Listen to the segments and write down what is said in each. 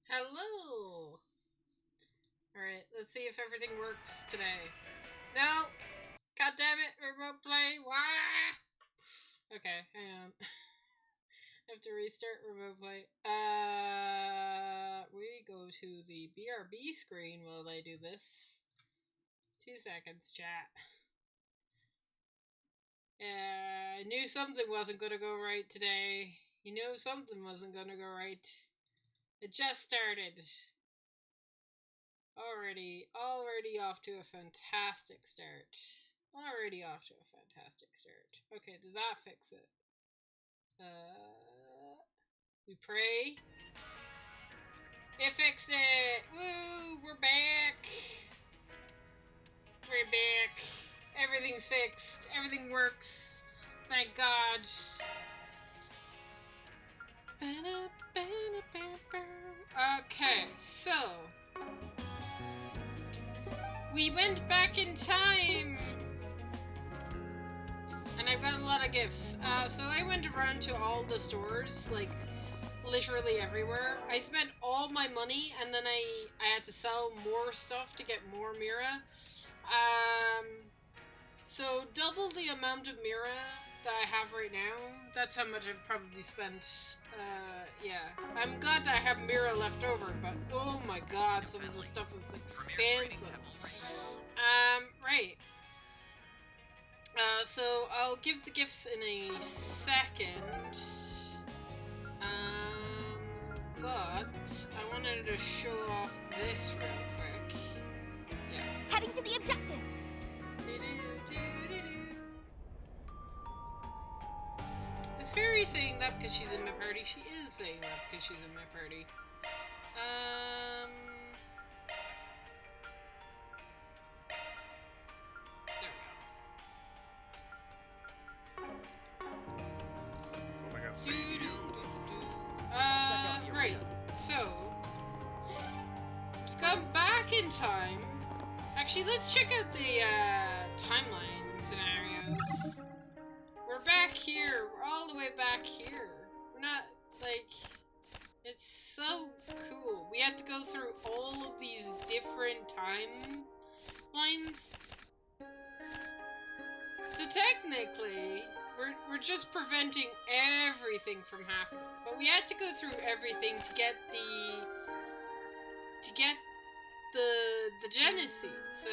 Hello! Alright, let's see if everything works today. No! God damn it, remote play! Why? Okay, hang on. I have to restart remote play. We go to the BRB screen while I do this. 2 seconds, chat. I knew something wasn't gonna go right today. You know something wasn't gonna go right. It just started. Already off to a fantastic start. Okay, does that fix it? We pray. It fixed it! Woo! We're back! We're back! Everything's fixed. Everything works. Thank God. Okay, so we went back in time, and I've got a lot of gifts. So I went around to all the stores, like literally everywhere. I spent all my money, and then I had to sell more stuff to get more Mira. So double the amount of Mira that I have right now. That's how much I've probably spent. Yeah. I'm glad that I have Mira left over, but oh my god, some of the stuff is expensive. Right. So I'll give the gifts in a second. But I wanted to show off this real quick. Yeah. Heading to the objective. Is Fairy saying that because she's in my party? She is saying that because she's in my party. Right. So, we've gone back in time. Actually, let's check out the timeline scenarios. We're back here. We're all the way back here. We're not, like... It's so cool. We had to go through all of these different timelines. So technically, we're just preventing everything from happening. But we had to go through everything to get the Genesee. So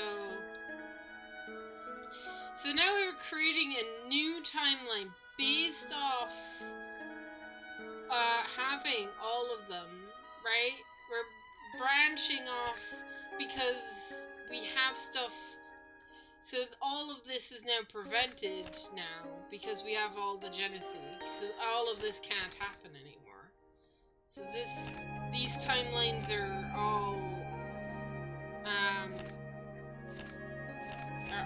now we're creating a new timeline based off having all of them, right? We're branching off because we have stuff. So all of this is now prevented now because we have all the Genesee. So all of this can't happen anymore. So these timelines are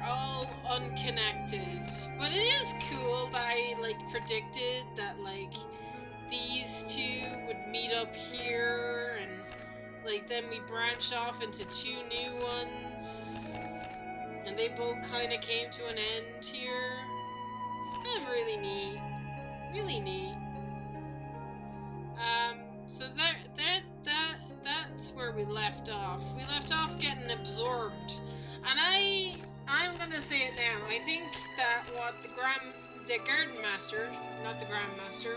all unconnected. But it is cool that I predicted that these two would meet up here, and then we branched off into two new ones, and they both kind of came to an end here. Really neat. So that's where we left off. We left off getting absorbed, and I'm gonna say it now. I think that what the Garden Master, not the Grandmaster,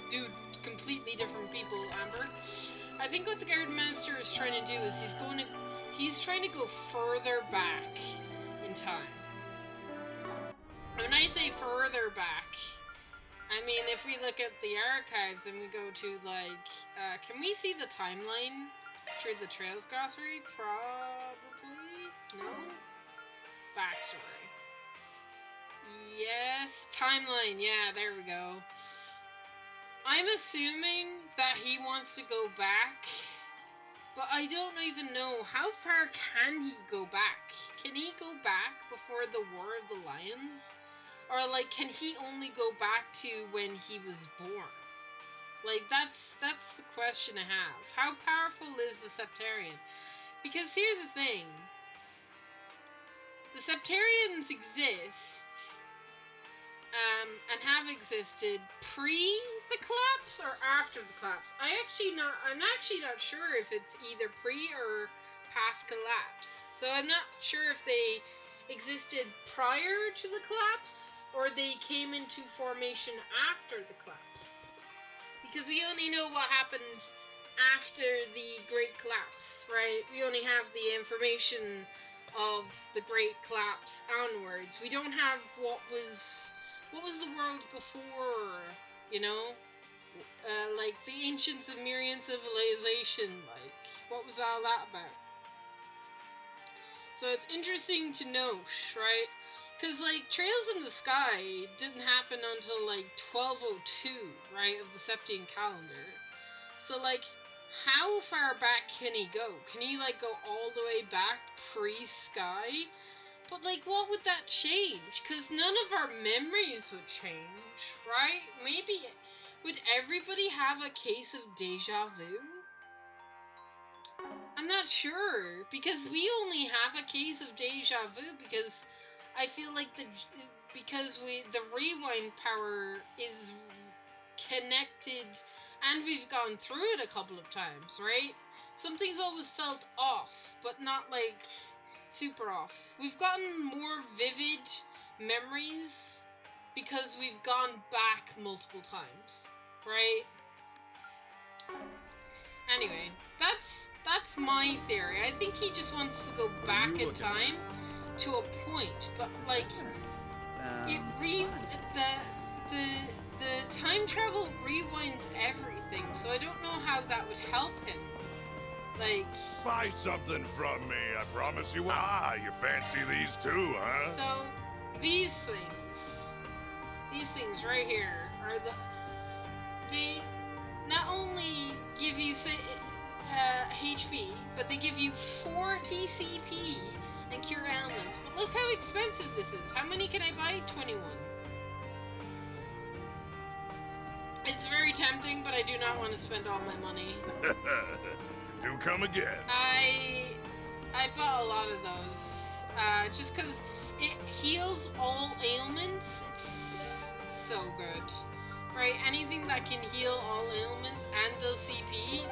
do completely different people, Amber. I think what the Garden Master is trying to do is he's trying to go further back in time. When I say further back, I mean if we look at the archives and we go to can we see the timeline through the Trails Glossary? Probably no. Backstory. Yes, timeline. Yeah, there we go. I'm assuming that he wants to go back, but I don't even know how far can he go back. Can he go back before the War of the Lions? Or can he only go back to when he was born? That's the question I have. How powerful is the Septarian? Because here's the thing. The Septarians exist and have existed pre the collapse or after the collapse. I'm actually not sure if it's either pre or past collapse. So I'm not sure if they existed prior to the collapse or they came into formation after the collapse. Because we only know what happened after the Great Collapse, right? We only have the information of the Great Collapse onwards. We don't have what was the world before, you know? Like the ancient Sumerian civilization, like, what was all that about? So it's interesting to note, right? Because, like, Trails in the Sky didn't happen until, like, 1202, right, of the Septian calendar. So, like, how far back can he go? Can he, like, go all the way back pre-Sky? But, like, what would that change? Because none of our memories would change, right? Maybe, would everybody have a case of deja vu? I'm not sure, because we only have a case of deja vu because I feel like the rewind power is connected, and we've gone through it a couple of times, right? Something's always felt off, but not like super off. We've gotten more vivid memories because we've gone back multiple times, right? Anyway, that's my theory. I think he just wants to go back in time to a point, but like the time travel rewinds everything, so I don't know how that would help him. Like, buy something from me, I promise you. Ah, you fancy these too, huh? So these things right here are they not only give you HP, but they give you 40 CP and cure ailments. But look how expensive this is. How many can I buy? 21. It's very tempting, but I do not want to spend all my money. Do come again. I bought a lot of those, just because it heals all ailments. It's so good. Right, anything that can heal all ailments and does CP,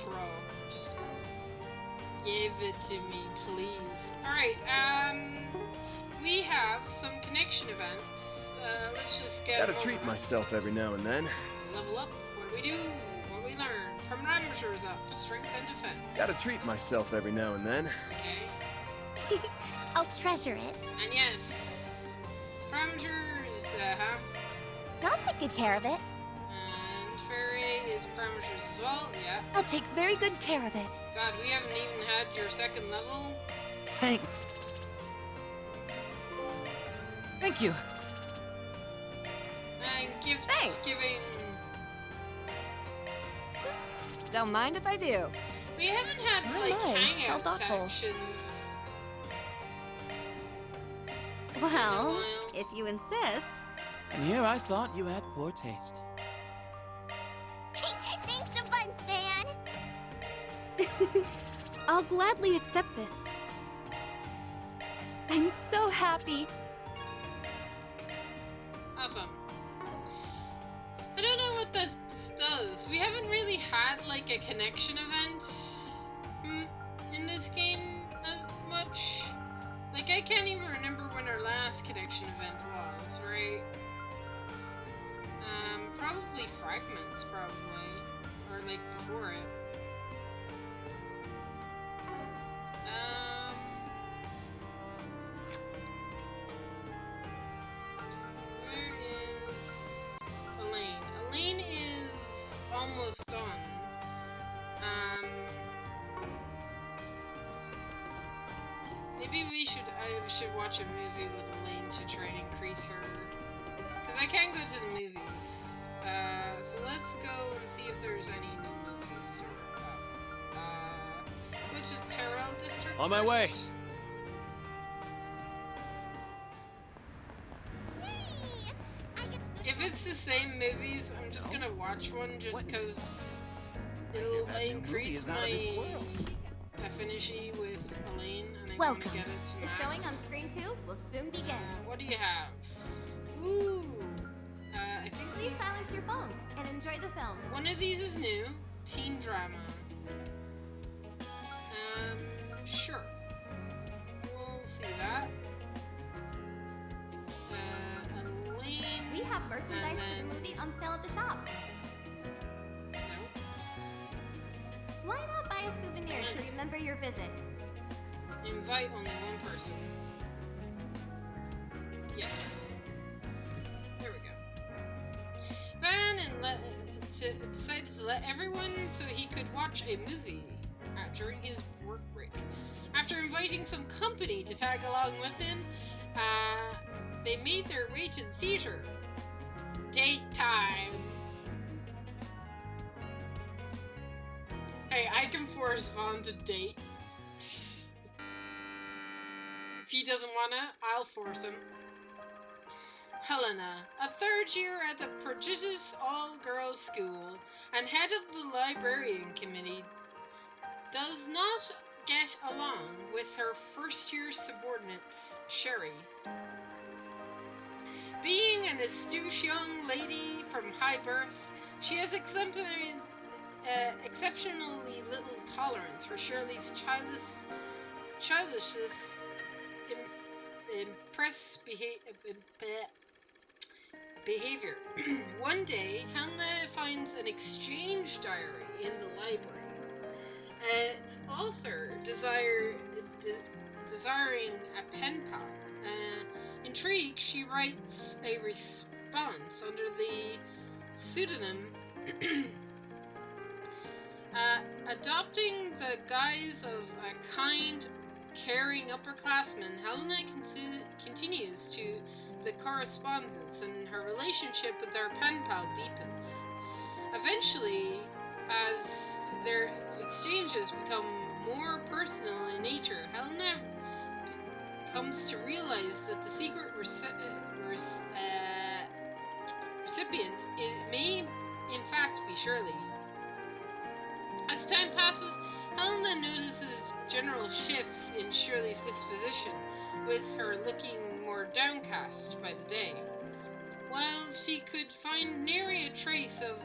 bro, just give it to me, please. Alright, we have some connection events. Let's just get Gotta treat myself every now and then. Level up, what do we do? What do we learn? Parameters up, strength and defense. Gotta treat myself every now and then. Okay. I'll treasure it. And yes, parameters, I'll take good care of it. And Fairy is parameters as well, yeah. I'll take very good care of it. God, we haven't even had your second level. Thanks. Thank you. And gift Thanks. giving. Don't mind if I do. We haven't had, Oh like, my, how hangout thoughtful. sections. Well, if you insist. And here I thought you had poor taste. Thanks a bunch, Dan. I'll gladly accept this. I'm so happy. Awesome. I don't know what this does. We haven't really had, like, a connection event in this game as much. Like, I can't even remember when our last connection event was, right? Probably Fragments, probably. Or, like, before it. Where is Elaine? Elaine is almost done. Maybe I should watch a movie with Elaine to try and increase her. Because I can't go to the movies. So let's go and see if there's any new movies. Go to Terrell District On my way. first. If it's the same movies, I'm just gonna watch one just because it'll increase my affinity with Elaine, and I want to Welcome. get it to The showing on max. screen 2 will soon begin. What do you have? Ooh, I think Please silence your phones and enjoy the film. one of these is new. Teen drama. Sure. We'll see that. Elaine. We have merchandise for the movie on sale at the shop. No. Why not buy a souvenir to remember your visit? Invite only one person. Yes. There we go. Van decided to let everyone so he could watch a movie during his work break. After inviting some company to tag along with him, they made their way to the theater. Date time. Hey, I can force Vaughn to date. If he doesn't wanna, I'll force him. Helena, a third year at the prestigious all-girls school and head of the librarian committee, does not get along with her first-year subordinates, Sherry. Being an astute young lady from high birth, she has exceptionally little tolerance for Shirley's childishness, behavior. One day, Helena finds an exchange diary in the library. Its author desiring a pen pal. Intrigued, she writes a response under the pseudonym adopting the guise of a kind, caring upperclassman. Helena continues to the correspondence, and her relationship with their pen pal deepens. Eventually, as their exchanges become more personal in nature, Helena comes to realize that the secret recipient may in fact be Shirley. As time passes, Helena notices general shifts in Shirley's disposition, with her looking more downcast by the day. While she could find nary a trace of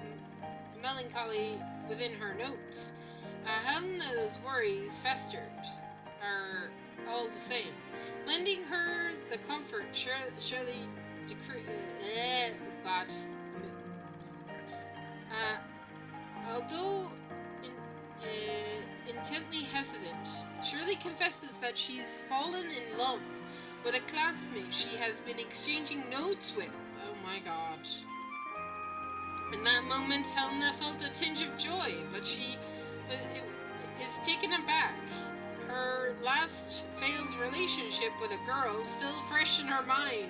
melancholy within her notes, Helena's worries festered are all the same, lending her the comfort Shirley although intently hesitant, Shirley confesses that she's fallen in love with a classmate she has been exchanging notes with. Oh my god. In that moment, Helena felt a tinge of joy, but she is taken aback. Her last failed relationship with a girl still fresh in her mind.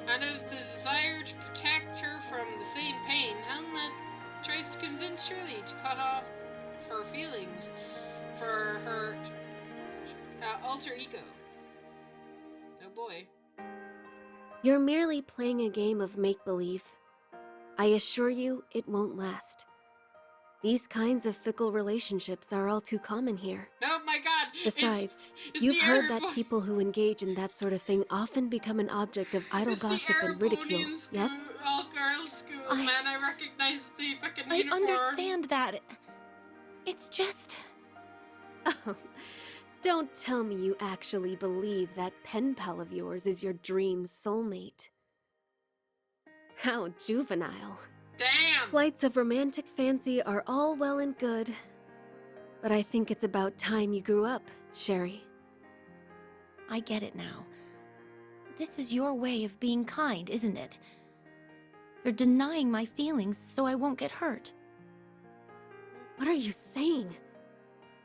Out of the desire to protect her from the same pain, Helena tries to convince Shirley to cut off her feelings for her alter ego. Oh boy. You're merely playing a game of make-believe. I assure you, it won't last. These kinds of fickle relationships are all too common here. Oh my god! Besides, it's you've the heard that Airborne- people who engage in that sort of thing often become an object of idle it's gossip the and ridicule, Airborne school, yes? all girls school, I- man. I recognize the fucking I uniform. understand that. It's just... Oh, don't tell me you actually believe that pen pal of yours is your dream soulmate. How juvenile. Damn! Flights of romantic fancy are all well and good, but I think it's about time you grew up, Sherry. I get it now. This is your way of being kind, isn't it? You're denying my feelings so I won't get hurt. What are you saying?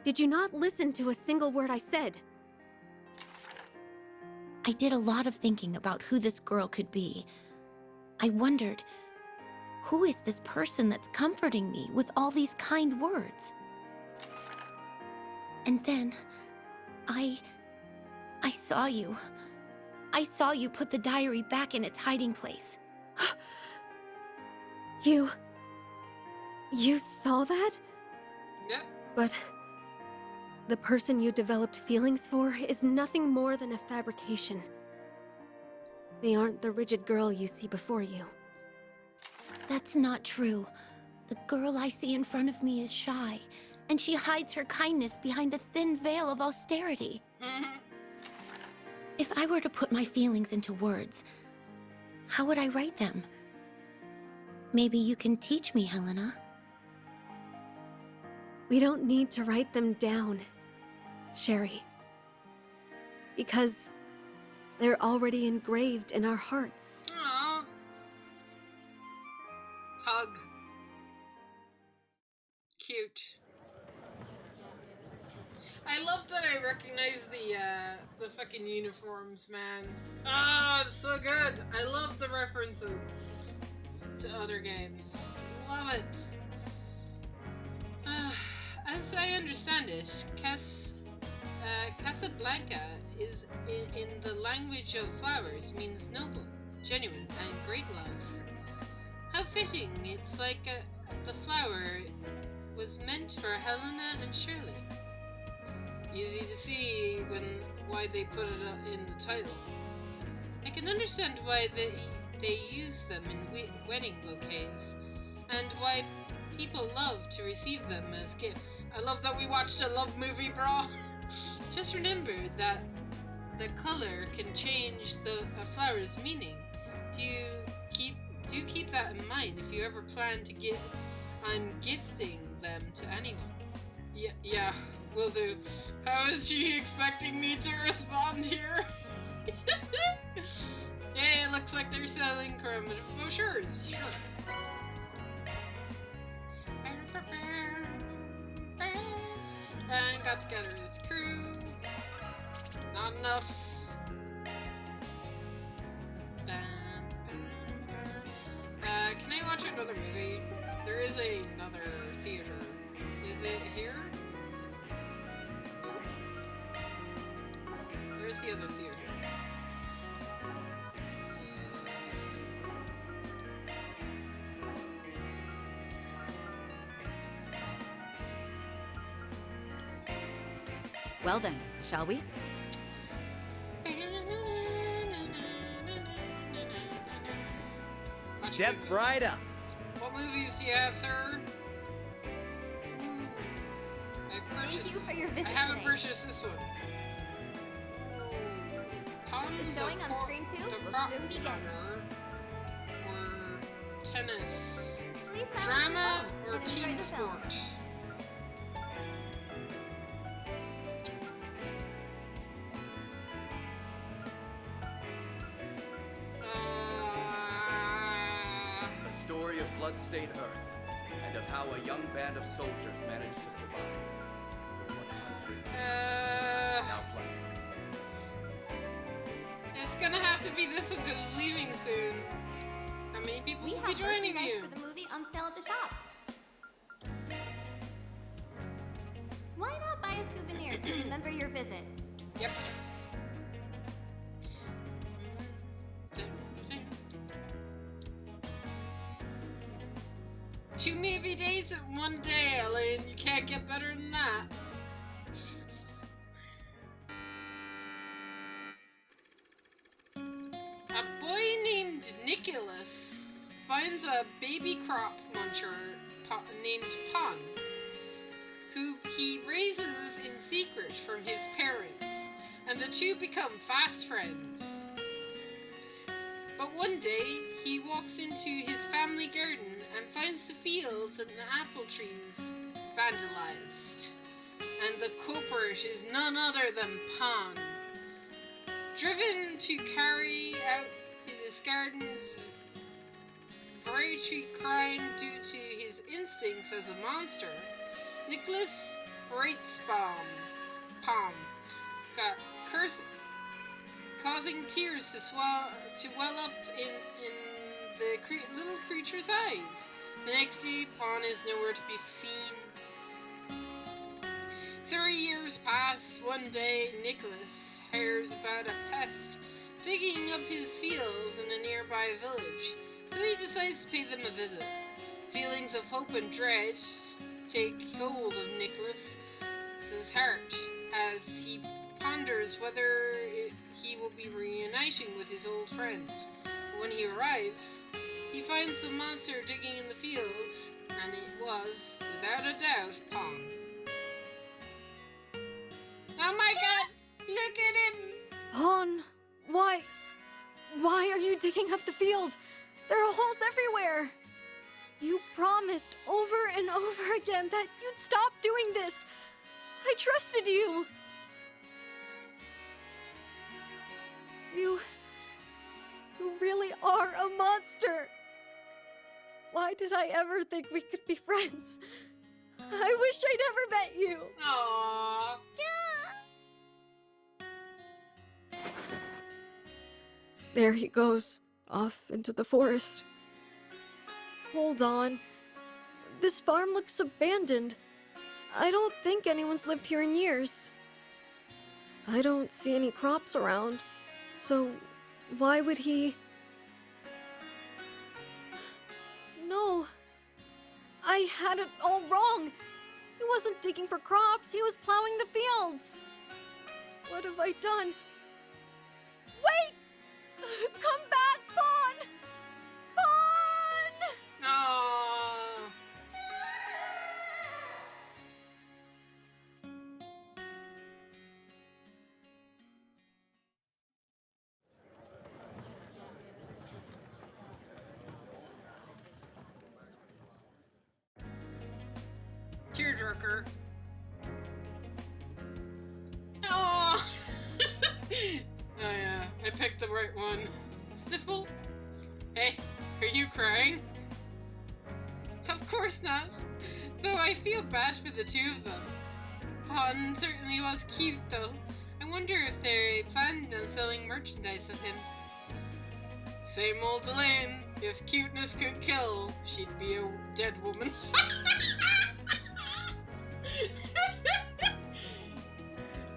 Did you not listen to a single word I said? I did a lot of thinking about who this girl could be. I wondered, who is this person that's comforting me with all these kind words? And then, I saw you. I saw you put the diary back in its hiding place. You saw that? No. But the person you developed feelings for is nothing more than a fabrication. They aren't the rigid girl you see before you. That's not true. The girl I see in front of me is shy, and she hides her kindness behind a thin veil of austerity. If I were to put my feelings into words, how would I write them? Maybe you can teach me, Helena. We don't need to write them down, Sherry. Because they're already engraved in our hearts. Aww. Hug. Cute. I love that I recognize the fucking uniforms, man. Ah, it's so good. I love the references to other games. Love it. As I understand it, Casablanca is in the language of flowers means noble, genuine, and great love. How fitting! It's like the flower was meant for Helena and Shirley. Easy to see why they put it in the title. I can understand why they use them in wedding bouquets, and why people love to receive them as gifts. I love that we watched a love movie, bro. Just remember that the color can change a flower's meaning. Do keep that in mind if you ever plan to get on gifting them to anyone. Yeah, will do. How is she expecting me to respond here? Yeah, it looks like they're selling brochures. Sure. And got together his crew. Not enough. Can I watch another movie? There is another theater. Is it here? Oh. Where's the other theater? Well then, shall we? Step right up. What movies do you have, sir? I've purchased Thank you for your visit I haven't today. purchased this one. Pound The showing on screen two will soon begin. Or tennis. Please silence Drama your or phones and enjoy team the film. sport? A story of blood-stained Earth, and of how a young band of soldiers managed to survive for 100 years. Now playing. It's gonna have to be this one because it's leaving soon. How many people We will have be joining merchandise you? for the movie on sale at the shop. Why not buy a souvenir to remember your visit? Yep. Two movie days in one day, Elaine. You can't get better than that. A boy named Nicholas finds a baby crop muncher named Pon, who he raises in secret from his parents, and the two become fast friends. But one day, he walks into his family garden and finds the fields and the apple trees vandalized. And the culprit is none other than Pon. Driven to carry out his garden's variety crime due to his instincts as a monster, Nicholas Brightsbaum Palm got cursed, causing tears to well up in the little creature's eyes. The next day, Pawn is nowhere to be seen. 3 years pass. One day, Nicholas hears about a pest digging up his fields in a nearby village, so he decides to pay them a visit. Feelings of hope and dread take hold of Nicholas's heart as he ponders whether he will be reuniting with his old friend. When he arrives, he finds the monster digging in the fields, and it was, without a doubt, Pong. Oh my god! Look at him! Han, why are you digging up the field? There are holes everywhere. You promised over and over again that you'd stop doing this. I trusted you. You really are a monster. Why did I ever think we could be friends? I wish I'd never met you. Aww. There he goes, off into the forest. Hold on. This farm looks abandoned. I don't think anyone's lived here in years. I don't see any crops around, so why would he... No. I had it all wrong. He wasn't digging for crops, he was plowing the fields. What have I done? Wait! Come back, Bon! Bon! Aww. Tearjerker. Oh! Oh yeah, I picked the right one. Sniffle? Hey, are you crying? Of course not. Though I feel bad for the two of them. Han certainly was cute though. I wonder if they planned on selling merchandise of him. Same old Elaine. If cuteness could kill, she'd be a dead woman.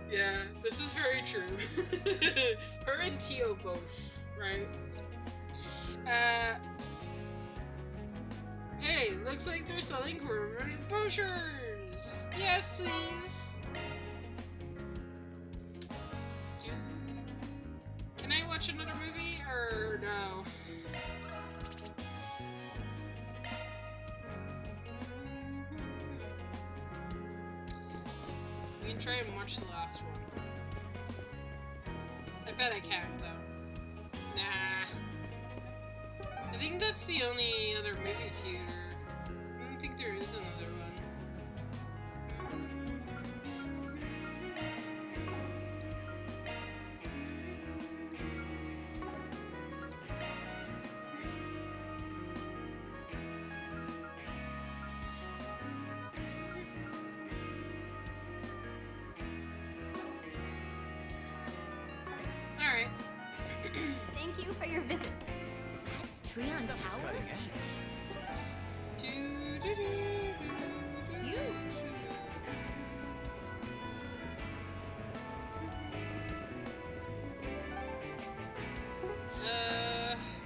Yeah, this is very true. Her and Tio both, right? Hey, looks like they're selling rumored brochures. Yes, please. Can I watch another movie or no? We can try and watch the last one. I bet I can't though. Nah. I think that's the only other movie theater. I don't think there is another one. Alright. Thank you for your visit. That's Treon Tower?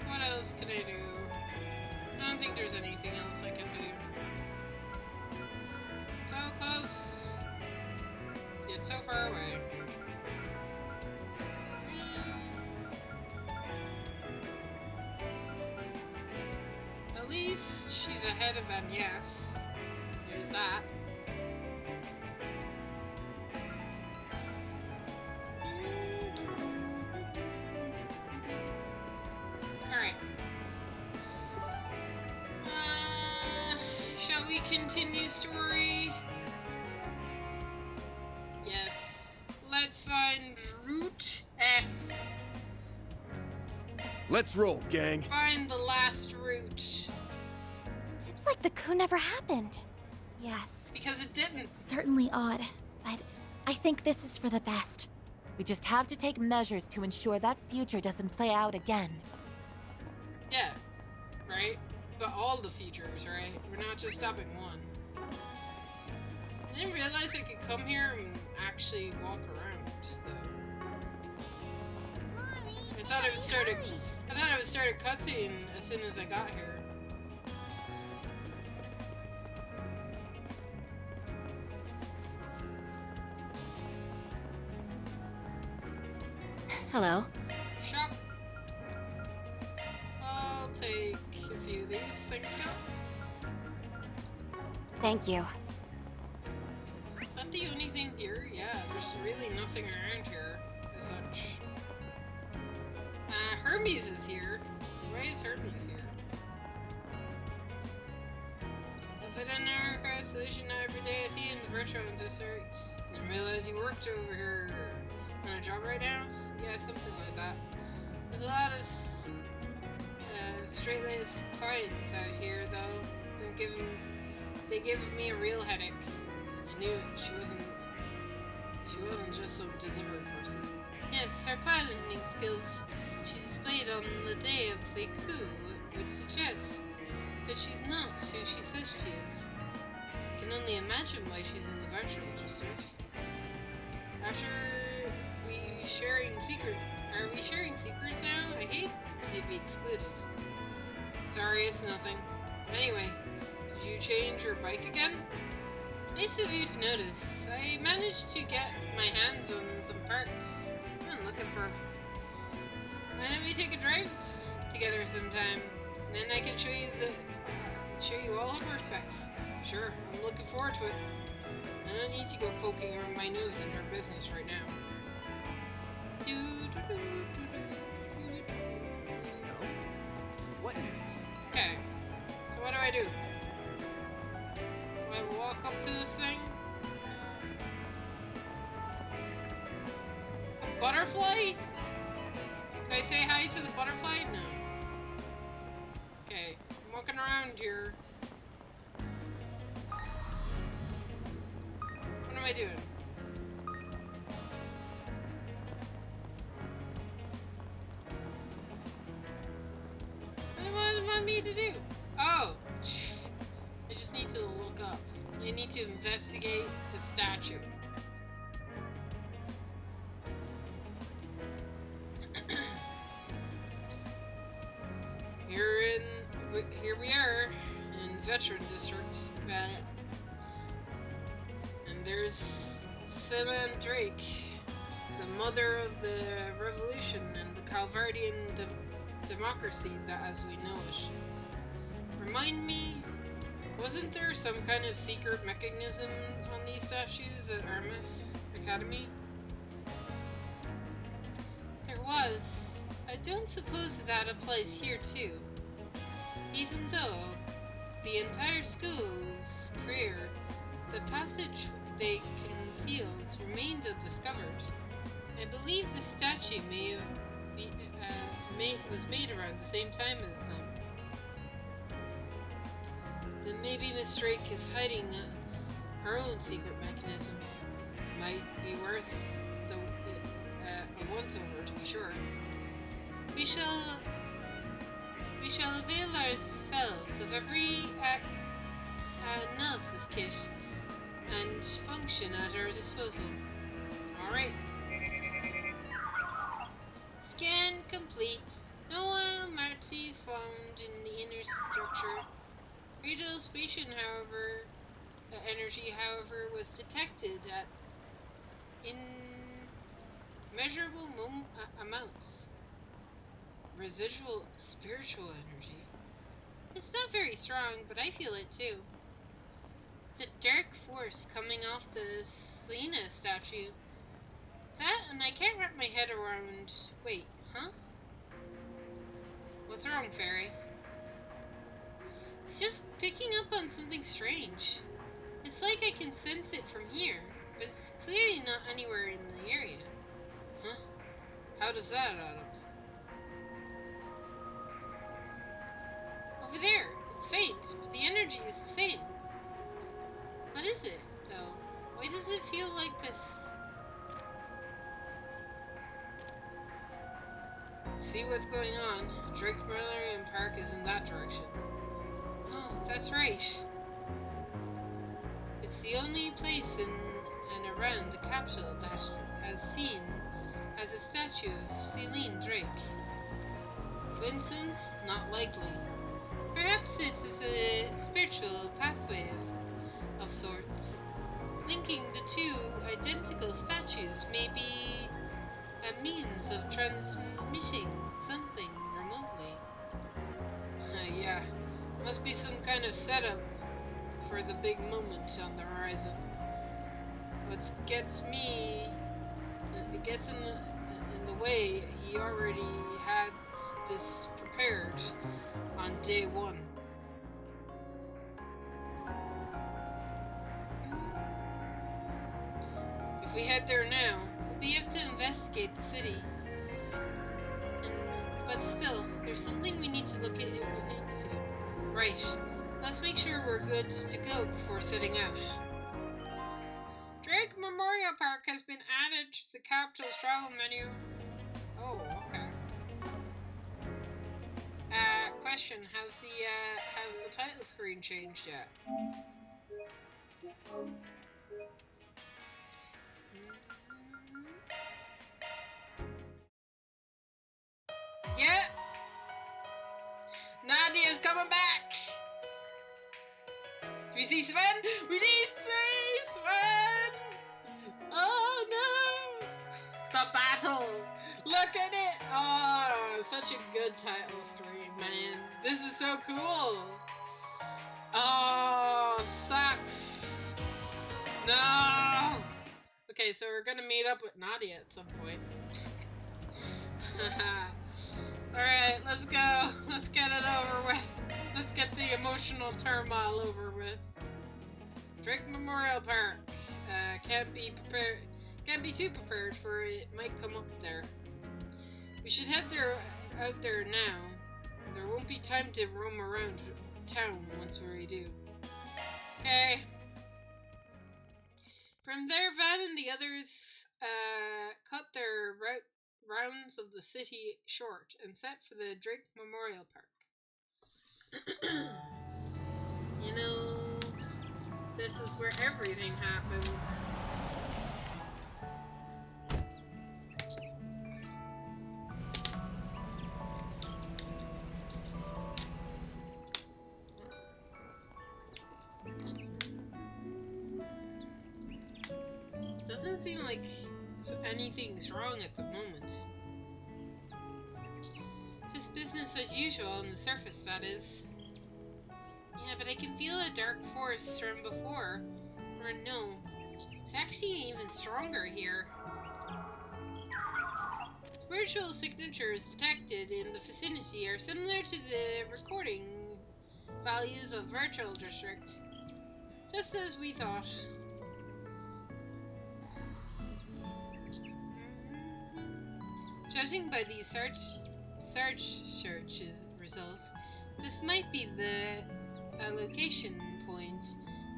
What else can I do? I don't think there's anything else I can do. So close, yet so far away. At least she's ahead of Agnes. There's that. Alright. Shall we continue story? Yes. Let's find Route F. Let's roll, gang. Find the last route. It's like the coup never happened. Yes, Because it didn't. certainly odd, but I think this is for the best. We just have to take measures to ensure that future doesn't play out again. Yeah. Right? But all the features, right? We're not just stopping one. I didn't realize I could come here and actually walk around. Just I thought it would start a cutscene as soon as I got here. Hello. Shop. I'll take a few few of these, thank you. Thank you. Is that the only thing here? Yeah, there's really nothing around here as such. Hermes is here. Why is Hermes here? If I didn't know a solution every day I see in the virtual district. Didn't realize you worked over here on a job right now? Yeah, something like that. There's a lot of straight-laced clients out here, though. They give me a real headache. I knew it. She wasn't just some delivery person. Yes, her piloting skills she displayed on the day of the coup would suggest that she's not who she says she is. I can only imagine why she's in the virtual district. After are we sharing secrets now? I hate to be excluded. Sorry, it's nothing. Anyway, did you change your bike again? Nice of you to notice. I managed to get my hands on some parts. I'm looking for. Why don't we take a drive together sometime? Then I can show you all of our specs. Sure, I'm looking forward to it. I don't need to go poking around my nose in her business right now. What news? Okay, so what do? Do I walk up to this thing? A butterfly? Did I say hi to the butterfly? No. Okay, I'm walking around here. What am I doing? What do you want me to do? Oh! I just need to look up. I need to investigate the statue. Here we are in Veteran District. And there's Celine Drake, the mother of the revolution and the Calvardian democracy that as we know it. Remind me, wasn't there some kind of secret mechanism on these statues at Hermes Academy? There was. I don't suppose that applies here too. Even though the entire school's career, the passage they concealed remained undiscovered. I believe the statue was made around the same time as them. Then maybe Miss Drake is hiding her own secret mechanism. Might be worth a once-over, to be sure. We shall avail ourselves of every analysis kit and function at our disposal. Alright. Scan complete. No marties found in the inner structure. Radial spatial, however, energy, was detected at immeasurable amounts. Residual spiritual energy. It's not very strong, but I feel it too. It's a dark force coming off the Selena statue. That, and I can't wrap my head around. Wait, huh? What's wrong, Fairy? It's just picking up on something strange. It's like I can sense it from here, but it's clearly not anywhere in the area. Huh? How does that add up? Over there, it's faint, but the energy is the same. What is it, though? Why does it feel like this? See what's going on. Drake Millennium Park is in that direction. Oh, that's right. It's the only place in and around the capital that has a statue of Celine Drake. Coincidence? Not likely. Perhaps it is a spiritual pathway of sorts. Linking the two identical statues may be a means of transmitting something remotely. Yeah, Must be some kind of setup for the big moment on the horizon. What gets me, it gets in the way. He already had this prepared on day one. If we head there now, we have to investigate the city. But still, there's something we need to look into. Right. Let's make sure we're good to go before setting out. Drake Memorial Park has been added to the capital's travel menu. Oh, okay. Question: has the title screen changed yet? Yeah. Nadia's coming back. Do we see Sven? We need to see Sven. Oh no! The battle. Look at it. Oh, such a good title screen, man. This is so cool. Oh, sucks. No. Okay, so we're gonna meet up with Nadia at some point. Alright, let's go. Let's get it over with. Let's get the emotional turmoil over with. Drake Memorial Park. Can't be too prepared for it. Might come up there. We should head out there now. There won't be time to roam around town once we do. Okay. From there, Van and the others cut their rounds of the city short and set for the Drake Memorial Park. You know, this is where everything happens. Doesn't seem like anything's wrong at the moment. Just business as usual on the surface, that is. Yeah, but I can feel a dark force from before. Or no, it's actually even stronger here. Spiritual signatures detected in the vicinity are similar to the recording values of Virtual District. Just as we thought. Judging by these searches results, this might be the location point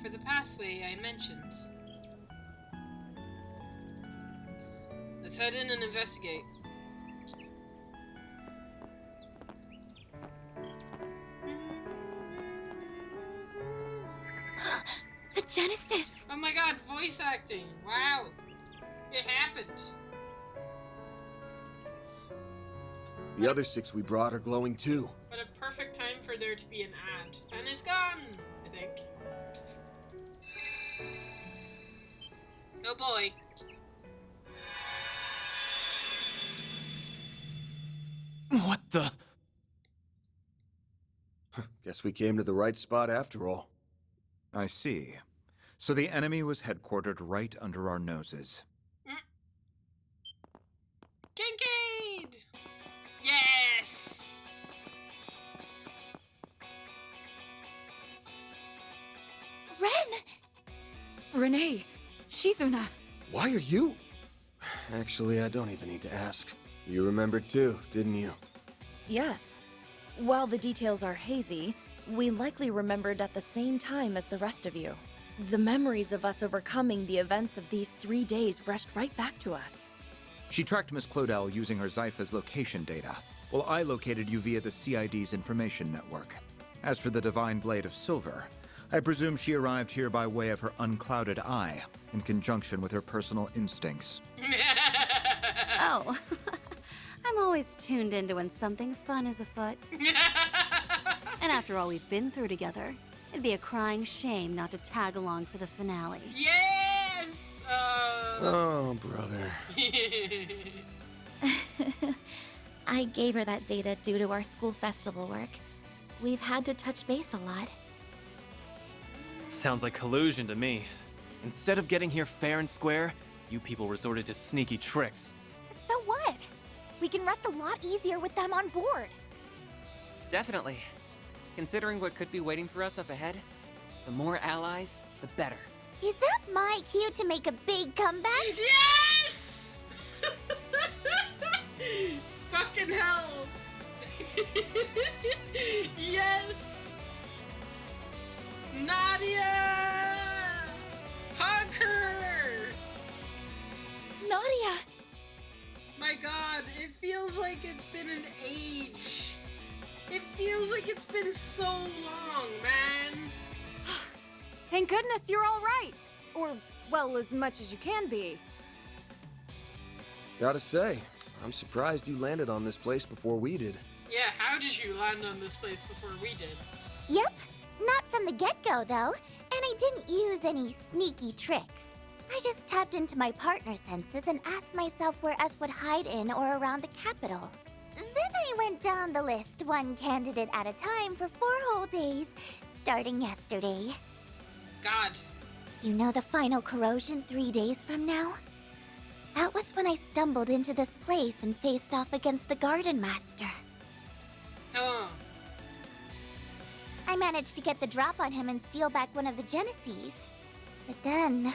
for the pathway I mentioned. Let's head in and investigate. The Genesis! Oh my god, voice acting! Wow! It happened! The other 6 we brought are glowing too. What a perfect time for there to be an ad. And it's gone, I think. Oh boy. What the? Guess we came to the right spot after all. I see. So the enemy was headquartered right under our noses. Kincaid! Yes! Ren! Renee, Shizuna. Why are you? Actually, I don't even need to ask. You remembered too, didn't you? Yes. While the details are hazy, we likely remembered at the same time as the rest of you. The memories of us overcoming the events of these 3 days rushed right back to us. She tracked Miss Claudel using her Zypha's location data, while I located you via the CID's information network. As for the Divine Blade of Silver, I presume she arrived here by way of her unclouded eye, in conjunction with her personal instincts. Oh, I'm always tuned into when something fun is afoot. And after all we've been through together, it'd be a crying shame not to tag along for the finale. Yes! Oh, brother. I gave her that data due to our school festival work. we've had to touch base a lot. Sounds like collusion to me. Instead of getting here fair and square, you people resorted to sneaky tricks. So what? We can rest a lot easier with them on board. Definitely. Considering what could be waiting for us up ahead, the more allies, the better. Is that my cue to make a big comeback? Yes! Fucking hell! Yes! Nadia! Hug her! Nadia! My god, it feels like it's been an age. It feels like it's been so long, man. Thank goodness you're all right. Or, well, as much as you can be. Gotta say, I'm surprised you landed on this place before we did. Yeah, how did you land on this place before we did? Yep, not from the get-go though, and I didn't use any sneaky tricks. I just tapped into my partner senses and asked myself where us would hide in or around the capital. Then I went down the list, one candidate at a time for 4 whole days, starting yesterday. God. You know the final corrosion 3 days from now? That was when I stumbled into this place and faced off against the Garden Master. Oh. I managed to get the drop on him and steal back one of the Genesees. But then...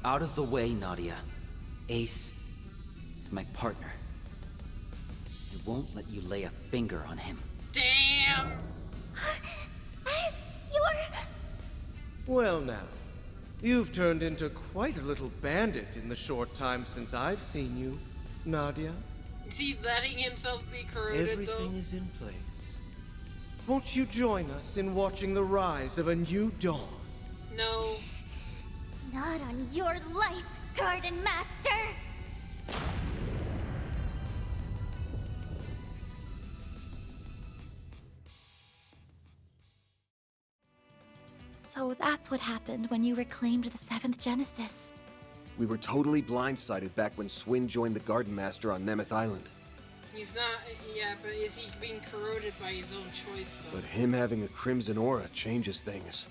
Out of the way, Nadia. Ace is my partner. I won't let you lay a finger on him. Damn! Well now, you've turned into quite a little bandit in the short time since I've seen you, Nadia. Is he letting himself be corroded Everything though? is in place. Won't you join us in watching the rise of a new dawn? No. Not on your life, Garden Master! So that's what happened when you reclaimed the 7th Genesis. We were totally blindsided back when Swin joined the Garden Master on Nemeth Island. He's not, yeah, but is he being corroded by his own choice though? But him having a crimson aura changes things.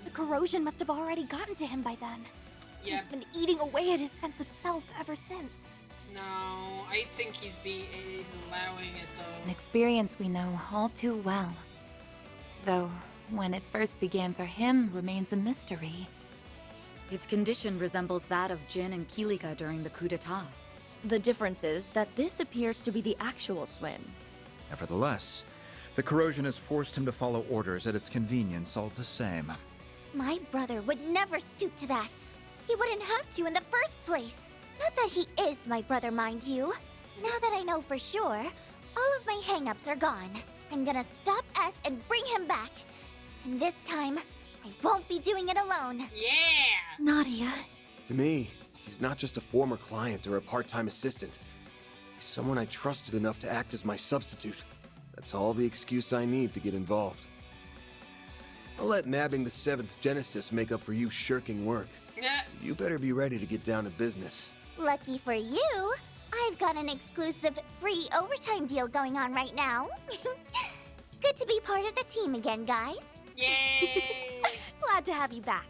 The corrosion must have already gotten to him by then. Yeah. It's been eating away at his sense of self ever since. No, I think he's allowing it though. An experience we know all too well. Though, when it first began for him remains a mystery. His condition resembles that of Jin and Kilika during the coup d'etat. The difference is that this appears to be the actual Swin. Nevertheless, the corrosion has forced him to follow orders at its convenience all the same. My brother would never stoop to that. He wouldn't have to in the first place. Not that he is my brother, mind you. Now that I know for sure, all of my hang-ups are gone. I'm gonna stop S and bring him back. And this time, I won't be doing it alone. Yeah! Nadia. To me, he's not just a former client or a part-time assistant. He's someone I trusted enough to act as my substitute. That's all the excuse I need to get involved. I'll let nabbing the 7th Genesis make up for you shirking work. Yeah. You better be ready to get down to business. Lucky for you, I've got an exclusive free overtime deal going on right now. Good to be part of the team again, guys. Yay! Glad to have you back.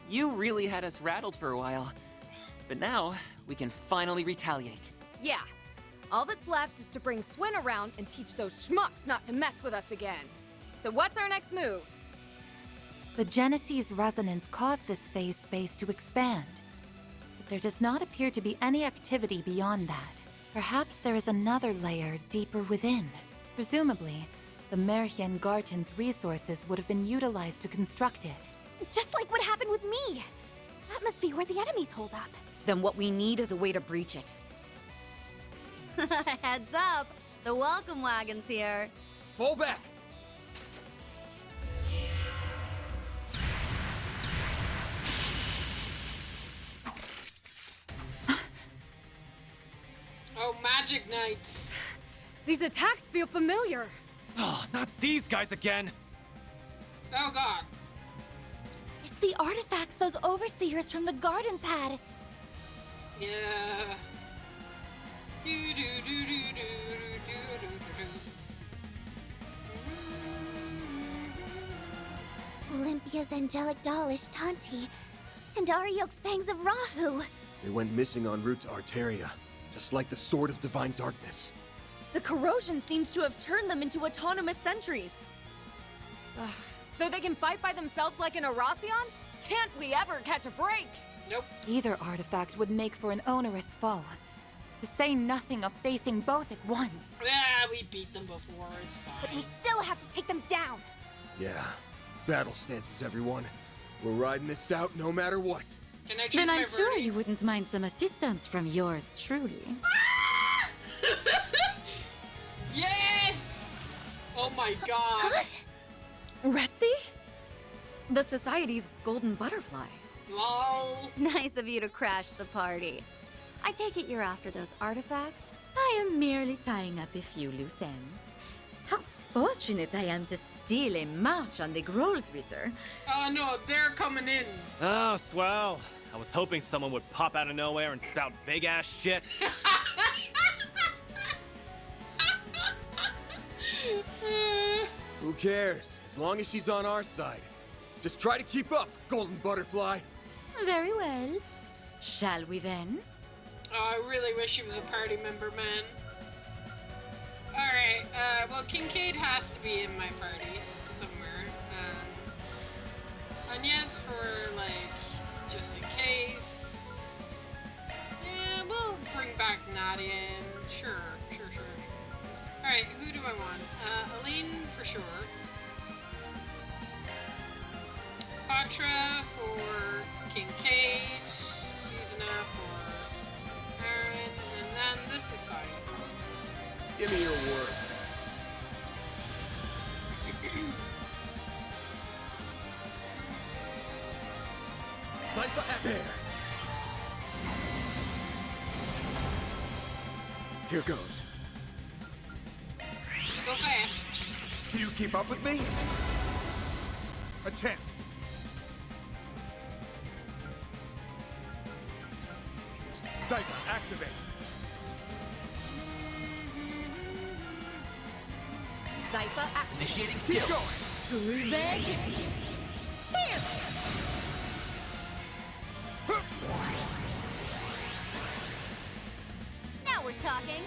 You really had us rattled for a while. But now, we can finally retaliate. Yeah. All that's left is to bring Swin around and teach those schmucks not to mess with us again. So what's our next move? The Genesee's resonance caused this phase space to expand. But there does not appear to be any activity beyond that. Perhaps there is another layer deeper within. Presumably, the Merhien Garten's resources would have been utilized to construct it. Just like what happened with me. That must be where the enemies hold up. Then what we need is a way to breach it. Heads up! The welcome wagon's here. Fall back! Oh, Magic Knights! These attacks feel familiar. Oh, not these guys again! Oh god. It's the artifacts those overseers from the gardens had. Yeah. Do do do do do do do do do. Olympia's angelic doll is Tanti, and Ariok's fangs of Rahu. They went missing en route to Arteria, just like the Sword of Divine Darkness. The corrosion seems to have turned them into autonomous sentries. So they can fight by themselves like an Erasion? Can't we ever catch a break? Nope. Either artifact would make for an onerous foe. To say nothing of facing both at once. Yeah, we beat them before, it's fine. But we still have to take them down. Yeah. Battle stances, everyone. We're riding this out no matter what. Can I choose Then my I'm sure birdie? you wouldn't mind some assistance from yours truly. Yes! Oh my gosh. Retzi? The Society's golden butterfly. Lol. Nice of you to crash the party. I take it you're after those artifacts? I am merely tying up a few loose ends. How fortunate I am to steal a march on the Grolswitter. Oh no, they're coming in. Oh, swell. I was hoping someone would pop out of nowhere and spout big-ass shit. Who cares? As long as she's on our side. Just try to keep up, Golden Butterfly. Very well. Shall we then? Oh, I really wish she was a party member, man. Alright, well, Kincaid has to be in my party somewhere. And yes, for, like, just in case. Yeah, we'll bring back Nadia in. Sure. Alright, who do I want? Aline for sure. Patra for Kincaid. Susanna for Aaron. And then this is fine. Give me your worst. There. Here goes. Go fast. Can you keep up with me? A chance. Zypher, activate. Zypher active. Initiating Keep skill. going. Gruveg. Here! Now we're talking.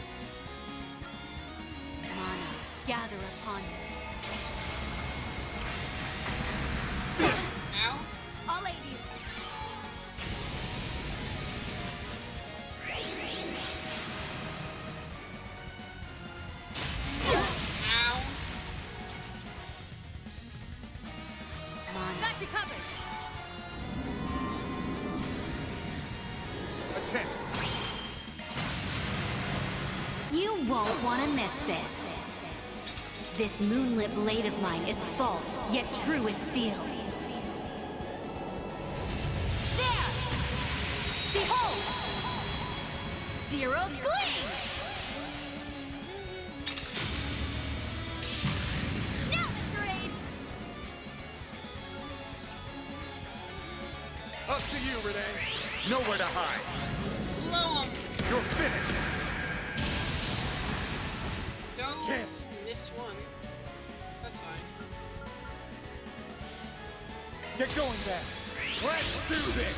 Mana, gather upon me. Ow. I'll aid you. Ow. Mana. Got you covered. A chance. You won't want to miss this. This moonlit blade of mine is false, yet true as steel. There! Behold! Zero Gleam! Now, Masquerade! Up to you, Renee. Nowhere to hide. Slow him. You're finished. Don't Chance. missed one. That's fine. Get going then. Let's do this.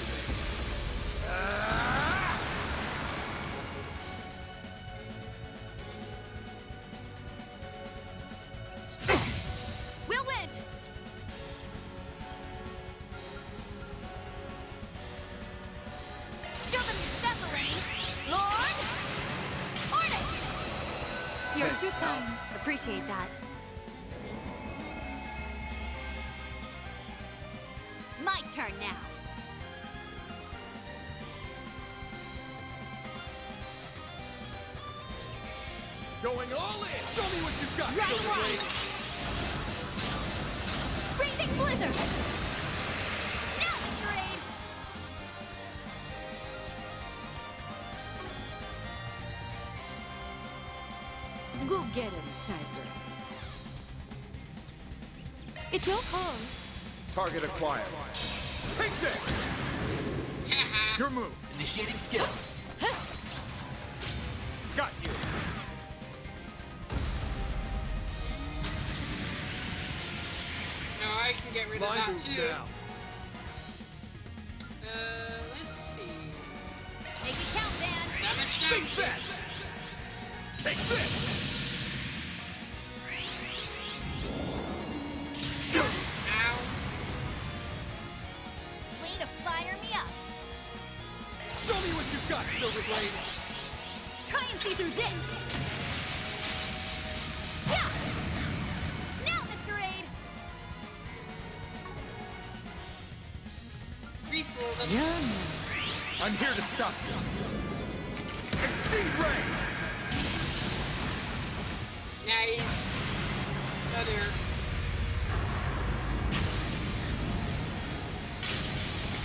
We'll win! Show them your step, Elaine! Lord! Ornate! You're too kind. Appreciate that. My turn now. Going all in. Show me what you've got. Right Golden one! Blade. Raging Blizzard! Now, Masquerade! Go get him, Tiger. It's your call. Target acquired. Take this! Your move. Initiating skill. Got you. No, I can get rid of My that move too. now. Let's see. Make it count, man. Damage down, Think please. Take this! Ow. Way to fire me up. Show me what you've got, Silverblade! Try and see through this. Yeah. Now, Mr. Aid. Re-slow them. I'm here to stop you. Exceed Ray! Nice. Oh dear.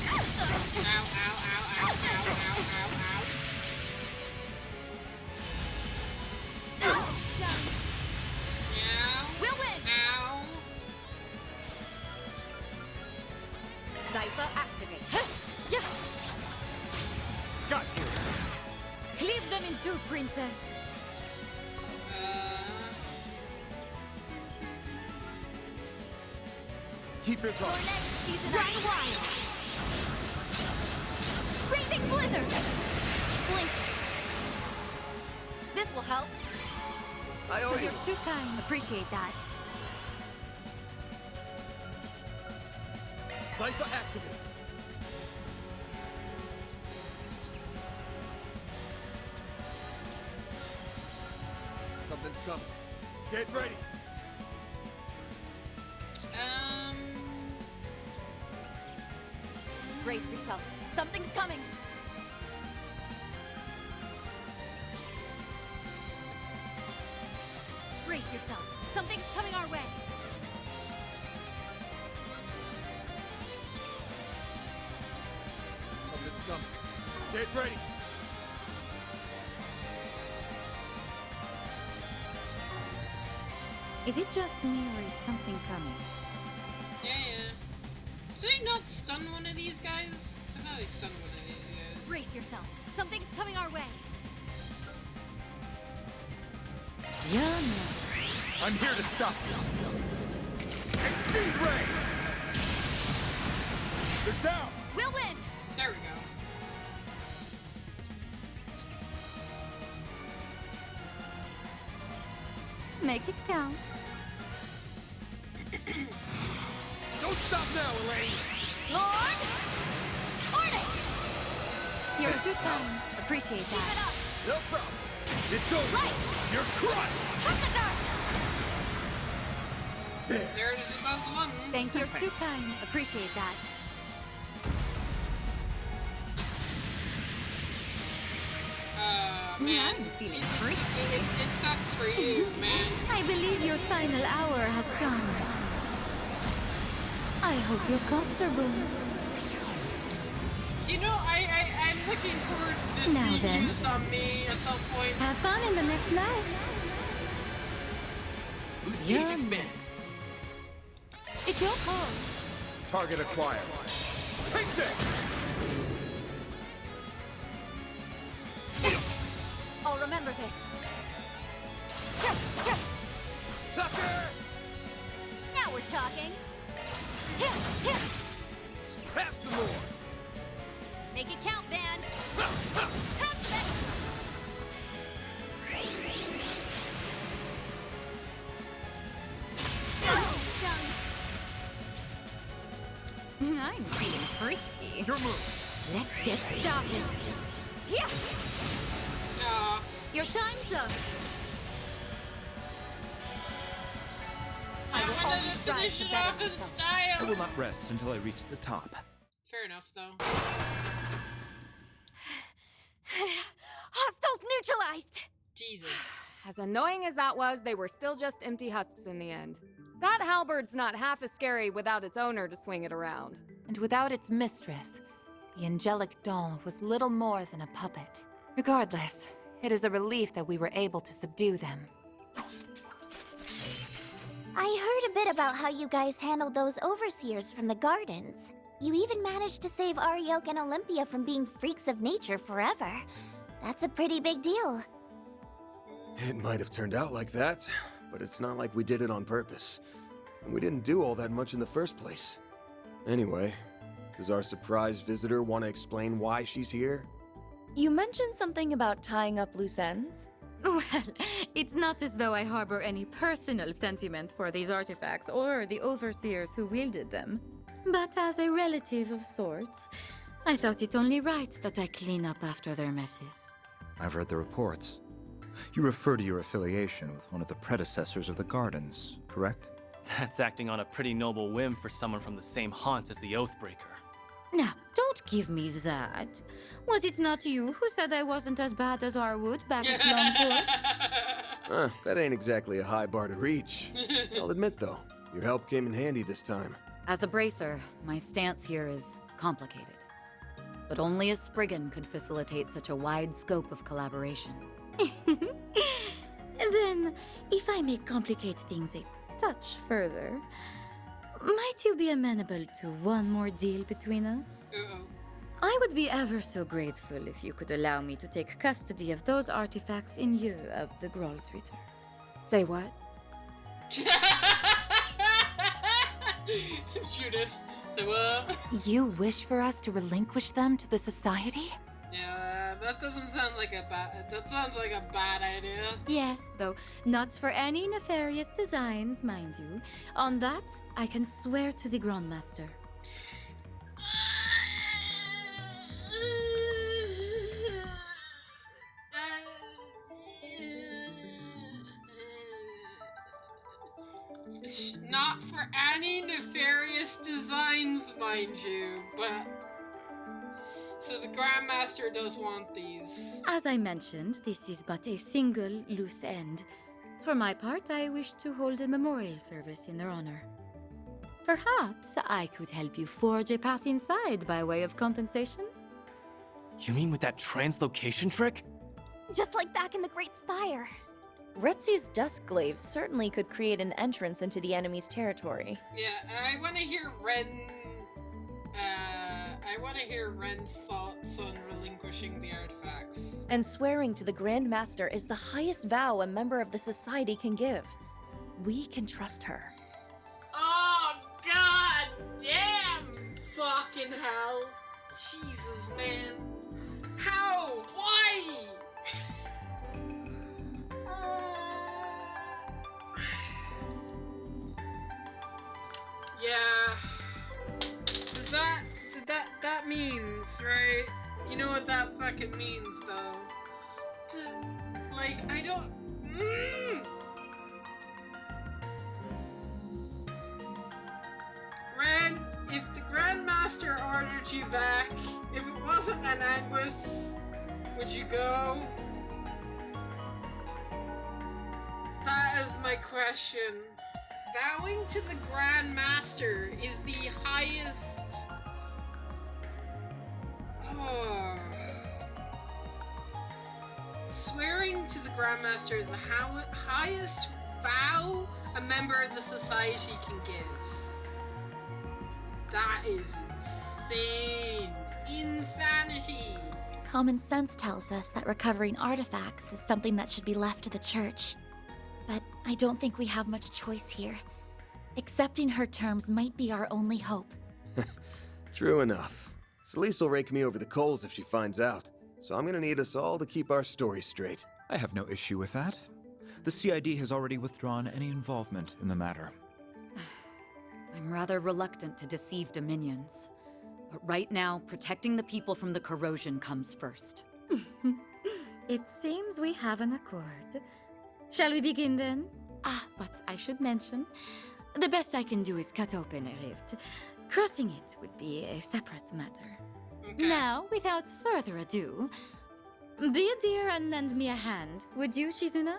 Ow, ow, ow, ow, ow, ow, ow, ow. Ow. We'll win. Ow. Cypher activate. Yeah. Got you. Cleave them in two, princess. Keep your guard. Run wild. Raging blizzard. Blink. This will help. I owe you. You're too kind. Appreciate that. Cypher activate. Something's coming. Get ready. Brace yourself. Something's coming. Brace yourself. Something's coming our way. Something's coming. Get ready. Is it just me or is something coming? Yeah, yeah. Did I not stun one of these guys? I thought I stunned one of these guys. Brace yourself. Something's coming our way. You're next. I'm here to stop you. Exceed Ray! They're down! We'll win! There we go. Make it count. Don't stop now, Elaine! Lord! Order! You're too kind. Appreciate Keep that. it up! No problem. It's over. Light! You're crushed! From the dark! There. There's the best one. Thank you. You're too kind. Appreciate that. Man. I'm feeling It sucks for you, man. I believe your final hour has come. I hope you're comfortable. Do you know, I'm looking forward to this Now being then. used on me at some point. Have fun in the next life. Boost You're gauge expanded. next. It's your call. Target acquired. Take this! I'll remember this. Sucker! Now we're talking. Have some more! Make it count, Van. Have it. I'm feeling frisky. Your move. Let's get started. Yeah. Aw. Your time's up. I wanted to finish it off in I style. will not rest until I reach the top. Fair enough, though. Hostiles neutralized. Jesus. As annoying as that was, they were still just empty husks in the end. That halberd's not half as scary without its owner to swing it around. And without its mistress, the angelic doll was little more than a puppet. Regardless, it is a relief that we were able to subdue them. I heard a bit about how you guys handled those overseers from the gardens. You even managed to save Arioke and Olympia from being freaks of nature forever. That's a pretty big deal. It might have turned out like that, but it's not like we did it on purpose. And we didn't do all that much in the first place. Anyway, does our surprise visitor want to explain why she's here? You mentioned something about tying up loose ends? Well, it's not as though I harbor any personal sentiment for these artifacts or the overseers who wielded them. But as a relative of sorts, I thought it only right that I clean up after their messes. I've read the reports. You refer to your affiliation with one of the predecessors of the Gardens, correct? That's acting on a pretty noble whim for someone from the same haunts as the Oathbreaker. Now, don't give me that. Was it not you who said I wasn't as bad as Arwood back at Longport? That ain't exactly a high bar to reach. I'll admit, though, your help came in handy this time. As a bracer, my stance here is complicated. But only a Spriggan could facilitate such a wide scope of collaboration. Then, if I may complicate things a touch further, might you be amenable to one more deal between us? I would be ever so grateful if you could allow me to take custody of those artifacts in lieu of the Grolsritter. Say what? Judith, so what? You wish for us to relinquish them to the Society? Yeah, that doesn't sound like a bad. That sounds like a bad idea. Yes, though not for any nefarious designs, mind you. On that, I can swear to the Grandmaster. Not for any nefarious designs, mind you, but... So the Grandmaster does want these. As I mentioned, this is but a single loose end. For my part, I wish to hold a memorial service in their honor. Perhaps I could help you forge a path inside by way of compensation? You mean with that translocation trick? Just like back in the Great Spire. Retzi's Duskglaive certainly could create an entrance into the enemy's territory. Yeah, I want to hear Ren's thoughts on relinquishing the artifacts. And swearing to the Grand Master is the highest vow a member of the Society can give. We can trust her. Oh, god damn! Fucking hell. Jesus, man. How? Why? Yeah. Does that means, right? You know what that fucking means, though. I don't... Ren, if the Grandmaster ordered you back, if it wasn't an Anguis, would you go? That is my question. Vowing to the Grandmaster is the highest... Swearing to the Grandmaster is the highest vow a member of the Society can give. That is insane. Insanity. Common sense tells us that recovering artifacts is something that should be left to the Church. But I don't think we have much choice here. Accepting her terms might be our only hope. True enough. Celeste will rake me over the coals if she finds out, so I'm gonna need us all to keep our story straight. I have no issue with that. The CID has already withdrawn any involvement in the matter. I'm rather reluctant to deceive Dominions. But right now, protecting the people from the corrosion comes first. It seems we have an accord. Shall we begin then? But I should mention, the best I can do is cut open a rift. Crossing it would be a separate matter. Okay. Now, without further ado, be a dear and lend me a hand, would you, Shizuna?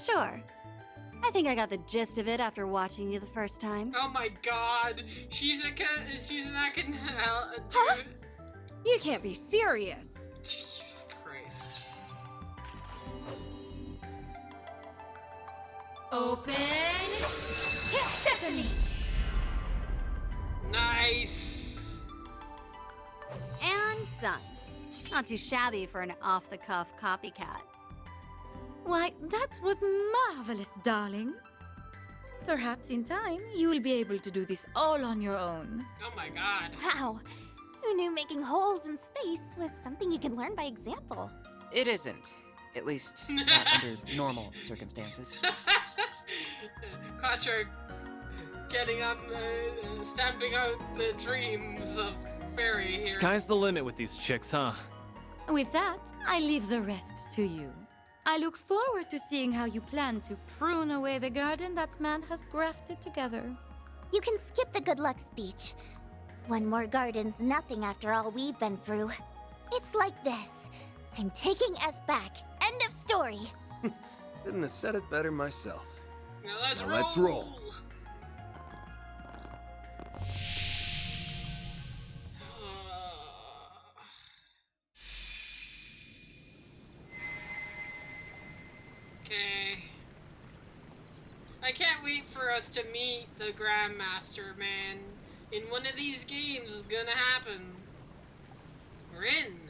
Sure. I think I got the gist of it after watching you the first time. Oh my god. She's not gonna help, dude. Huh? You can't be serious. Jesus Christ. Open... Sesame! Nice. And done. Not too shabby for an off-the-cuff copycat. Why, that was marvelous, darling. Perhaps in time, you will be able to do this all on your own. Oh my god. Wow. Who knew making holes in space was something you can learn by example? It isn't. At least, not under normal circumstances. Quattro getting on the... stamping out the dreams of Fairy here. Sky's the limit with these chicks, huh? With that, I leave the rest to you. I look forward to seeing how you plan to prune away the garden that man has grafted together. You can skip the good luck speech. One more garden's nothing after all we've been through. It's like this. I'm taking us back. End of story. Couldn't have said it better myself. Now let's Now roll. let's roll. Okay. I can't wait for us to meet the Grandmaster, man. In one of these games is gonna happen. We're in.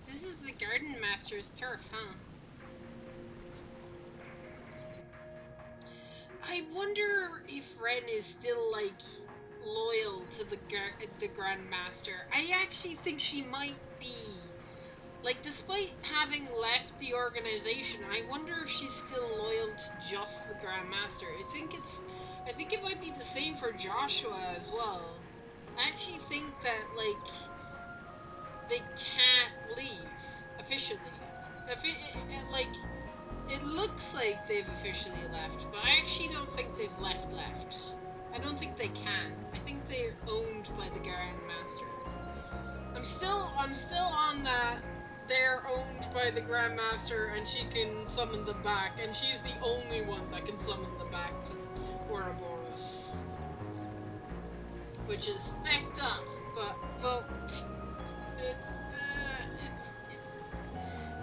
This is the Garden Master's turf, huh? I wonder if Ren is still, like, loyal to the Grandmaster. I actually think she might be. Like, despite having left the organization, I wonder if she's still loyal to just the Grandmaster. I think it might be the same for Joshua as well. I actually think that, like, they can't leave officially. It looks like they've officially left, but I actually don't think they've left. I don't think they can. I think they're owned by the Grandmaster. I'm still on that. They're owned by the Grandmaster, and she can summon them back, and she's the only one that can summon them back to Ouroboros. Which is fucked up, but, well,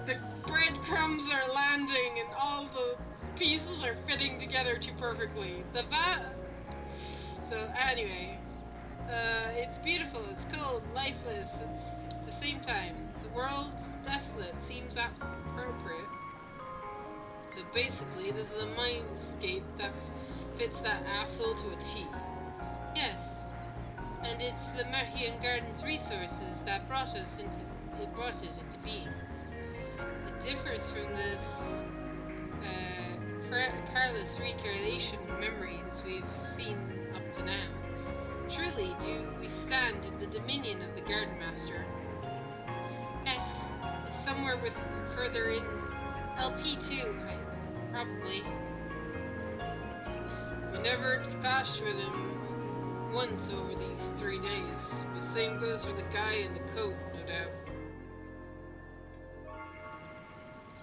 the breadcrumbs are landing, and all the pieces are fitting together too perfectly. So, anyway, it's beautiful, it's cold, lifeless, it's at the same time. The world's desolate, seems appropriate. But basically, this is a mindscape that fits that asshole to a T. Yes, and it's the Merhian Garden's resources that brought it into being. It differs from this careless recreation memories we've seen up to now. Truly, do we stand in the dominion of the Garden Master? Yes, it's somewhere further in LP2, probably. We never clashed with him once over these 3 days. The same goes for the guy in the coat, no doubt.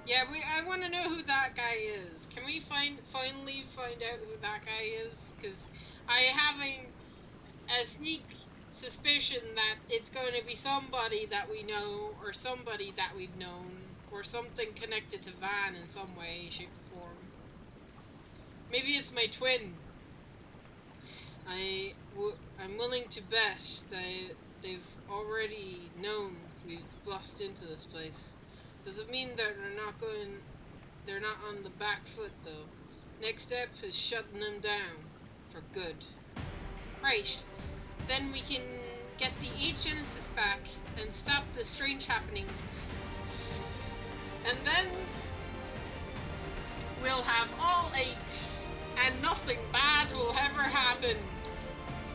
Yeah, I want to know who that guy is. Can we finally find out who that guy is? Because I have a sneak suspicion that it's going to be somebody that we know, or somebody that we've known, or something connected to Van in some way, shape, or form. Maybe it's my twin. I'm willing to bet that they've already known we've bust into this place. Does it mean that they're not on the back foot though? Next step is shutting them down. For good. Right. Then we can get the H-Genesis back and stop the strange happenings. And then we'll have all 8 and nothing bad will ever happen.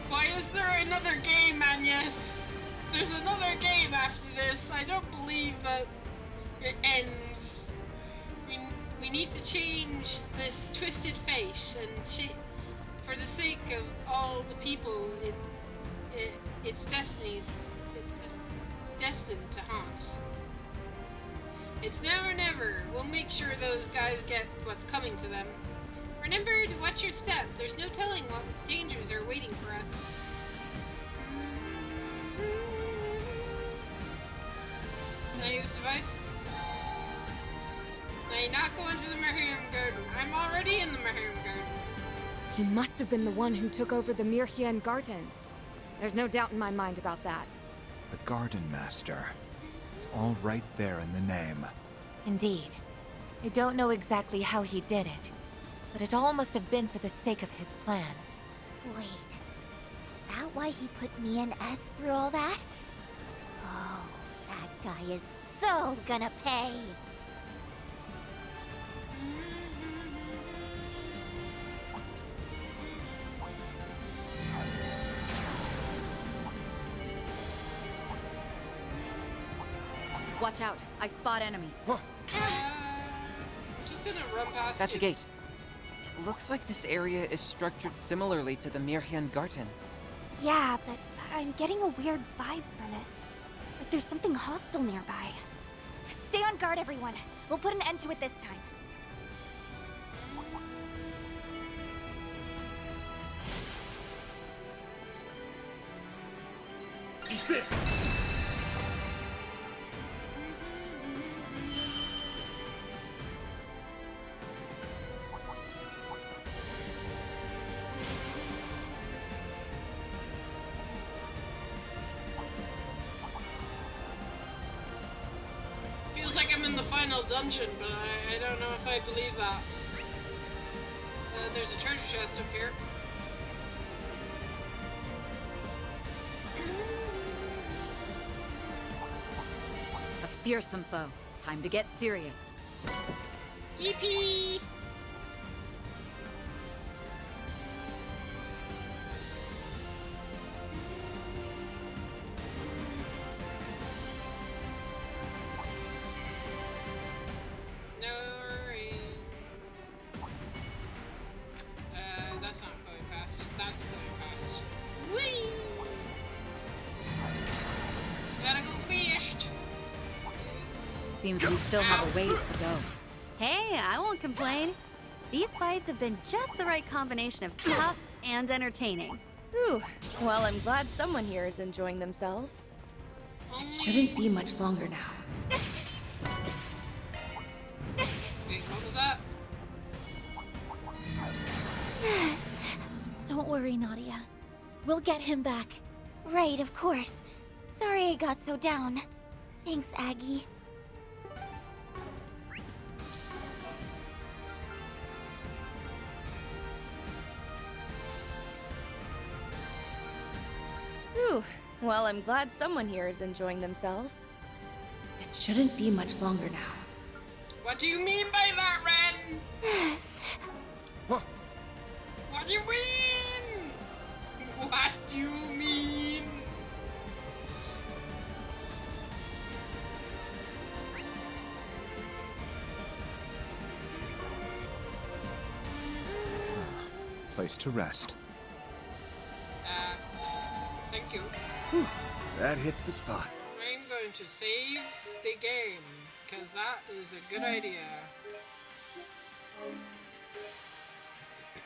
Why is there another game, Agnes? There's another game after this. I don't believe that it ends. We need to change this twisted fate, and for the sake of all the people it's destined to haunt. It's now or never. We'll make sure those guys get what's coming to them. Remember to watch your step. There's no telling what dangers are waiting for us. Can I use device? Now you're not going to the Merhium Garden. I'm already in the Merhium Garden. He must have been the one who took over the Mirhian Garden. There's no doubt in my mind about that. The Garden Master. It's all right there in the name. Indeed. I don't know exactly how he did it, but it all must have been for the sake of his plan. Wait, is that why he put me and S through all that? Oh, that guy is so gonna pay. Watch out. I spot enemies. I'm just gonna run past That's you. a gate. It looks like this area is structured similarly to the Mirhian Garten. Yeah, but I'm getting a weird vibe from it. Like there's something hostile nearby. Stay on guard, everyone. We'll put an end to it this time. Eat this! Feels like I'm in the final dungeon, but I don't know if I believe that. There's a treasure chest up here. A fearsome foe. Time to get serious. EP! That's not going fast. That's going fast. Whee! Gotta go fished. Seems we still have a ways to go. Hey, I won't complain. These fights have been just the right combination of tough and entertaining. Whew. Well, I'm glad someone here is enjoying themselves. It shouldn't be much longer now. Wait, what was that? Yes. Don't worry, Nadia. We'll get him back. Right, of course. Sorry I got so down. Thanks, Aggie. Whew. Well, I'm glad someone here is enjoying themselves. It shouldn't be much longer now. What do you mean by that, Ren? Yes. What? What do you mean? What do you mean? Place to rest. Thank you. Whew, that hits the spot. I'm going to save the game, because that is a good idea.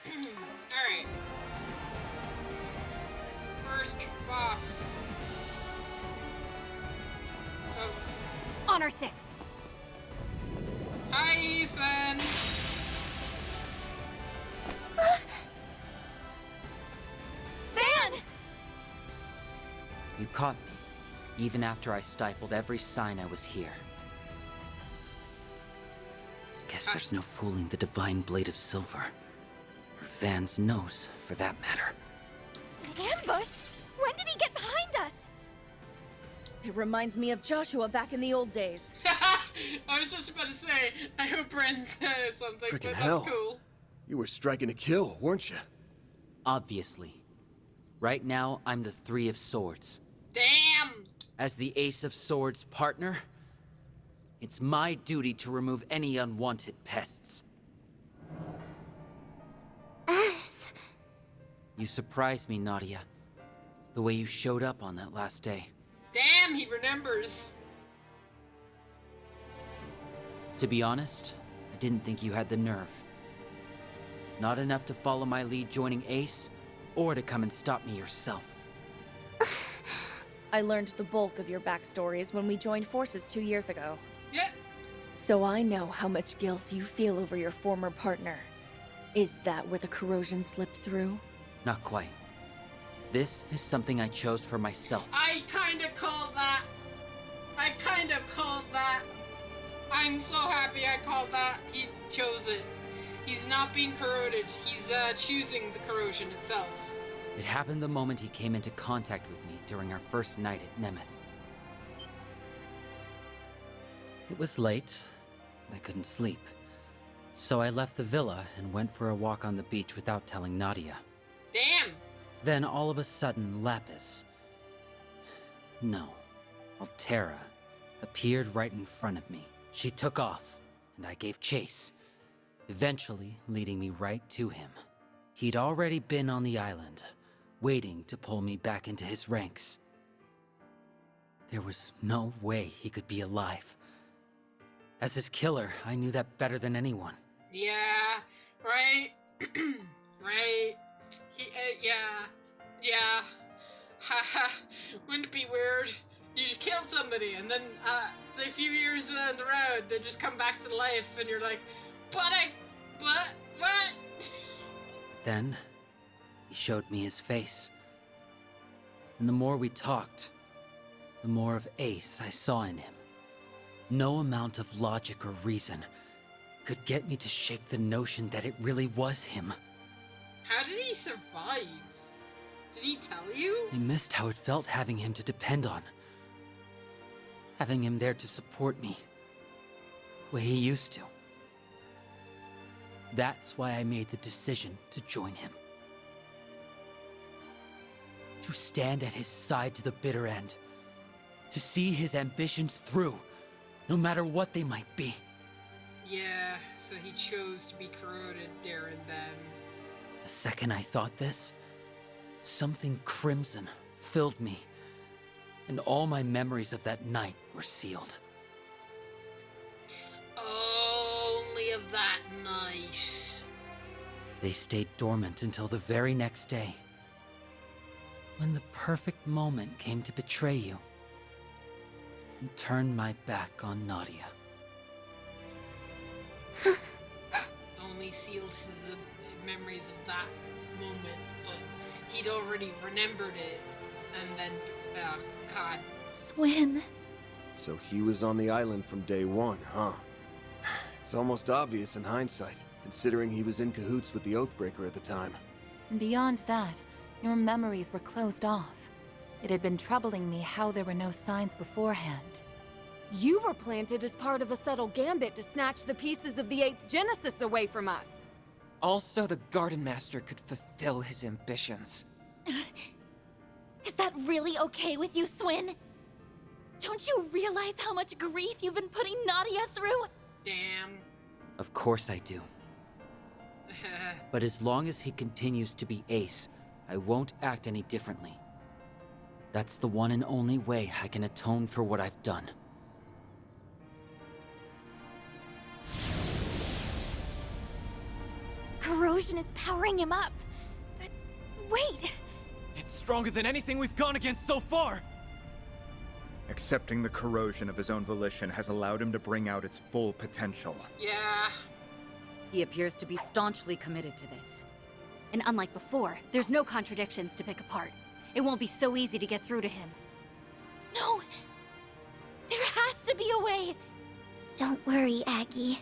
Alright. First boss. Oh. Honor 6. Hi, Sven! Van! You caught me, even after I stifled every sign I was here. Guess there's no fooling the divine blade of silver. Or Van's nose, for that matter. An ambush? When did he get behind us? It reminds me of Joshua back in the old days. I was just about to say, I hope Ren says something, Frickin' but hell. that's cool. You were striking a kill, weren't you? Obviously. Right now, I'm the Three of Swords. Damn! As the Ace of Swords partner, it's my duty to remove any unwanted pests. S. You surprised me, Nadia. The way you showed up on that last day. Damn, he remembers. To be honest, I didn't think you had the nerve. Not enough to follow my lead joining Ace, or to come and stop me yourself. I learned the bulk of your backstories when we joined forces 2 years ago. Yeah. So I know how much guilt you feel over your former partner. Is that where the corrosion slipped through? Not quite. This is something I chose for myself. I kinda called that. I'm so happy I called that. He chose it. He's not being corroded. He's choosing the corrosion itself. It happened the moment he came into contact with me during our first night at Nemeth. It was late, and I couldn't sleep. So I left the villa and went for a walk on the beach without telling Nadia. Damn! Then all of a sudden, Lapis... No, Altera appeared right in front of me. She took off, and I gave chase, eventually leading me right to him. He'd already been on the island, waiting to pull me back into his ranks. There was no way he could be alive. As his killer, I knew that better than anyone. Yeah, right? Right? Yeah. Haha, wouldn't it be weird? You killed somebody, and then a few years down the road, they just come back to life, and you're like, what? Then, he showed me his face. And the more we talked, the more of Ace I saw in him. No amount of logic or reason could get me to shake the notion that it really was him. How did he survive? Did he tell you? I missed how it felt having him to depend on. Having him there to support me, the way he used to. That's why I made the decision to join him. To stand at his side to the bitter end. To see his ambitions through, no matter what they might be. Yeah, so he chose to be corroded there and then. The second I thought this, something crimson filled me, and all my memories of that night were sealed. Only of that night. They stayed dormant until the very next day, when the perfect moment came to betray you and turn my back on Nadia. Only sealed his memories of that moment, but he'd already remembered it, and then, oh god. Swin. So he was on the island from day one, huh? It's almost obvious in hindsight, considering he was in cahoots with the Oathbreaker at the time. And beyond that, your memories were closed off. It had been troubling me how there were no signs beforehand. You were planted as part of a subtle gambit to snatch the pieces of the 8th Genesis away from us. Also, the Garden Master could fulfill his ambitions. Is that really okay with you, Swin? Don't you realize how much grief you've been putting Nadia through? Damn. Of course I do. But as long as he continues to be Ace, I won't act any differently. That's the one and only way I can atone for what I've done. Corrosion is powering him up. But wait! It's stronger than anything we've gone against so far! Accepting the corrosion of his own volition has allowed him to bring out its full potential. Yeah. He appears to be staunchly committed to this. And unlike before, there's no contradictions to pick apart. It won't be so easy to get through to him. No! There has to be a way! Don't worry, Aggie.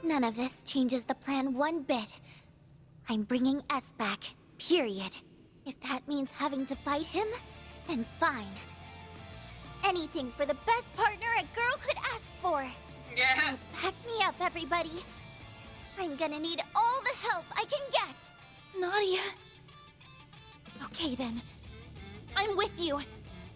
None of this changes the plan one bit. I'm bringing S back, period. If that means having to fight him, then fine. Anything for the best partner a girl could ask for. Yeah. So back me up, everybody. I'm gonna need all the help I can get. Nadia. Okay then. I'm with you.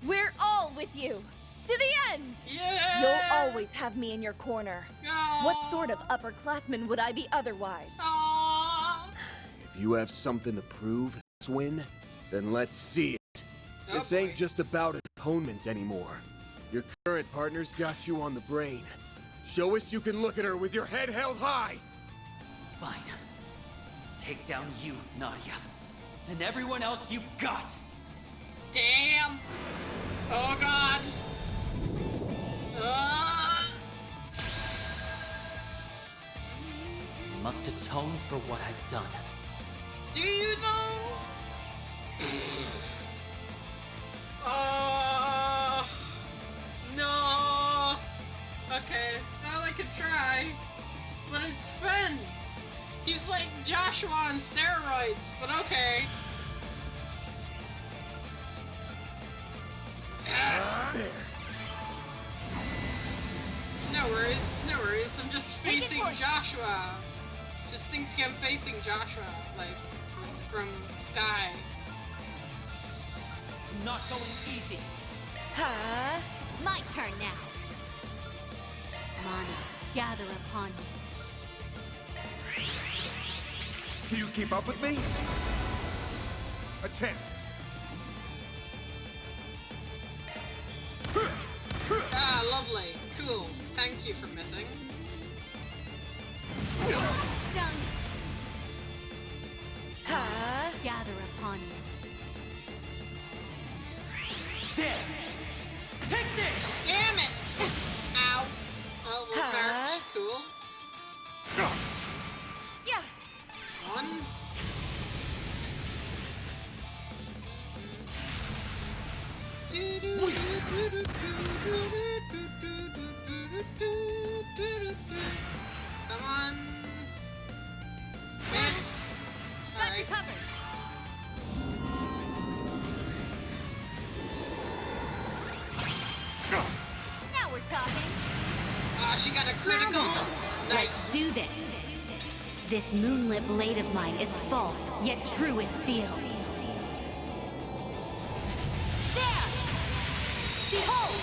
We're all with you! To the end! Yeah! You'll always have me in your corner. Aww. What sort of upperclassman would I be otherwise? Aww. If you have something to prove, Swin, then let's see it. This ain't just about atonement anymore. Your current partner's got you on the brain. Show us you can look at her with your head held high! Fine. Take down you, Nadia. And everyone else you've got! Damn! Oh god! I must atone for what I've done. Do you though? Oh no. Okay, well I could try, but it's Sven. He's like Joshua on steroids, but okay. No worries, no worries. I'm just facing Joshua. Just thinking I'm facing Joshua, like, from Sky. Not going easy. Huh? My turn now. Mana, gather upon me. Do you keep up with me? A chance. Ah, lovely. Cool. Thank you for missing. Done. Huh? Gather upon me. There! Take this! Damn it! Ow. Oh, we're marked. Cool. Yeah. One. Come on. Miss. Got you covered. Now we're talking. Ah, she got a critical. Let's do this. This moonlit blade of mine is false, yet true as steel. There! Behold!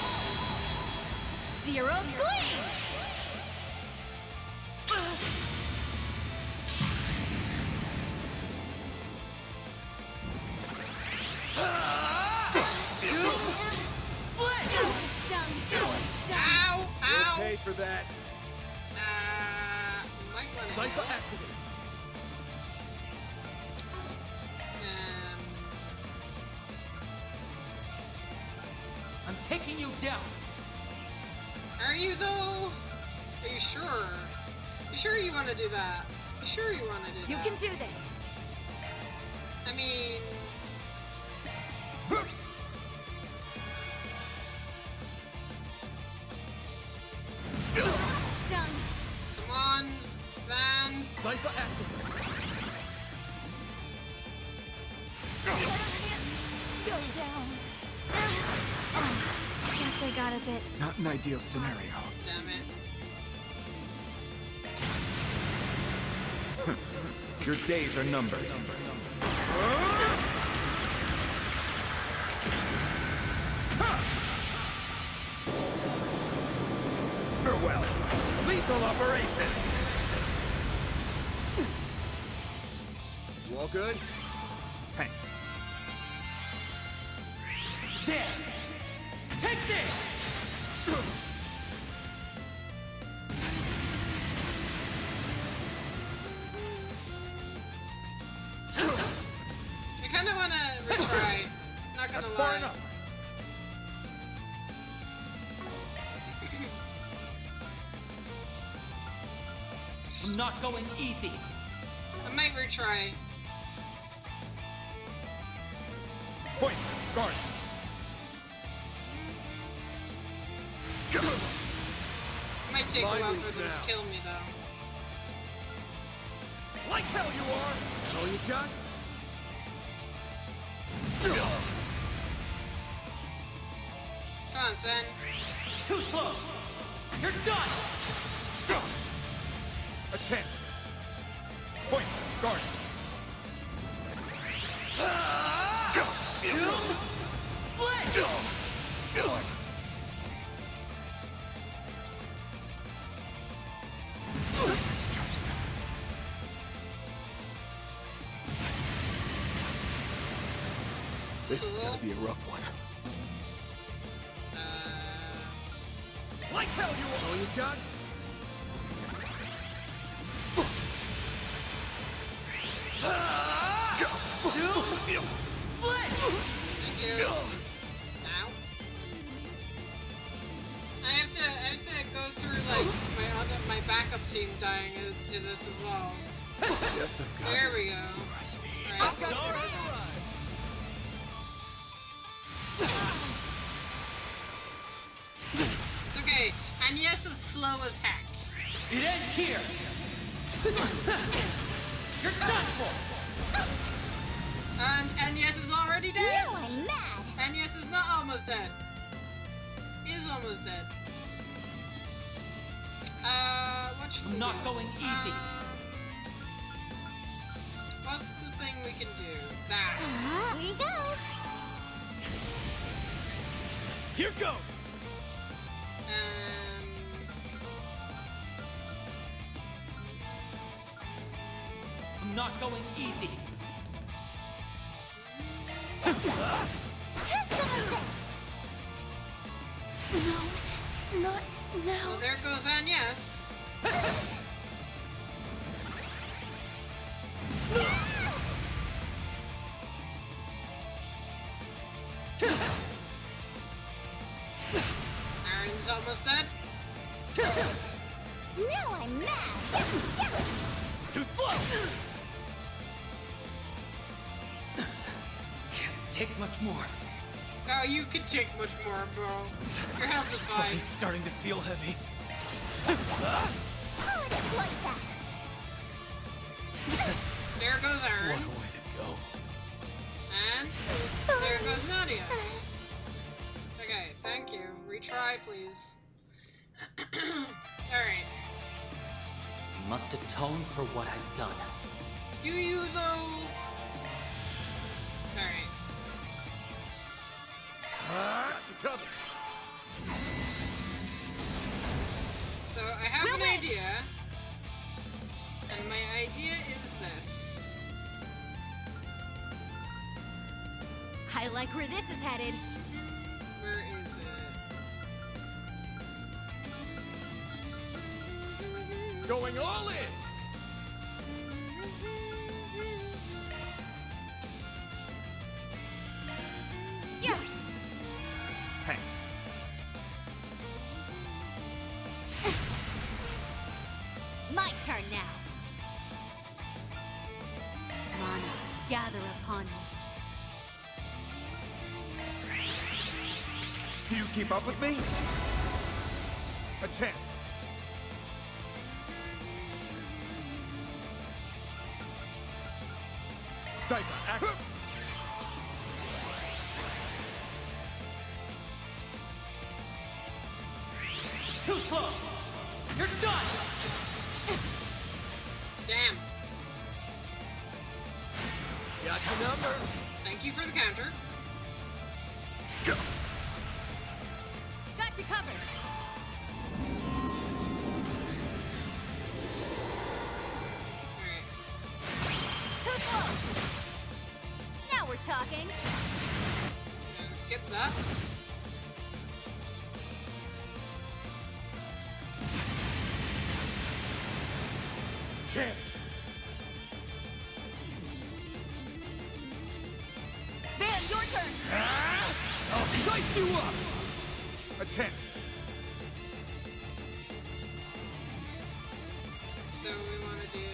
Zero gleam! Ow! Ow! Pay for that. Might want to Cypher activate. I'm taking you down. Are you though? Are you sure? You sure you want to do that? You sure you want to do that? You can do this. I mean... Done. Come on, Van. Cypher activate. Go down. Guess I got a bit. Not an ideal scenario. Damn it. Your days are numbered. Farewell. Lethal operation. You all good? Thanks. There! Take this! I kind of want to retry. Not gonna That's lie. far enough. I'm not going easy. I might retry. Point. Start. Might take a while Lively for them now. to kill me though. Like hell you are. That's all you got? Come on, Sen. Too slow. You're done. A chance. Point. Start. This is gonna be a rough one. Like hell you That's all you got? Thank you. Ow. I have to go through like my backup team dying to this as well. Yes, I've got There it. we go. It's okay. Agnes is slow as heck. It ends here. You're done for. And Agnes is already dead. No, I'm mad. Agnes is not almost dead. He is almost dead. What should we do? Not going easy. What's the thing we can do? That. Here you go. Here goes. I'm not going easy. No, not now. Well, there goes Agnes. Aaron's almost dead. Now I'm mad. Too slow. Can't take much more. Oh, you can take much more, bro. Your health is fine. Body's starting to feel heavy. I'll exploit that. There goes Aaron. What a way to go. And there goes Nadia. Okay, thank you. Retry, please. Alright. I must atone for what I've done. Do you, though? Alright. So, I have an idea. And my idea is this. I like where this is headed. Where is it? Going all in. Yeah. Thanks. My turn now. Mana, gather upon me. Do you keep up with me? A chance. Cypher, act. Too slow. You're done. Damn. Got your number. Thank you for the counter. Go. Got you covered. Alright. Too slow. Now we're talking. Skip that. Chance. Van, your turn. I'll dice you up. A chance. So we want to do...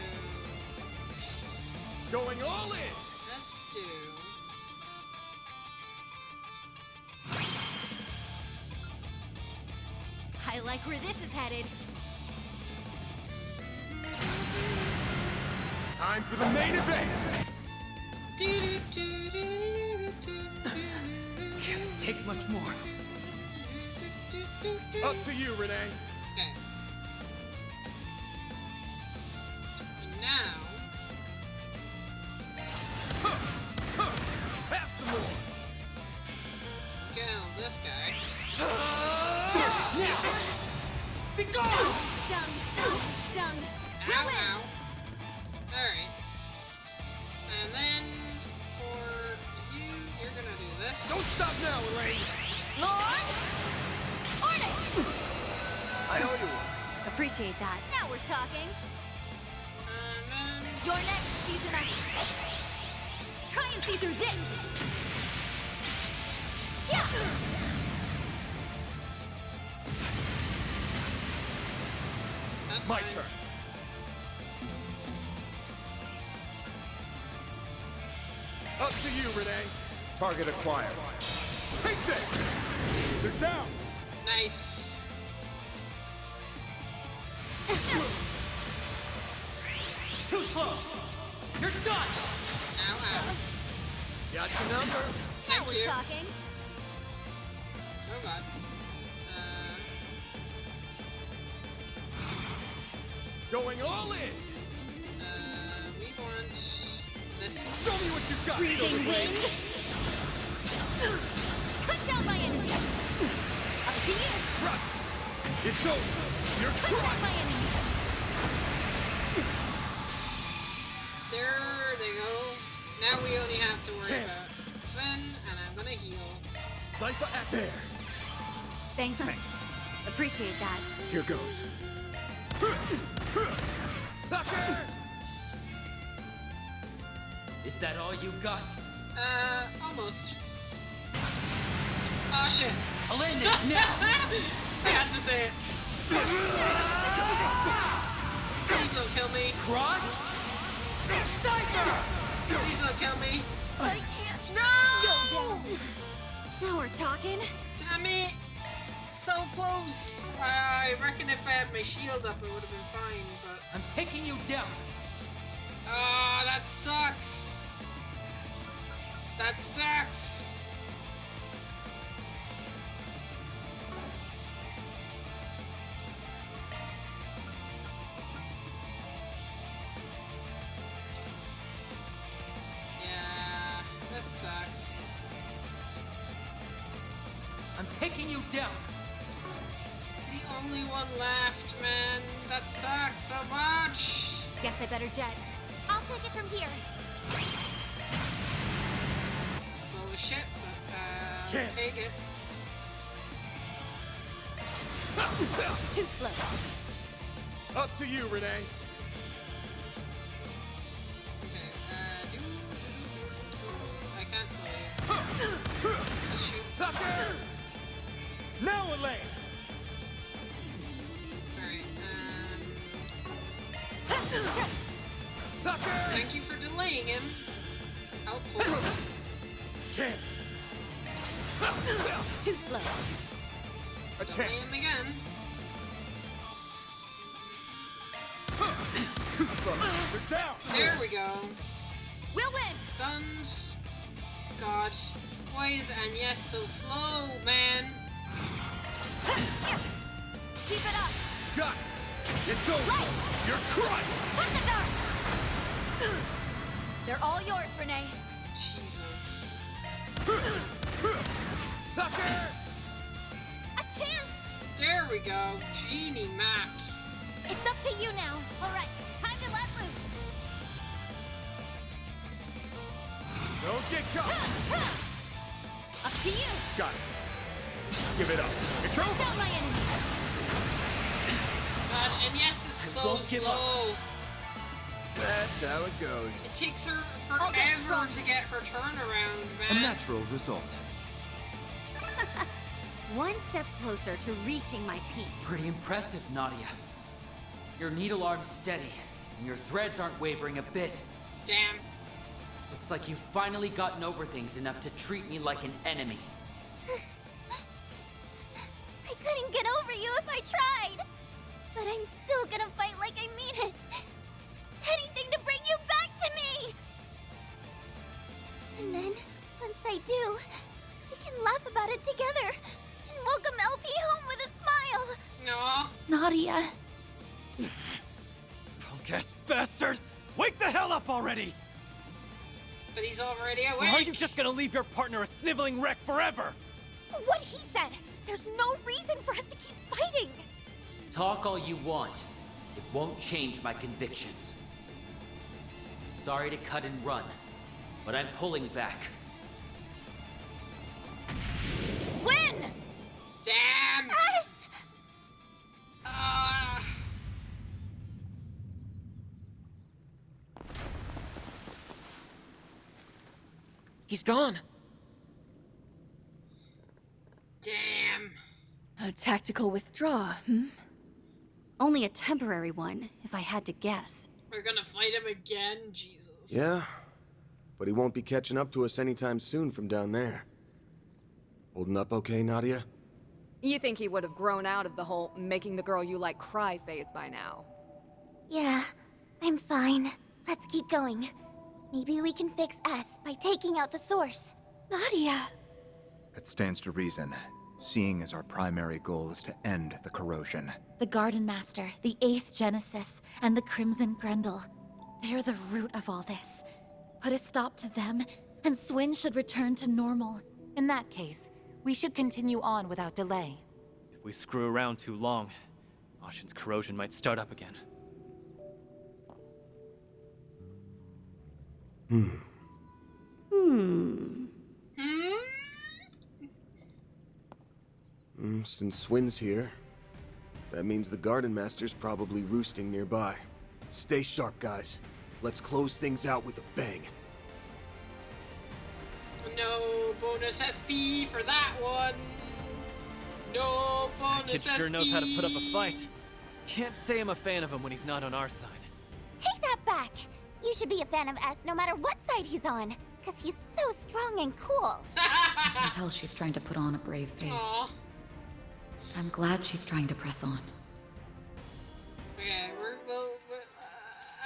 Going all in. Let's do... I like where this is headed. Time for the main event. Can't take much more. Up to you, Renee. Okay. And now... Have some more. Kill this guy. Be gone! Stung. Stung. Ow, ow. Alright. And then for you, you're gonna do this. Don't stop now, Elaine. Lord! Order! I owe you one. Appreciate that. Now we're talking. And then... Your next season I... Try and see through this! Yeah! That's My fine. turn. Up to you, Renee. Target acquired. Take this! They're down! Nice. Too slow! You're done! Ow, ow. Got your number. Thank Now you. we're talking. Oh god. Going all in! We want this one. Show me what you've got! Freezing wind. Cut down my enemy. Up to you. Run! It's over! You're Cut down my enemy. There they go. Now we only have to worry about Sven, and I'm gonna heal. Zypha at there! Thanks. Appreciate that. Here goes. Sucker! Is that all you got? Almost. Oh shit. I'll end it now! I had to say it. Please don't kill me. Cross? Diaper! Please don't kill me. I can't. No! Go down. Now we're talking. Damn it! So close. I reckon if I had my shield up, it would have been fine, but... I'm taking you down! Ah, that sucks. That sucks. Yeah, that sucks. I'm taking you down! It's the only one left, man. That sucks so much. Guess I better jet. I'll take it from here. Slow as shit, but Can't. take it. Too slow. Up to you, Renee. Okay, I can't slow you. Just shoot. Sucker! Now, Elaine! Alright, Sucker! thank you for delaying him. Helpful. Chance! Too slow. A Delay chance! him again. Too slow! They're down! There we go. We'll win. Stunned. God. Boys, and yes, so slow, man. Keep it up. Got it! It's over! Light. You're crushed! Put the dark. They're all yours, Renee. Jesus. Sucker! A chance. There we go. Genie Mac. It's up to you now. All right, time to let loose. Don't get caught! Up to you. Got it! Give it up! It's Cut over! down my enemy. God, and yes, it's so won't give up. slow. That's how it goes. It takes her I'll get forever strong. to get her turnaround, A man. natural result. One step closer to reaching my peak. Pretty impressive, Nadia. Your needle arm's steady, and your threads aren't wavering a bit. Damn. Looks like you've finally gotten over things enough to treat me like an enemy. I couldn't get over you if I tried. But I'm still gonna fight like I mean it. Anything to bring you back to me. And then, once I do, we can laugh about it together and welcome LP home with a smile. No. Nadia. Punk-ass bastard! Wake the hell up already! But he's already Or awake. are you just gonna leave your partner a sniveling wreck forever? What he said. There's no reason for us to keep fighting. Talk all you want. It won't change my convictions. Sorry to cut and run, but I'm pulling back. Swin! Damn. Yes! He's gone. Damn. A tactical withdraw, hmm? Only a temporary one, if I had to guess. We're gonna fight him again? Jesus. Yeah. but he won't be catching up to us anytime soon from down there. Holding up okay, Nadia? You think he would have grown out of the whole making the girl you like cry phase by now? Yeah, I'm fine. Let's keep going. Maybe we can fix S by taking out the source. Nadia! It stands to reason, seeing as our primary goal is to end the corrosion. The Garden Master, the 8th Genesis, and the Crimson Grendel. They're the root of all this. Put a stop to them, and Swin should return to normal. In that case, we should continue on without delay. If we screw around too long, Ashen's corrosion might start up again. Since Swin's here, that means the Garden Master's probably roosting nearby. Stay sharp, guys. Let's close things out with a bang. No bonus SP for that one. No bonus Kid SP. sure knows how to put up a fight. Can't say I'm a fan of him when he's not on our side. Take that back! You should be a fan of S no matter what side he's on, because he's so strong and cool. I can tell she's trying to put on a brave face. Aww. I'm glad she's trying to press on. Okay,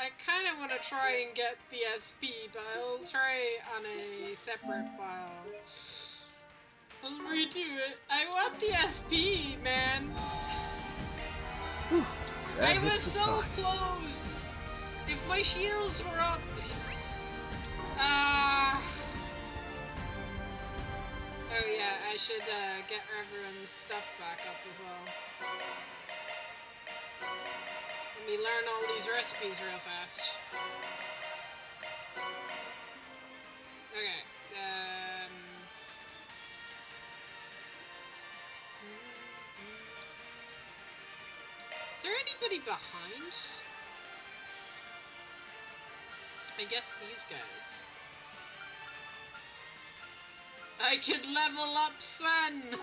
I kind of want to try and get the SP, but I'll try on a separate file. I'll redo it. I want the SP, man. I was so close. If my shields were up. Oh yeah, I should get everyone's stuff back up as well. Let me learn all these recipes real fast. Okay. Is there anybody behind? I guess these guys. I could level up Sven!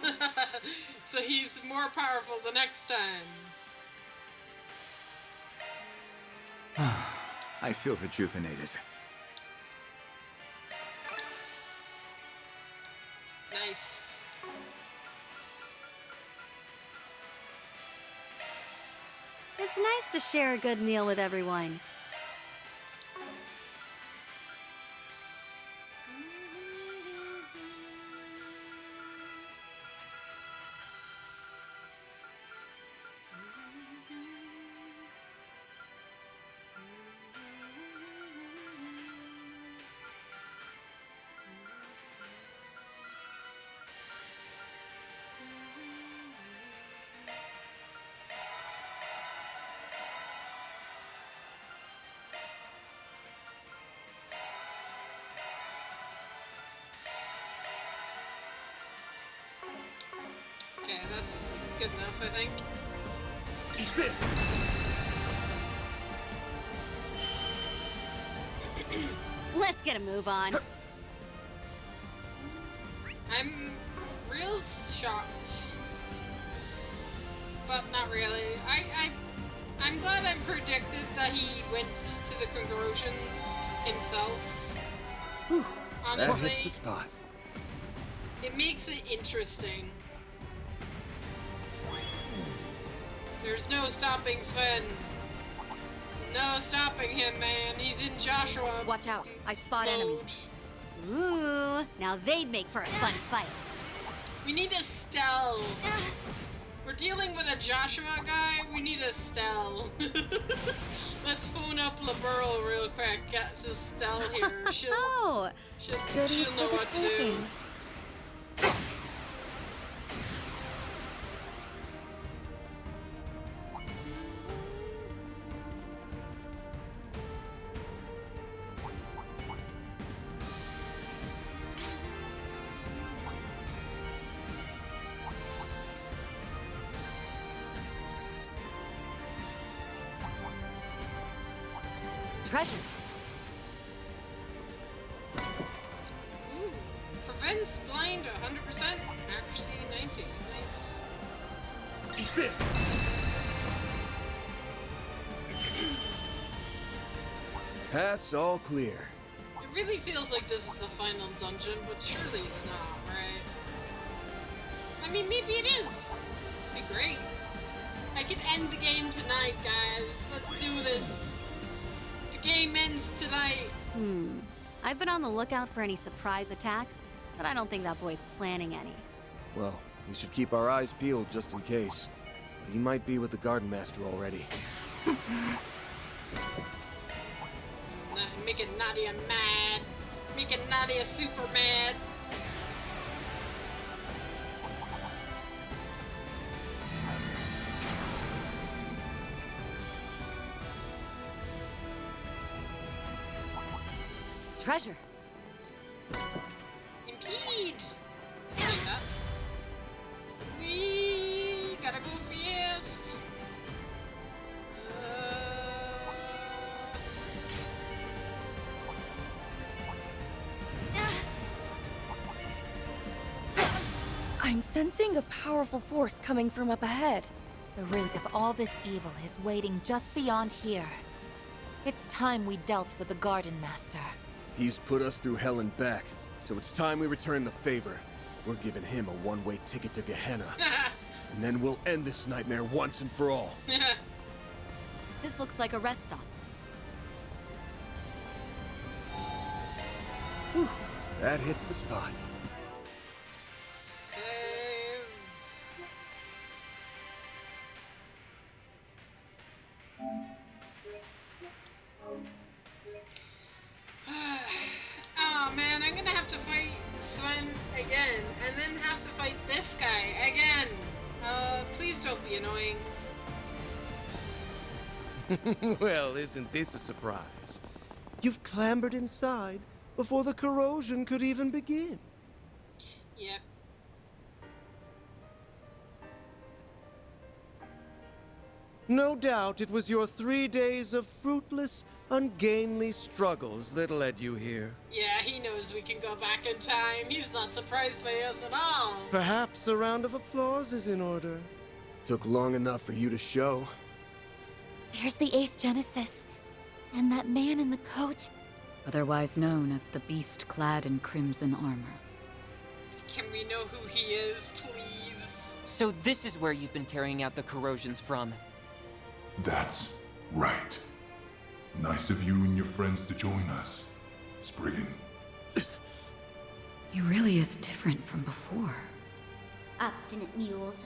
So he's more powerful the next time. I feel rejuvenated. Nice. It's nice to share a good meal with everyone. Okay, that's good enough, I think. Eat this! Let's get a move on. I'm real shocked. But not really. I'm glad I predicted that he went to the corrosion himself. Honestly, that hits the spot. It makes it interesting. There's no stopping Sven. No stopping him, man. He's in Joshua. Watch out. I spot mode. enemies. Ooh, now they'd make for a fun fight. We need a Stell. We're dealing with a Joshua guy. We need a Stell. Let's phone up LaBurl real quick. Get us a Stell here. She'll know what to do. Treasure. Ooh, prevents blind 100%, accuracy 90. Nice. Eat this! Path's all clear. It really feels like this is the final dungeon, but surely it's not, right? I mean, maybe it is. It'd be great. I could end the game tonight, guys. Let's do this. The game ends tonight. I've been on the lookout for any surprise attacks, but I don't think that boy's planning any. Well, we should keep our eyes peeled just in case. But he might be with the Garden Master already. Making Nadia mad. Making Nadia super mad. Treasure. Impede. Like that. We gotta go fast. I'm sensing a powerful force coming from up ahead. The root of all this evil is waiting just beyond here. It's time we dealt with the Garden Master. He's put us through hell and back, so it's time we return the favor. We're giving him a one-way ticket to Gehenna. And then we'll end this nightmare once and for all. This looks like a rest stop. Whew, that hits the spot. Oh man, I'm gonna have to fight Sven again, and then have to fight this guy again. Please don't be annoying. Well, isn't this a surprise? You've clambered inside before the corrosion could even begin. Yep. No doubt it was your 3 days of fruitless, ungainly struggles that led you here. Yeah, he knows we can go back in time. He's not surprised by us at all. Perhaps a round of applause is in order. Took long enough for you to show. There's the 8th Genesis. And that man in the coat. Otherwise known as the beast clad in crimson armor. Can we know who he is, please? So this is where you've been carrying out the corrosions from. That's right. Nice of you and your friends to join us, Spriggan. He really is different from before. Obstinate mules.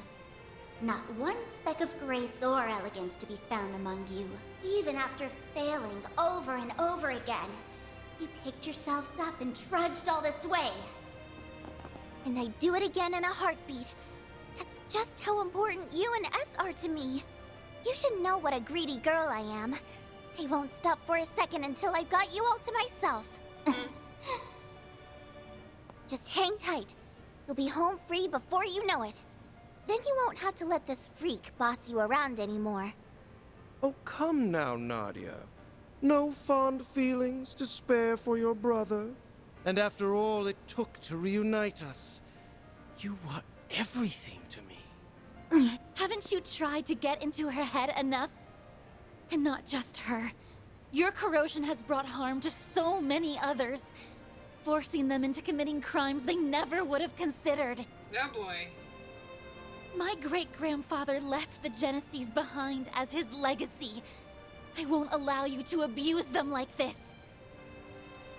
Not one speck of grace or elegance to be found among you. Even after failing over and over again, you picked yourselves up and trudged all this way. And I'd do it again in a heartbeat. That's just how important you and S are to me. You should know what a greedy girl I am. I won't stop for a second until I've got you all to myself. Just hang tight. You'll be home free before you know it. Then you won't have to let this freak boss you around anymore. Oh, come now, Nadia. No fond feelings to spare for your brother. And after all it took to reunite us, you were everything to me. Haven't you tried to get into her head enough? And not just her. Your corrosion has brought harm to so many others, forcing them into committing crimes they never would have considered. Oh boy. My great-grandfather left the Genesees behind as his legacy. I won't allow you to abuse them like this.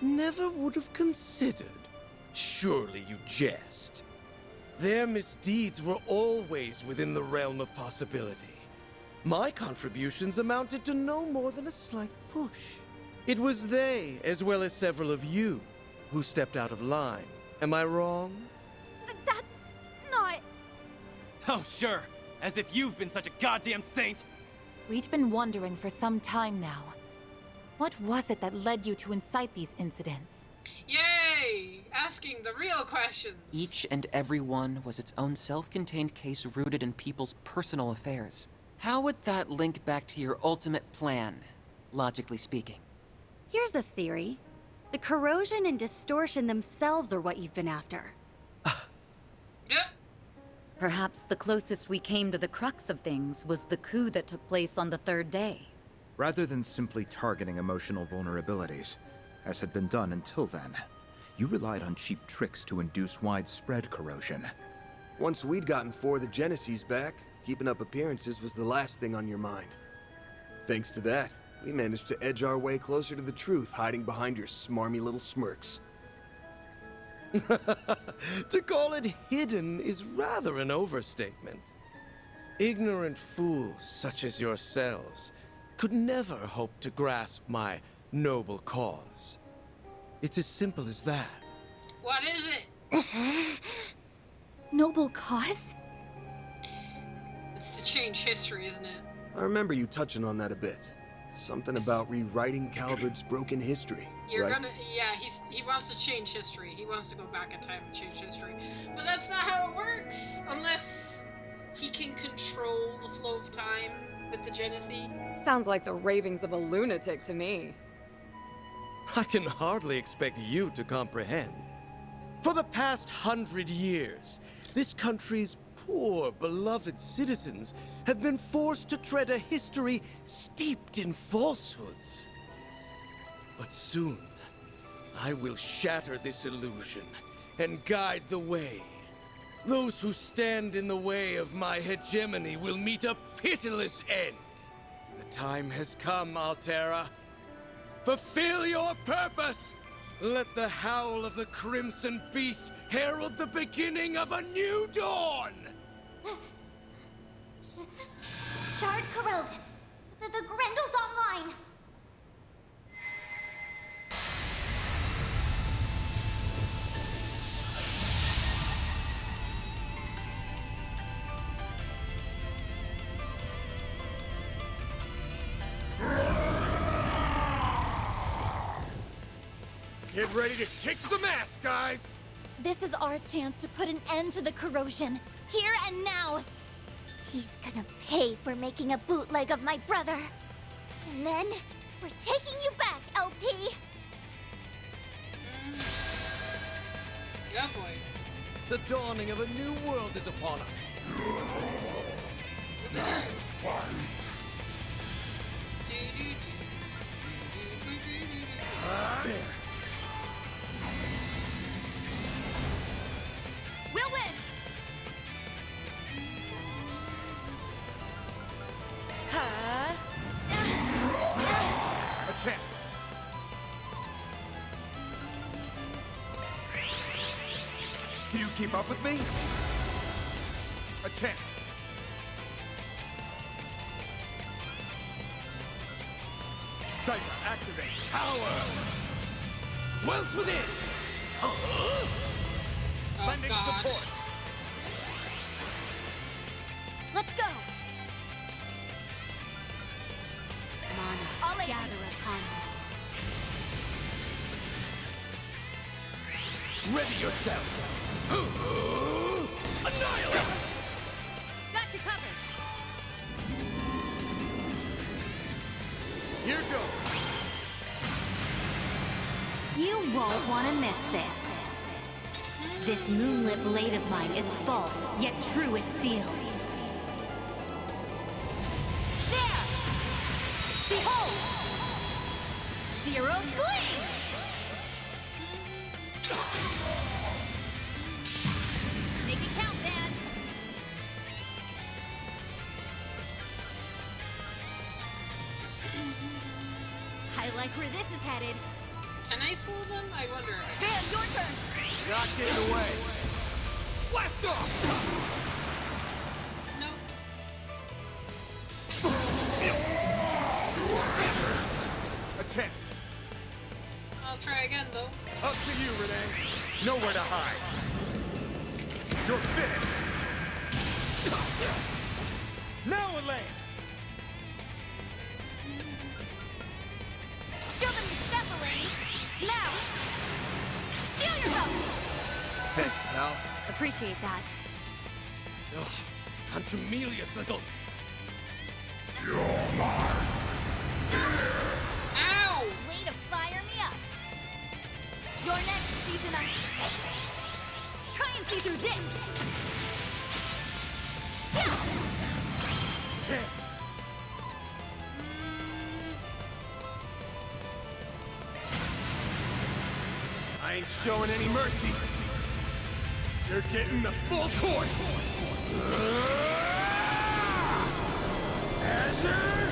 Never would have considered. Surely you jest. Their misdeeds were always within the realm of possibility. My contributions amounted to no more than a slight push. It was they, as well as several of you, who stepped out of line. Am I wrong? That's not... Oh, sure. As if you've been such a goddamn saint. We'd been wondering for some time now. What was it that led you to incite these incidents? Yay! Asking the real questions. Each and every one was its own self-contained case rooted in people's personal affairs. How would that link back to your ultimate plan, logically speaking? Here's a theory. The corrosion and distortion themselves are what you've been after. Perhaps the closest we came to the crux of things was the coup that took place on the 3rd day. Rather than simply targeting emotional vulnerabilities, as had been done until then. You relied on cheap tricks to induce widespread corrosion. Once we'd gotten 4 of the Genesees back, keeping up appearances was the last thing on your mind. Thanks to that, we managed to edge our way closer to the truth, hiding behind your smarmy little smirks. To call it hidden is rather an overstatement. Ignorant fools such as yourselves could never hope to grasp my noble cause. It's as simple as that. What is it? Noble cause? It's to change history, isn't it? I remember you touching on that a bit. Something about rewriting Calvard's broken history, You're right? gonna, yeah, he wants to change history. He wants to go back in time and change history. But that's not how it works, unless he can control the flow of time with the Genesee. Sounds like the ravings of a lunatic to me. I can hardly expect you to comprehend. For the past 100 years, this country's poor, beloved citizens have been forced to tread a history steeped in falsehoods. But soon, I will shatter this illusion and guide the way. Those who stand in the way of my hegemony will meet a pitiless end. The time has come, Altera. Fulfill your purpose! Let the howl of the Crimson Beast herald the beginning of a new dawn! Shard corrode. The Grendel's online. Get ready to kick some ass, guys! This is our chance to put an end to the corrosion, here and now. He's gonna pay for making a bootleg of my brother. And then, we're taking you back, LP! Yeah, boy. The dawning of a new world is upon us. There. We'll win! A chance. Do you keep up with me? A chance. Cypher, activate. Power! Dwells within! Oh, Lending God. support. Let's go! Mana, gather upon me. Ready yourselves! Annihilate! Got you covered! Here goes! You won't want to miss this. This moonlit blade of mine is false, yet true as steel. There! Behold! Zero gleam! Make it count, Dan! I like where this is headed. Can I slow them? I wonder. Dan, your turn! Not getting away! Blast off! Nope. A chance. I'll try again, though. Up to you, Renee. Nowhere to hide. You're finished. Now, Elaine! Show them your step, Elaine! Now! Steal yourself! Thanks, Hal. Appreciate that. Ugh, Contumelious little... Ow! Way to fire me up! You're next, season up. Try and see through this! Chance. I ain't showing any mercy. You're getting the full course. Azure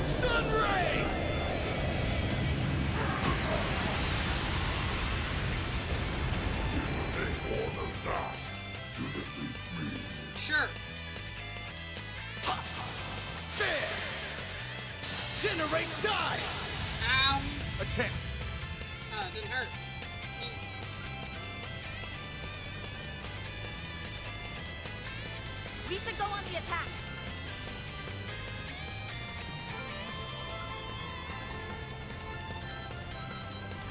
Sunray! Take more than that to defeat me. Sure. There! Generate die! Ow. A chance. Oh, it didn't hurt. We should go on the attack.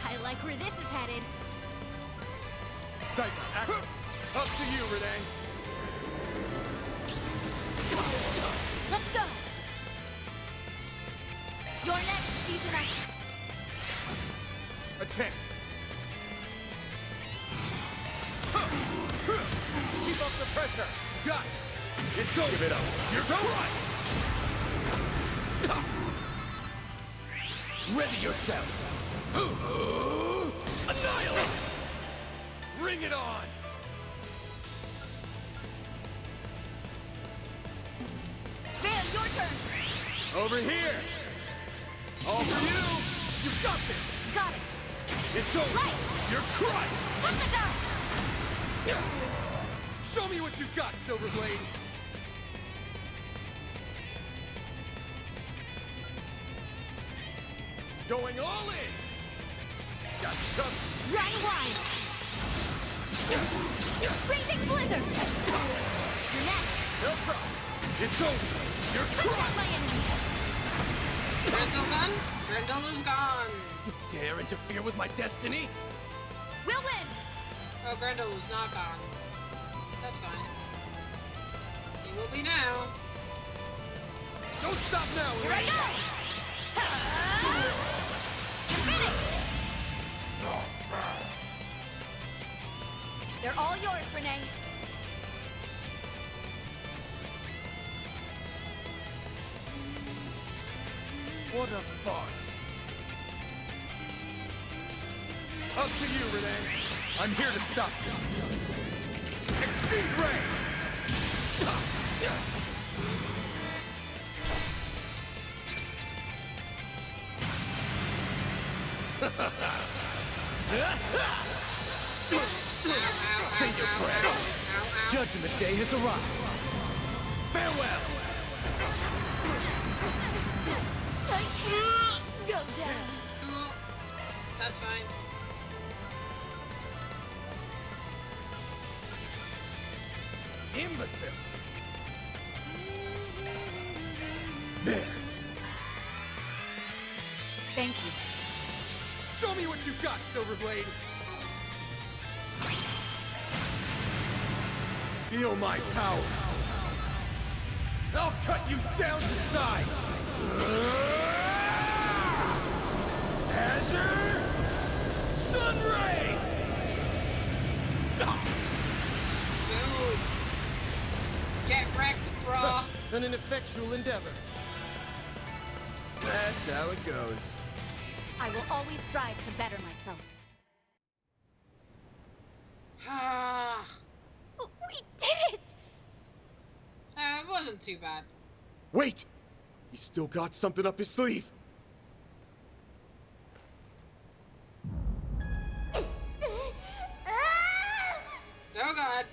I like where this is headed. Cypher, action. Up to you, Renee. Let's go. You're next, season X. A chance. Keep up the pressure. Got it. It's over. Give it up. You're right. Ready yourselves. Annihilate. Bring it on. Van, your turn. Over here. All for you. You got this. Got it. It's over. Light. You're crushed. Put the down. Show me what you got, Silverblade. Going all in. Got you covered. Run wide. Raging blizzard. You're next. No problem. It's over. You're Put down crushed. my enemy. Grendel gone? Grendel is gone. You dare interfere with my destiny? We'll win. Oh, Grendel is not gone. That's fine. He will be now. Don't stop now, Here I Ray. go. You're finished. They're all yours, Renee. What a farce. Up to you, Renee. I'm here to stop you. Exceed Ray! Say your prayers. Judgment Day has arrived. Farewell! Go down. Cool. That's fine. Imbeciles! There! Thank you. Show me what you got, Silverblade! Feel my power! I'll cut you down to size! Azure Sunray! Dude. Get wrecked, brah. An ineffectual endeavor. That's how it goes. I will always strive to better myself. Ah. We did it! It wasn't too bad. Wait! He's still got something up his sleeve. Oh god.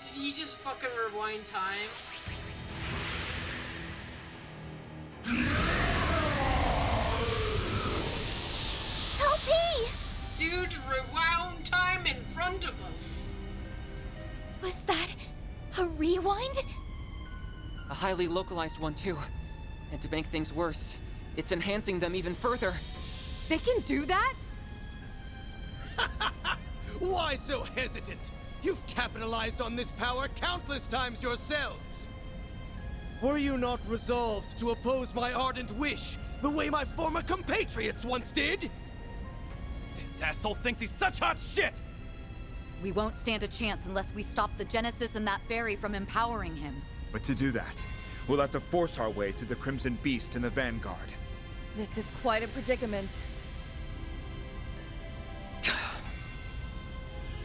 Did he just fucking rewind time? Help me! Dude, rewound time in front of us. Was that a rewind? A highly localized one, too. And to make things worse, it's enhancing them even further. They can do that? Why so hesitant? You've capitalized on this power countless times yourselves. Were you not resolved to oppose my ardent wish, the way my former compatriots once did? This asshole thinks he's such hot shit! We won't stand a chance unless we stop the Genesis and that fairy from empowering him. But to do that, We'll have to force our way through the Crimson Beast and the Vanguard. This is quite a predicament.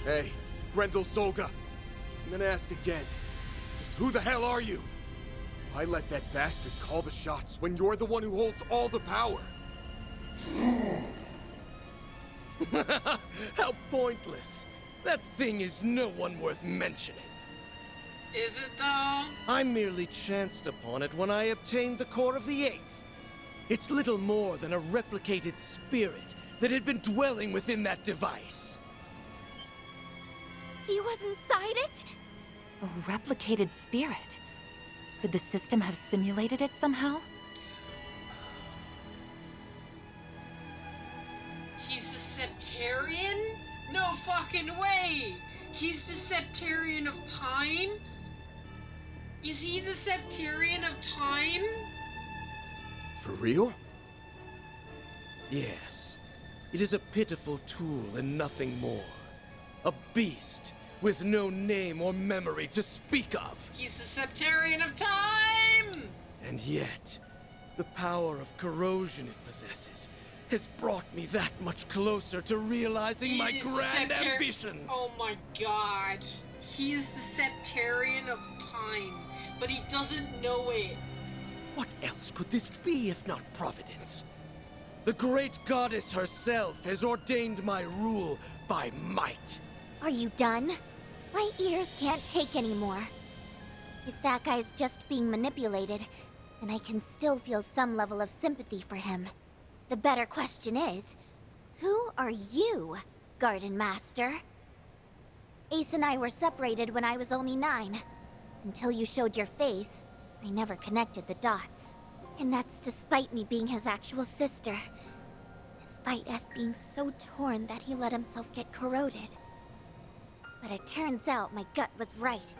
Hey, Grendel Solga. I'm gonna ask again. Just who the hell are you? Why let that bastard call the shots when you're the one who holds all the power? How pointless. That thing is no one worth mentioning. Is it though? I merely chanced upon it when I obtained the core of the Eighth. It's little more than a replicated spirit that had been dwelling within that device. He was inside it? A replicated spirit? Could the system have simulated it somehow? He's the Septarian? No fucking way! He's the Septarian of time? Is he the Septarian of time? For real? Yes. It is a pitiful tool and nothing more. A beast with no name or memory to speak of. He's the Septarian of time! And yet, the power of corrosion it possesses has brought me that much closer to realizing my grand ambitions. Oh my god. He is the Septarian of time, but he doesn't know it. What else could this be if not Providence? The great goddess herself has ordained my rule by might. Are you done? My ears can't take anymore. If that guy's just being manipulated, then I can still feel some level of sympathy for him. The better question is, who are you, Garden Master? Ace and I were separated when I was only 9. Until you showed your face, I never connected the dots. And that's despite me being his actual sister. Despite us being so torn that he let himself get corroded. But it turns out my gut was right.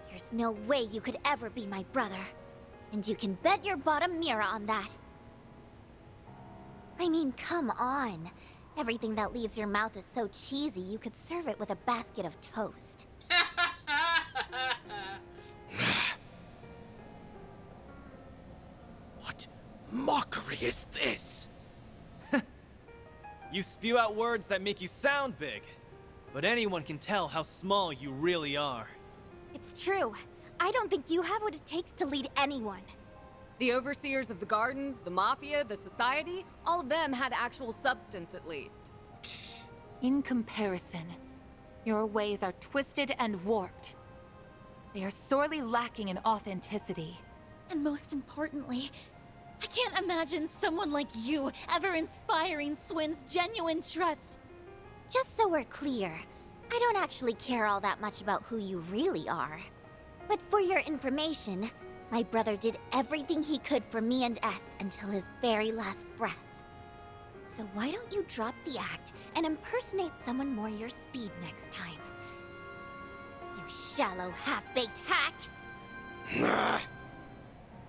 There's no way you could ever be my brother. And you can bet your bottom mirror on that. I mean, come on. Everything that leaves your mouth is so cheesy, you could serve it with a basket of toast. What mockery is this? You spew out words that make you sound big, but anyone can tell how small you really are. It's true. I don't think you have what it takes to lead anyone. The overseers of the gardens, the mafia, the society, all of them had actual substance at least. In comparison, your ways are twisted and warped. They are sorely lacking in authenticity. And most importantly, I can't imagine someone like you ever inspiring Swin's genuine trust. Just so we're clear, I don't actually care all that much about who you really are. But for your information, my brother did everything he could for me and S until his very last breath. So why don't you drop the act and impersonate someone more your speed next time? You shallow, half-baked hack!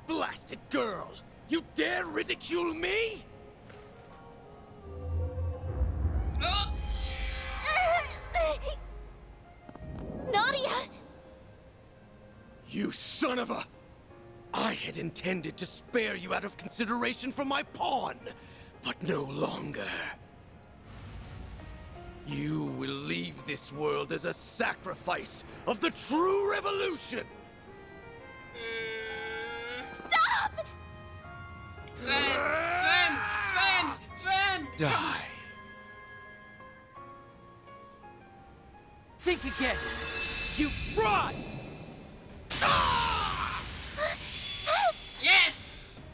Blasted girl! You dare ridicule me? Nadia! You son of a... I had intended to spare you out of consideration for my pawn, but no longer. You will leave this world as a sacrifice of the true revolution! Stop! Sven! Die. Think again! You fraud! Yes!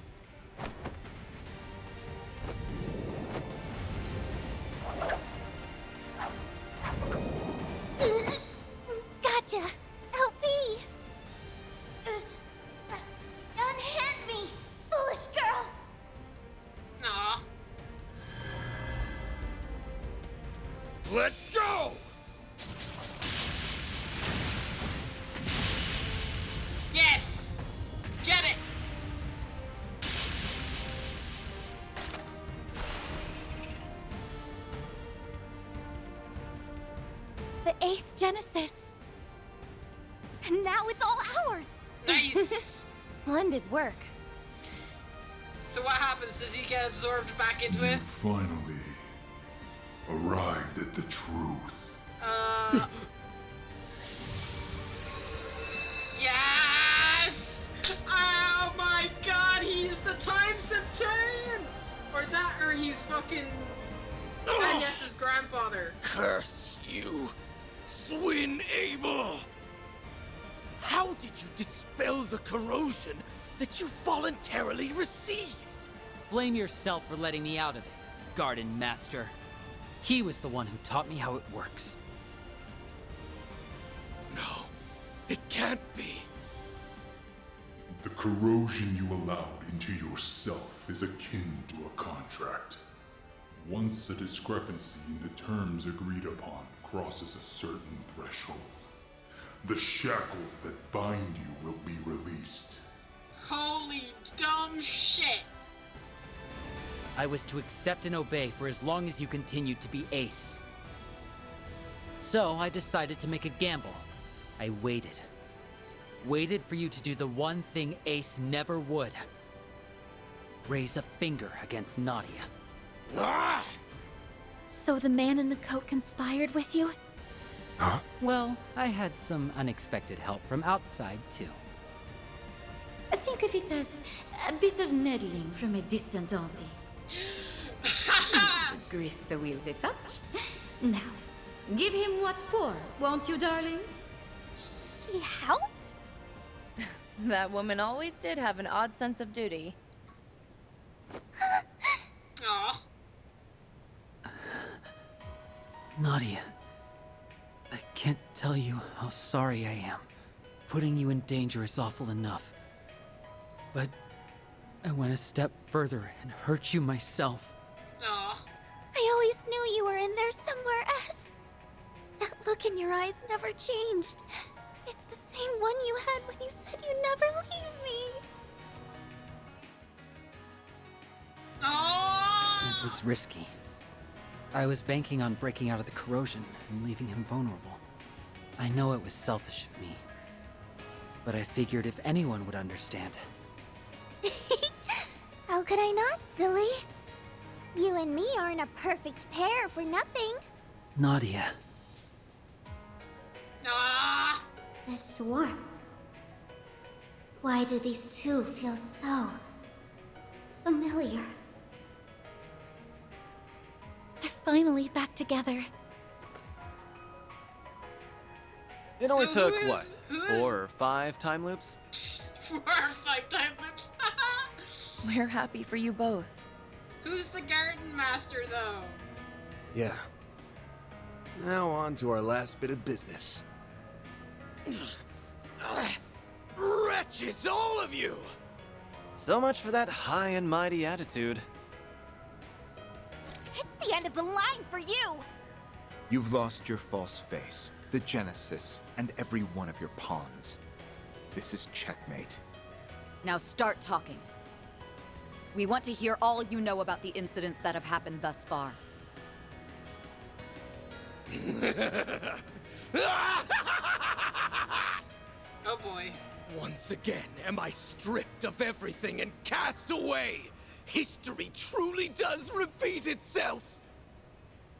Gotcha! Help me! Unhand me, foolish girl! Aw. Let's go! Yes! Get it! The 8th Genesis. And now it's all ours. Nice! Splendid work. So what happens? Does he get absorbed back into it? Finally arrived at the truth. Yes! Oh my god, he's the time Centurion! Or he's fucking Agnes's grandfather. Curse you, Swin Abel! How did you dispel the corrosion that you voluntarily received? Blame yourself for letting me out of it, Garden Master. He was the one who taught me how it works. No, it can't be. The corrosion you allowed into yourself is akin to a contract. Once a discrepancy in the terms agreed upon crosses a certain threshold, the shackles that bind you will be released. Holy dumb shit! I was to accept and obey for as long as you continued to be Ace. So I decided to make a gamble. I waited. Waited for you to do the one thing Ace never would. Raise a finger against Nadia. Ah! So the man in the coat conspired with you? Huh? Well, I had some unexpected help from outside, too. Think of it as a bit of meddling from a distant auntie. Grease the wheels a touch. Now, give him what for, won't you, darlings? She helped? That woman always did have an odd sense of duty. Aw. Nadia, I can't tell you how sorry I am. Putting you in danger is awful enough. But I went a step further and hurt you myself. Aw. I always knew you were in there somewhere else. That look in your eyes never changed. It's the same one you had when you said you'd never leave me. Oh! It was risky. I was banking on breaking out of the corrosion and leaving him vulnerable. I know it was selfish of me, but I figured if anyone would understand. How could I not, silly? You and me aren't a perfect pair for nothing. Nadia. Ah! This warmth. Why do these two feel so familiar? They're finally back together. It only So took, who what, is- who 4 or 5 time loops? 4 or 5 time loops. We're happy for you both. Who's the garden master, though? Yeah. Now on to our last bit of business. Wretches, all of you! So much for that high and mighty attitude. It's the end of the line for you! You've lost your false face, the Genesis, and every one of your pawns. This is checkmate. Now start talking. We want to hear all you know about the incidents that have happened thus far. Oh boy. Once again am I stripped of everything and cast away. History truly does repeat itself.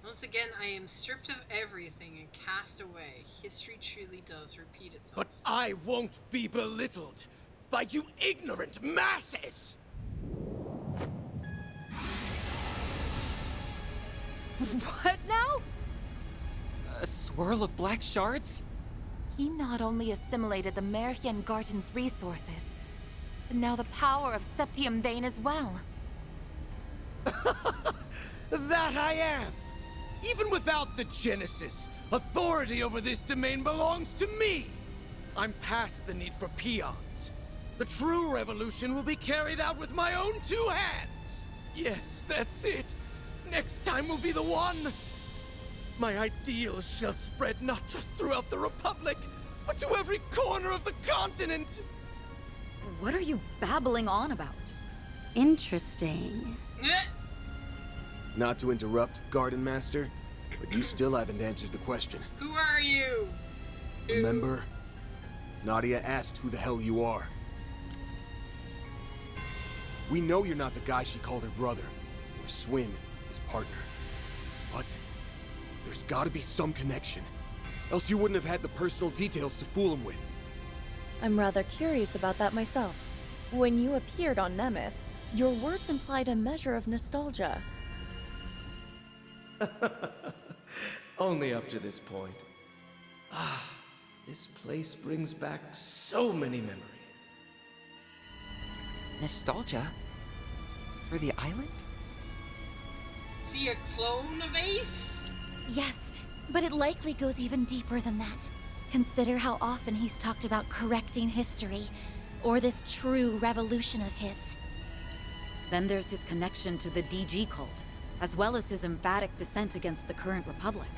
Once again, I am stripped of everything and cast away. History truly does repeat itself. But I won't be belittled by you ignorant masses. What now? A swirl of black shards? He not only assimilated the Merhian Garten's resources, but now the power of Septium Vein as well. That I am! Even without the Genesis, authority over this domain belongs to me! I'm past the need for peons. The true revolution will be carried out with my own 2 hands! Yes, that's it! Next time will be the one! My ideals shall spread not just throughout the Republic, but to every corner of the continent! What are you babbling on about? Interesting. Not to interrupt, Garden Master, but you still haven't answered the question. Who are you? Remember? Nadia asked who the hell you are. We know you're not the guy she called her brother, or Swin, his partner. But there's gotta be some connection. Else you wouldn't have had the personal details to fool him with. I'm rather curious about that myself. When you appeared on Nemeth, your words implied a measure of nostalgia. Only up to this point. Ah, this place brings back so many memories. Nostalgia? For the island? Is he a clone of Ace? Yes, but it likely goes even deeper than that. Consider how often he's talked about correcting history, or this true revolution of his. Then there's his connection to the DG cult, as well as his emphatic dissent against the current republic.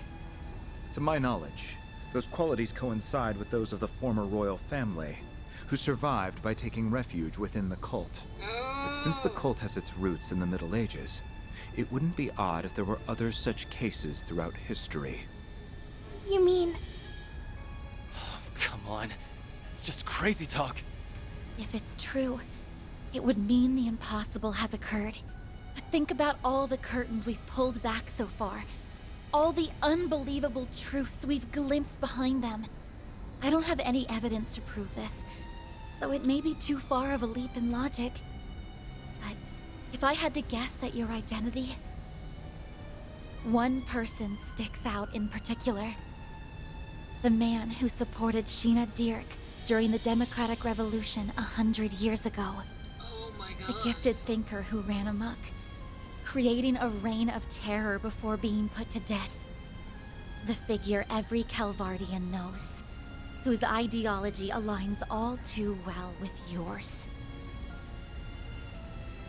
To my knowledge, those qualities coincide with those of the former royal family, who survived by taking refuge within the cult. But since the cult has its roots in the Middle Ages, it wouldn't be odd if there were other such cases throughout history. You mean... Come on. It's just crazy talk. If it's true, it would mean the impossible has occurred. But think about all the curtains we've pulled back so far. All the unbelievable truths we've glimpsed behind them. I don't have any evidence to prove this, so it may be too far of a leap in logic. But if I had to guess at your identity, one person sticks out in particular. The man who supported Sheena Dirk during the Democratic Revolution 100 years ago. Oh my god. The gifted thinker who ran amok, creating a reign of terror before being put to death. The figure every Kelvardian knows, whose ideology aligns all too well with yours.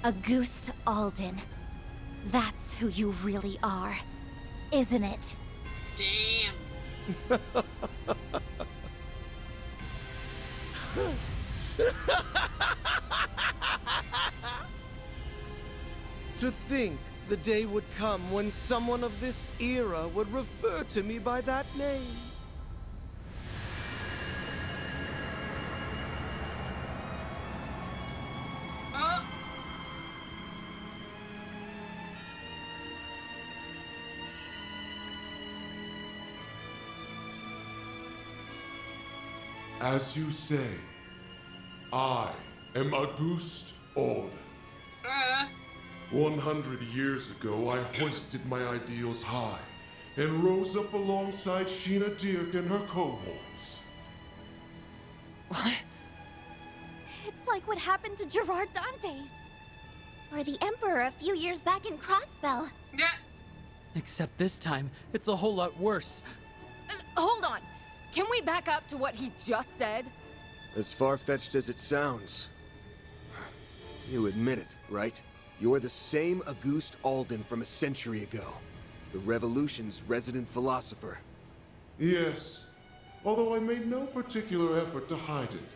Auguste Alden. That's who you really are, isn't it? Damn. To think the day would come when someone of this era would refer to me by that name. As you say, I am Auguste Alden. 100 years ago, I hoisted my ideals high and rose up alongside Sheena Dirk and her cohorts. What? It's like what happened to Gerard Dantes. Or the Emperor a few years back in Crossbell. Yeah. Except this time, it's a whole lot worse. Hold on. Can we back up to what he just said? As far-fetched as it sounds. You admit it, right? You're the same Auguste Alden from a century ago. The Revolution's resident philosopher. Yes, although I made no particular effort to hide it.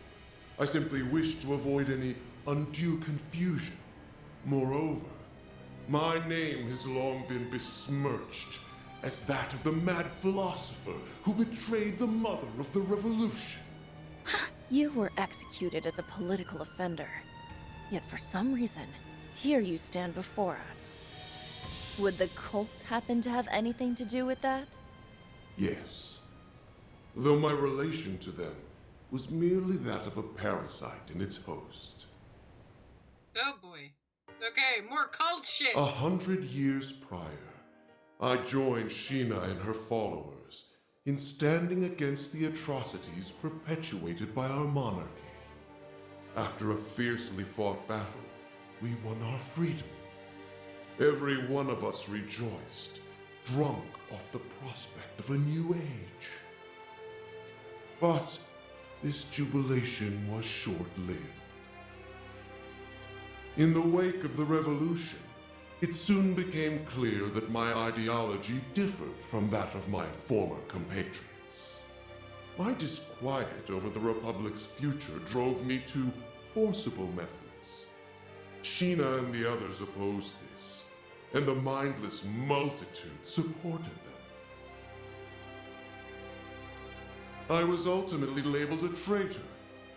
I simply wished to avoid any undue confusion. Moreover, my name has long been besmirched as that of the mad philosopher who betrayed the mother of the revolution. You were executed as a political offender. Yet for some reason, here you stand before us. Would the cult happen to have anything to do with that? Yes. Though my relation to them was merely that of a parasite in its host. Oh boy. Okay, more cult shit. 100 years prior, I joined Sheena and her followers in standing against the atrocities perpetuated by our monarchy. After a fiercely fought battle, we won our freedom. Every one of us rejoiced, drunk off the prospect of a new age. But this jubilation was short-lived. In the wake of the revolution, it soon became clear that my ideology differed from that of my former compatriots. My disquiet over the Republic's future drove me to forcible methods. Sheena and the others opposed this, and the mindless multitude supported them. I was ultimately labeled a traitor,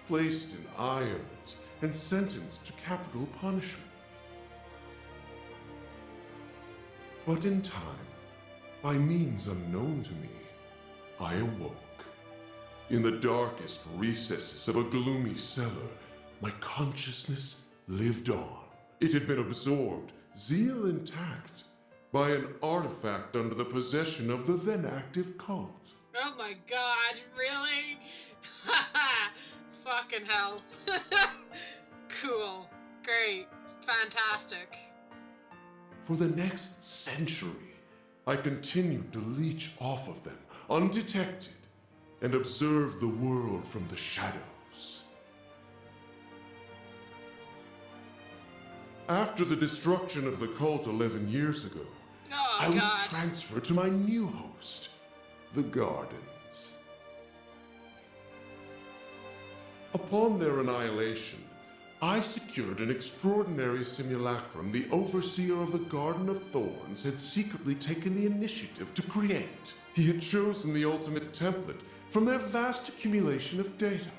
placed in irons, and sentenced to capital punishment. But in time, by means unknown to me, I awoke. In the darkest recesses of a gloomy cellar, my consciousness lived on. It had been absorbed, zeal intact, by an artifact under the possession of the then active cult. Oh my god, really? Fucking hell. Cool. Great. Fantastic. For the next century, I continued to leech off of them, undetected, and observe the world from the shadows. After the destruction of the cult 11 years ago, I was transferred to my new host, the Gardens. Upon their annihilation, I secured an extraordinary simulacrum the overseer of the Garden of Thorns had secretly taken the initiative to create. He had chosen the ultimate template from their vast accumulation of data.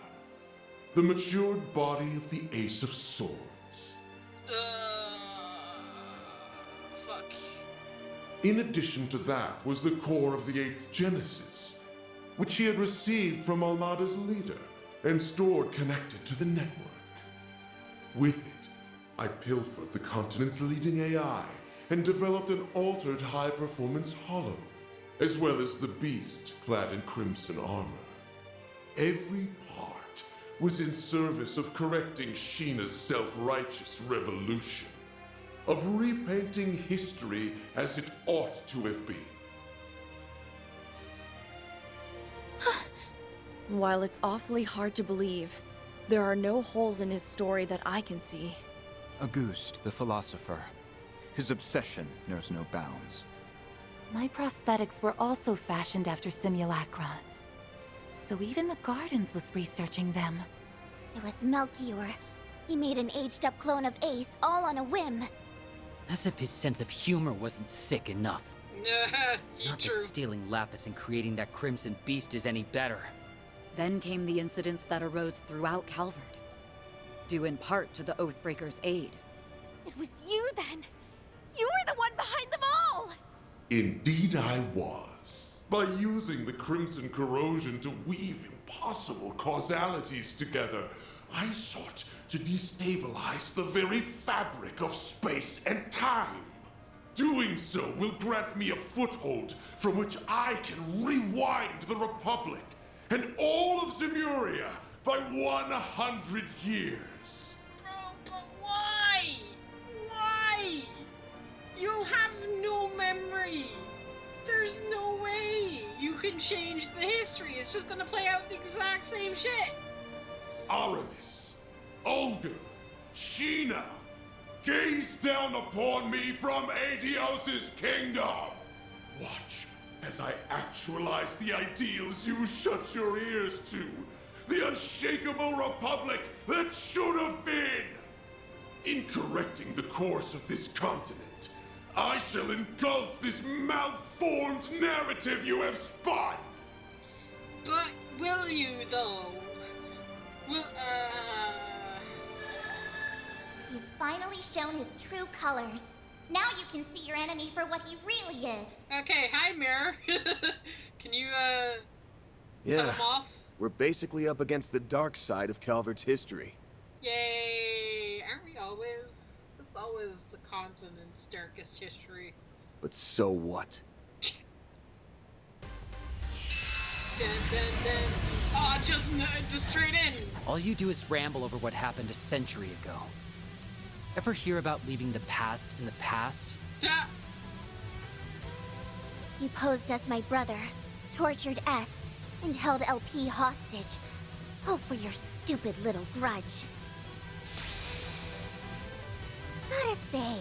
The matured body of the Ace of Swords. Fuck. In addition to that was the core of the 8th Genesis, which he had received from Almada's leader and stored connected to the network. With it, I pilfered the continent's leading AI and developed an altered high-performance hollow, as well as the beast clad in crimson armor. Every part was in service of correcting Sheena's self-righteous revolution, of repainting history as it ought to have been. While it's awfully hard to believe, there are no holes in his story that I can see. Auguste, the philosopher. His obsession knows no bounds. My prosthetics were also fashioned after simulacra. So even the Gardens was researching them. It was Melchior. He made an aged-up clone of Ace all on a whim. As if his sense of humor wasn't sick enough. Not True. that stealing Lapis and creating that Crimson Beast is any better. Then came the incidents that arose throughout Calvard, due in part to the Oathbreaker's aid. It was you then! You were the one behind them all! Indeed I was. By using the Crimson Corrosion to weave impossible causalities together, I sought to destabilize the very fabric of space and time. Doing so will grant me a foothold from which I can rewind the Republic and all of Zemuria by 100 years. Bro, but why? Why? You'll have no memory. There's no way you can change the history. It's just gonna play out the exact same shit. Aramis, Olga, Sheena, gaze down upon me from Aetios' kingdom. Watch as I actualize the ideals you shut your ears to. The unshakable republic that should have been. In correcting the course of this continent, I shall engulf this malformed narrative you have spun. But will you, though? Will, He's finally shown his true colors. Now you can see your enemy for what he really is. Okay, hi, Mirror. Can you, Yeah, tell him off? we're basically up against the dark side of Calvard's history. Yay! Aren't we always? It's always the continent's darkest history. But so what? Dun dun dun. Oh, just straight in. All you do is ramble over what happened a century ago. Ever hear about leaving the past in the past? You posed as my brother, tortured S, and held LP hostage. All for your stupid little grudge. Gotta say,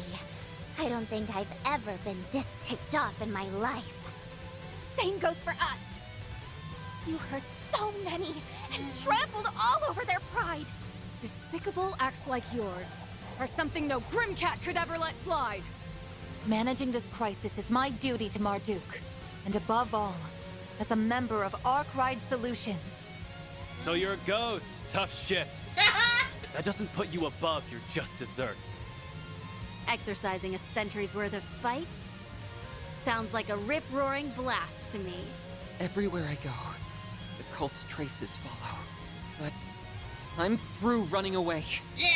I don't think I've ever been this ticked off in my life. Same goes for us. You hurt so many and trampled all over their pride. Despicable acts like yours are something no Grimcat could ever let slide. Managing this crisis is my duty to Marduk. And above all, as a member of Arkwright Solutions. So you're a ghost. Tough shit. That doesn't put you above your just desserts. Exercising a century's worth of spite? Sounds like a rip-roaring blast to me. Everywhere I go, the cult's traces follow. But I'm through running away. Yeah!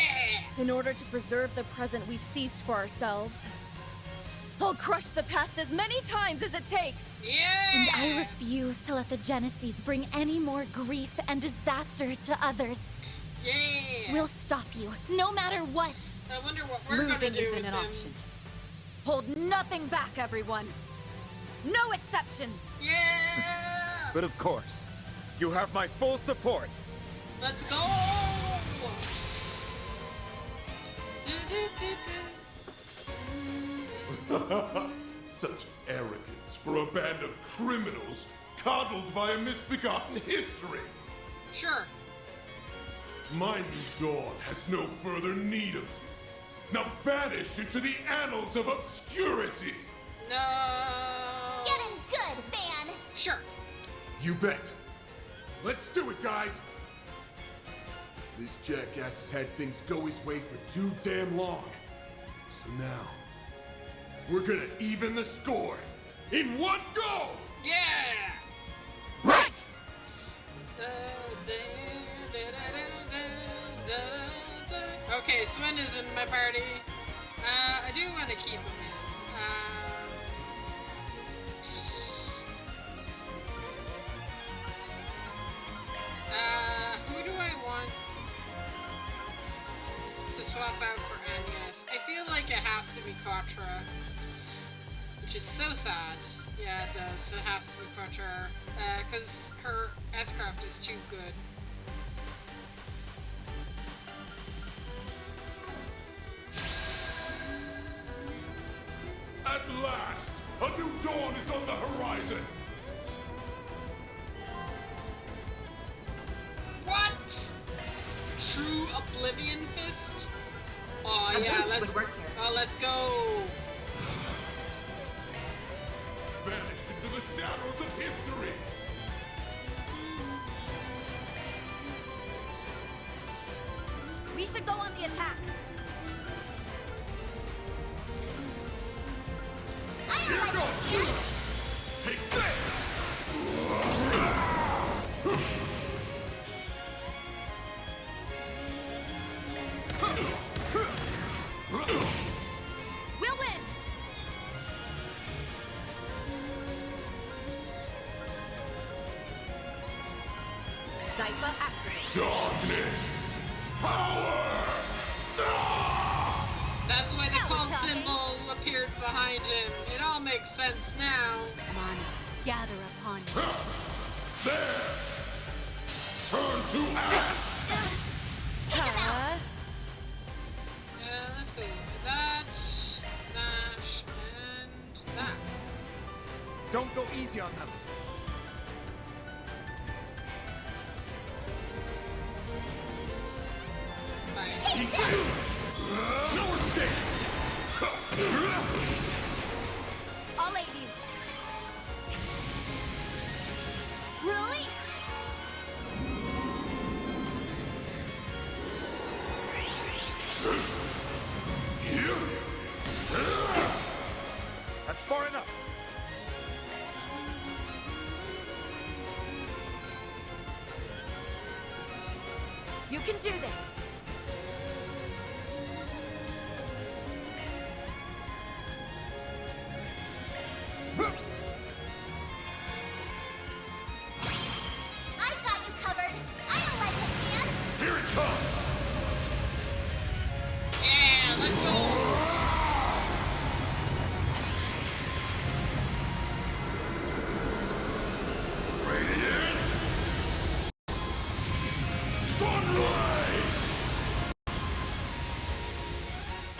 In order to preserve the present we've seized for ourselves, I'll crush the past as many times as it takes! Yeah! And I refuse to let the Genesis bring any more grief and disaster to others. Yeah! We'll stop you, no matter what. I wonder what we're gonna Losing do isn't with an them. option. Hold nothing back, everyone. No exceptions. Yeah! But of course, you have my full support. Let's go! Such arrogance for a band of criminals coddled by a misbegotten history. Sure. My new dawn has no further need of you. Now vanish into the annals of obscurity. No. Get him good, Van! Sure. You bet. Let's do it, guys. This jackass has had things go his way for too damn long. So now, we're gonna even the score in one go! Yeah! Right! Okay, Sven is in my party. I do want to keep him in. Who do I want to swap out for Agnes? I feel like it has to be Quattro, which is so sad. Yeah, it does. It has to be Quattro, because her S-Craft is too good. At last, a new dawn is on the horizon. What? True Oblivion Fist? Oh yeah, let's let's go. Vanish into the shadows of history. We should go on the attack. Here goes! Take this! We'll win! Zypha activate. Darkness! Power! That's why the cult symbol appeared behind him. It all makes sense now. Mana, gather upon you. There! Turn to ash! Let's go with that, Nash, and that. Don't go easy on them. No mistake! I'll aid you. Release! That's far enough. You can do this. I've got you covered. I don't like it, man. Here it comes! Yeah, let's go. Radiant! Sunray!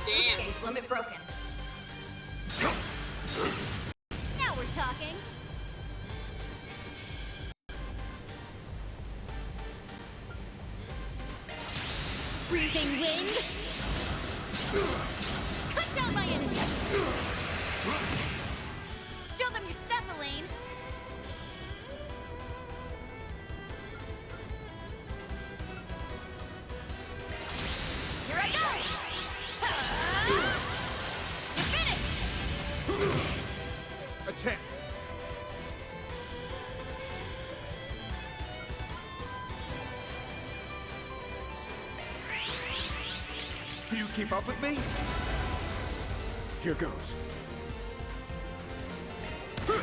Damn. Gauge limit broken. Now we're talking. Freezing wind. Cut down my enemy. Show them your stuff, Elaine. Here I go. You're finished. Can you keep up with me? Here goes. We'll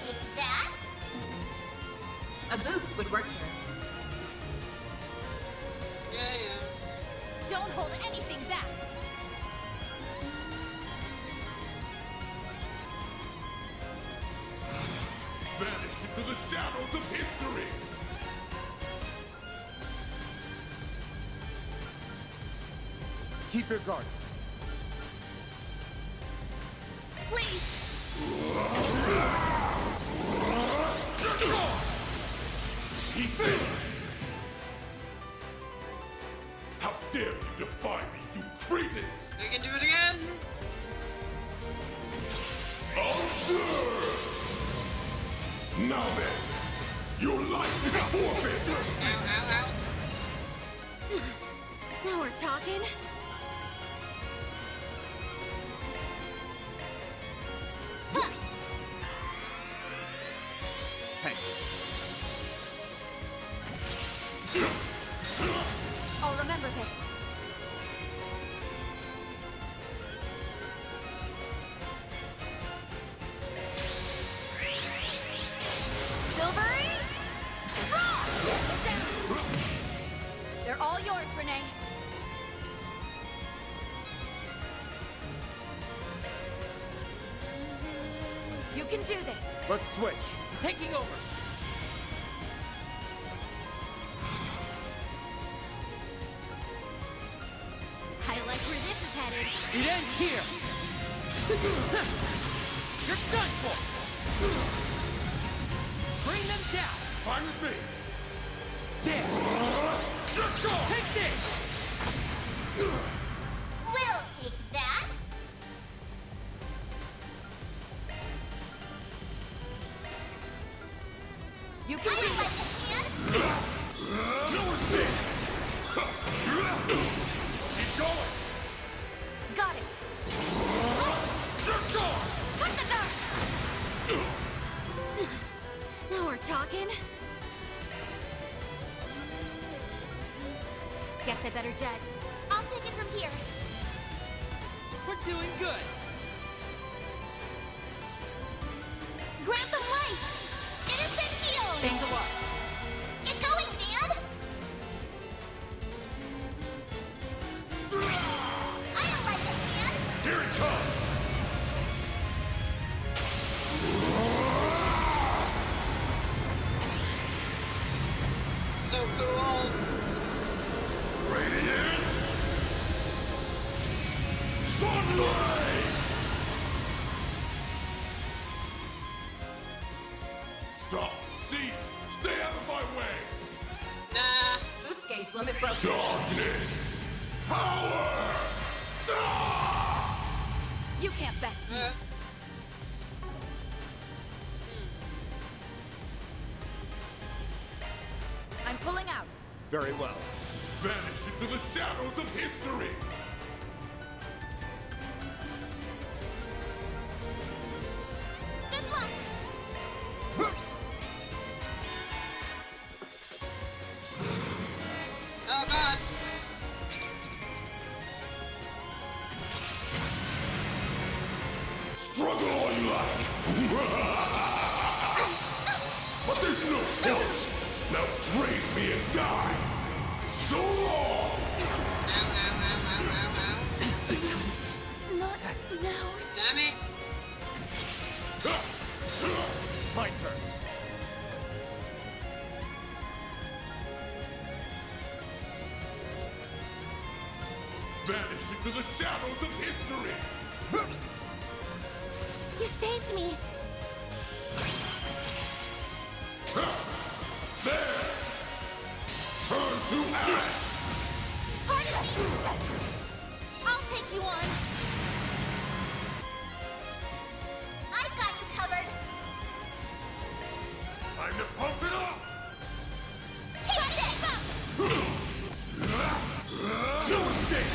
take that. A boost would work here. Yeah. Don't hold anything back. Vanish into the shadows of history! Keep your guard. Please! Ethan! How dare you defy me, you cretins! I can do it again. Observe! Now then, your life is forfeit! Now we're talking. Thanks. I'll remember this. Silvery! They're all yours, Renee. You can do this. Let's switch. Taking over. I like where this is headed. It ends here. You're done for. Bring them down. Fine with me. There. Take this. We'll take that. You can do Like this. a hand? No mistake! Keep going! Got it. You're gone! Cut the dark. Now we're talking. Guess I better jet. I'll take it from here. We're doing good. Grab the light! Innocent heal! Thanks a lot. Get going, Dad! I don't like it, man! Here it comes! So cool. Radiant! Sunlight! Stop! Cease! Stay out of my way! Nah. Boost gauge limit broken. Darkness! Power! Ah! You can't best me. I'm pulling out. Very well. Vanish into the shadows of history! Good luck! Oh God. Struggle all you like! But there's no point! Now praise me and die! So long! Not now. Damn it. My turn. Vanish into the shadows of history! You saved me! There! Turn to ash! Pardon me! I'll take you on! I've got you covered! Time to pump it up! Take it! No mistake!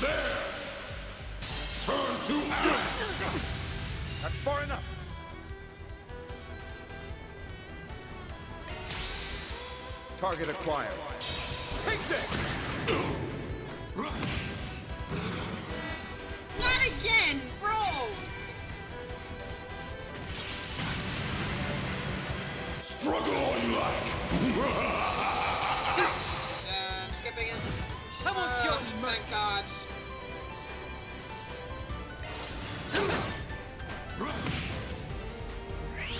There! That's far enough. Target acquired. Take this! Not again, bro! Struggle all you like! I'm skipping it. How about show me mercy? Thank God.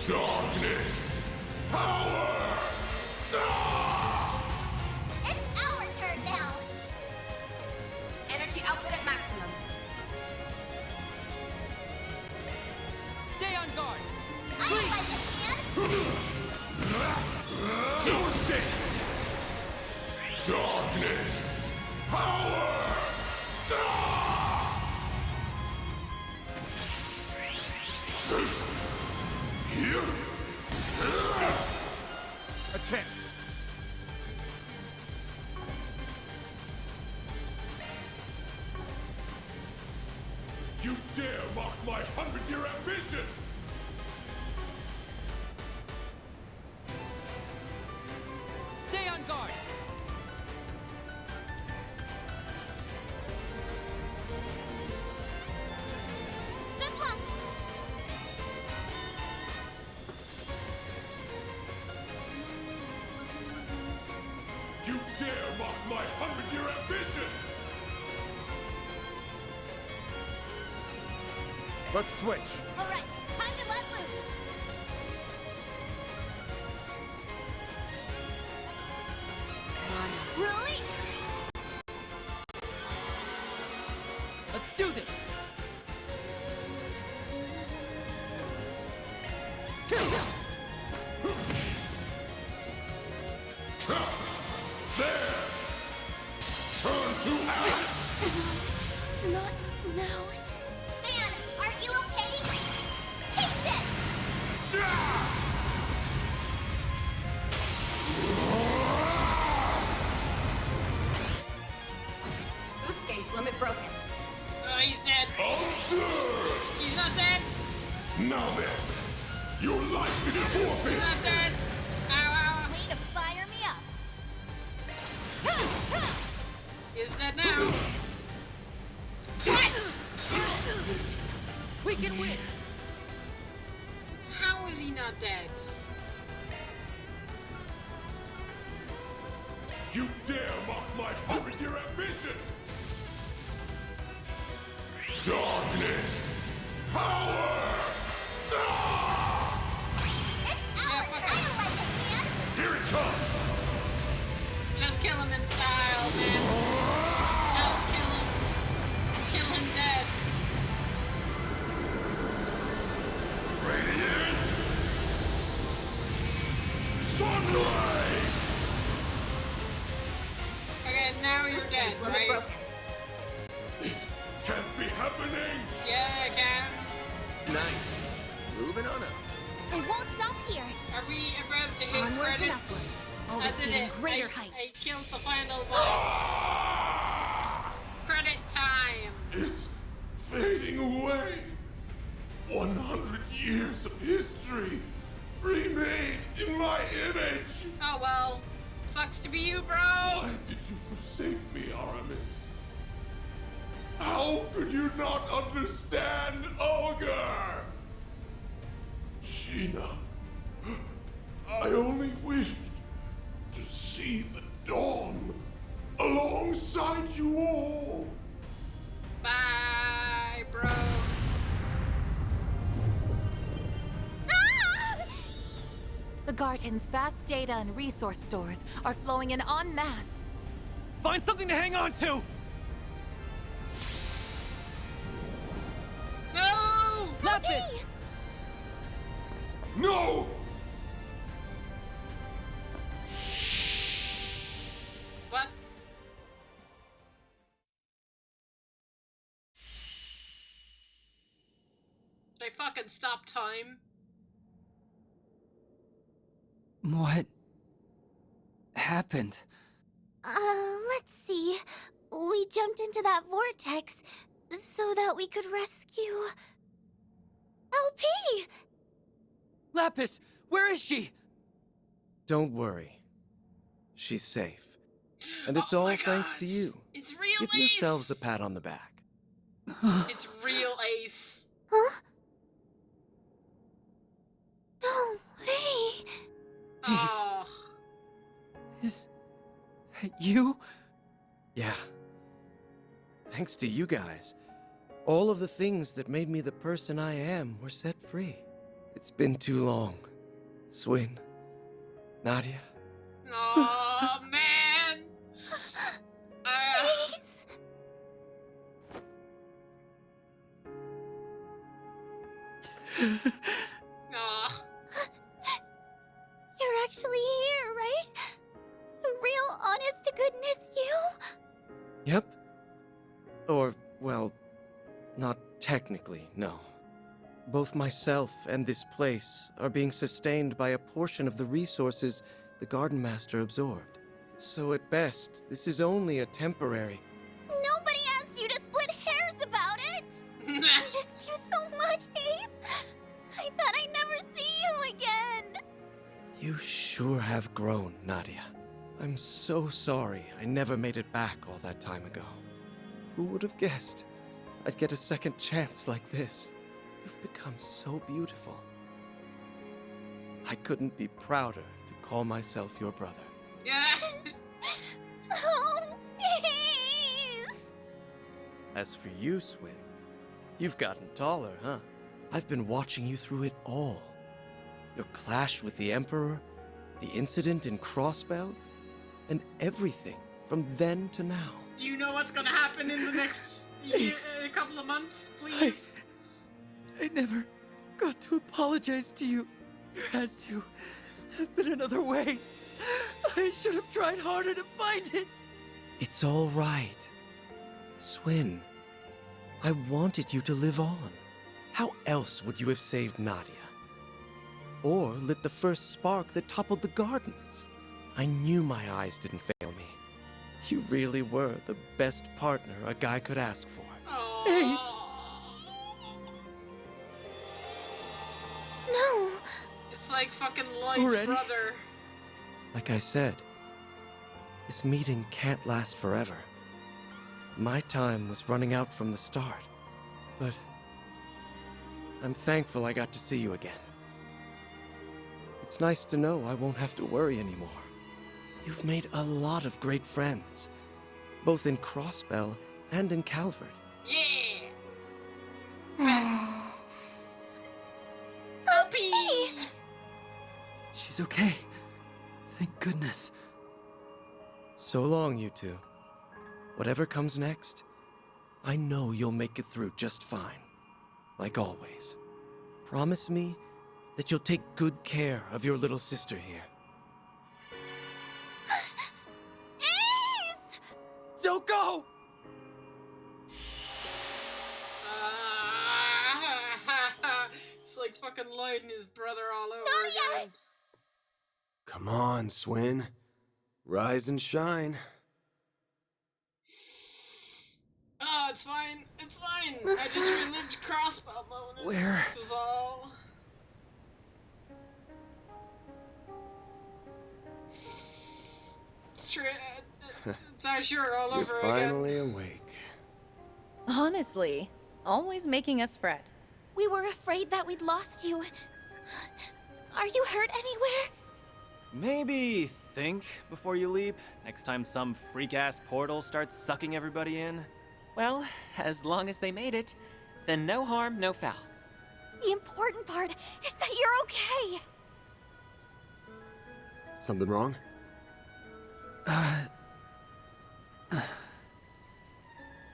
Darkness! Power! It's our turn now. Energy output at maximum. Stay on guard! I would like a hand. No escape! Darkness! Power! Here? A chance. You dare mock my 100-year ambition! Stay on guard! Good luck. You dare mock my 100-year ambition! Let's switch. All right, time to let loose. Release. Let's do this! There! Turn to ash! Not now. Dan, aren't you okay? Take this. Boost gauge limit broken. He's dead. Observe! He's not dead. Now then, your life is forfeit! He's not dead. Ow, ow. Way to fire me up. He's dead now. What? We can win! How is he not dead? You dare mock my 100-year ambition! Darkness! Power! It's our turn. I like a hand. Here it comes! Just kill him in style, man. Just kill him. Kill him dead. Radiant! Sunray! Okay, now you're dead, right? It can't be happening! Yeah, I can. Nice. Moving on up. It won't stop here. Are we about to hit Onwards and credits? upwards. I did Always it. greater I heights. killed the final boss. Credit time. It's fading away. 100 years of history remade in my image. Oh well. Sucks to be you, bro. Why did you forsake me, Aramis? How could you not understand Olga? Sheena, I only wished to see the dawn alongside you all. Bye, bro. The Garden's vast data and resource stores are flowing in en masse. Find something to hang on to! No! Lapis! No! What? Did I fucking stop time? What happened? Let's see. We jumped into that vortex so that we could rescue... LP! Lapis, where is she? Don't worry. She's safe. And it's all thanks to you. It's real Give Ace! yourselves a pat on the back. It's real Ace. Huh? No way! Oh. Is that you? Yeah. Thanks to you guys. All of the things that made me the person I am were set free. It's been too long. Swin. Nadia. Oh, man! Please! Oh. You're actually here, right? The real, honest-to-goodness you? Yep. Or, well, not technically, no. Both myself and this place are being sustained by a portion of the resources the Garden Master absorbed. So at best, this is only a temporary... Nobody asked you to split hairs about it! I missed you so much, Ace! I thought I'd never see you again! You sure have grown, Nadia. I'm so sorry I never made it back all that time ago. Who would have guessed I'd get a second chance like this? You've become so beautiful. I couldn't be prouder to call myself your brother. Yeah. Oh, Ace! As for you, Swin, you've gotten taller, huh? I've been watching you through it all. Your clash with the Emperor, the incident in Crossbell, and everything from then to now. Do you know what's gonna happen in the next a couple of months, please? I never got to apologize to you. There had to have been another way. I should have tried harder to find it. It's all right. Swin, I wanted you to live on. How else would you have saved Nadia? Or lit the first spark that toppled the gardens? I knew my eyes didn't fail me. You really were the best partner a guy could ask for. Ace! No! It's like fucking Lloyd's Already? brother. Like I said, this meeting can't last forever. My time was running out from the start, but I'm thankful I got to see you again. It's nice to know I won't have to worry anymore. You've made a lot of great friends, both in Crossbell and in Calvert. Yeah! LP! She's okay. Thank goodness. So long, you two. Whatever comes next, I know you'll make it through just fine. Like always. Promise me that you'll take good care of your little sister here. Ace! Don't go! It's like fucking Lloyd and his brother all over Nadia! again. Come on, Swin. Rise and shine. Oh, it's fine. It's fine. I just relived crossbow moments. Where? This is all. It's true. It's Azure all You're over again. finally awake. Honestly, always making us fret. We were afraid that we'd lost you. Are you hurt anywhere? Maybe think before you leap, next time some freak-ass portal starts sucking everybody in. Well, as long as they made it, then no harm, no foul. The important part is that you're okay. Something wrong?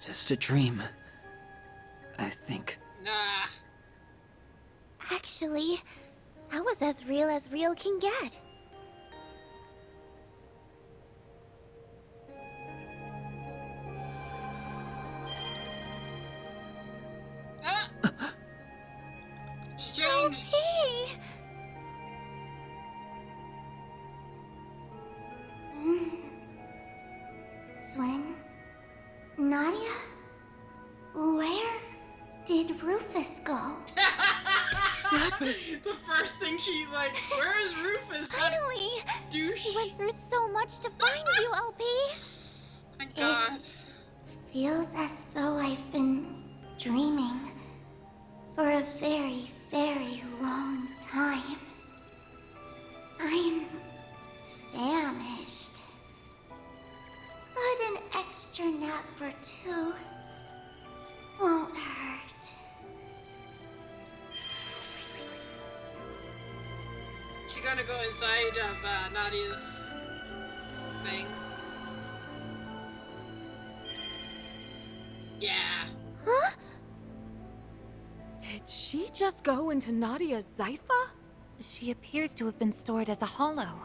Just a dream, I think. Nah. Actually, that was as real can get. She changed. Okay. Swin? Nadia? Where did Rufus go? The first thing she's like, where is Rufus? Finally! Douche. We went through so much to find you, LP. Thank God. Feels as though I've been dreaming for a very, very long time. I'm famished. But an extra nap or two won't hurt. She gonna go inside of Nadia's thing. Yeah. Huh? Did she just go into Nadia's Zypha? She appears to have been stored as a hollow.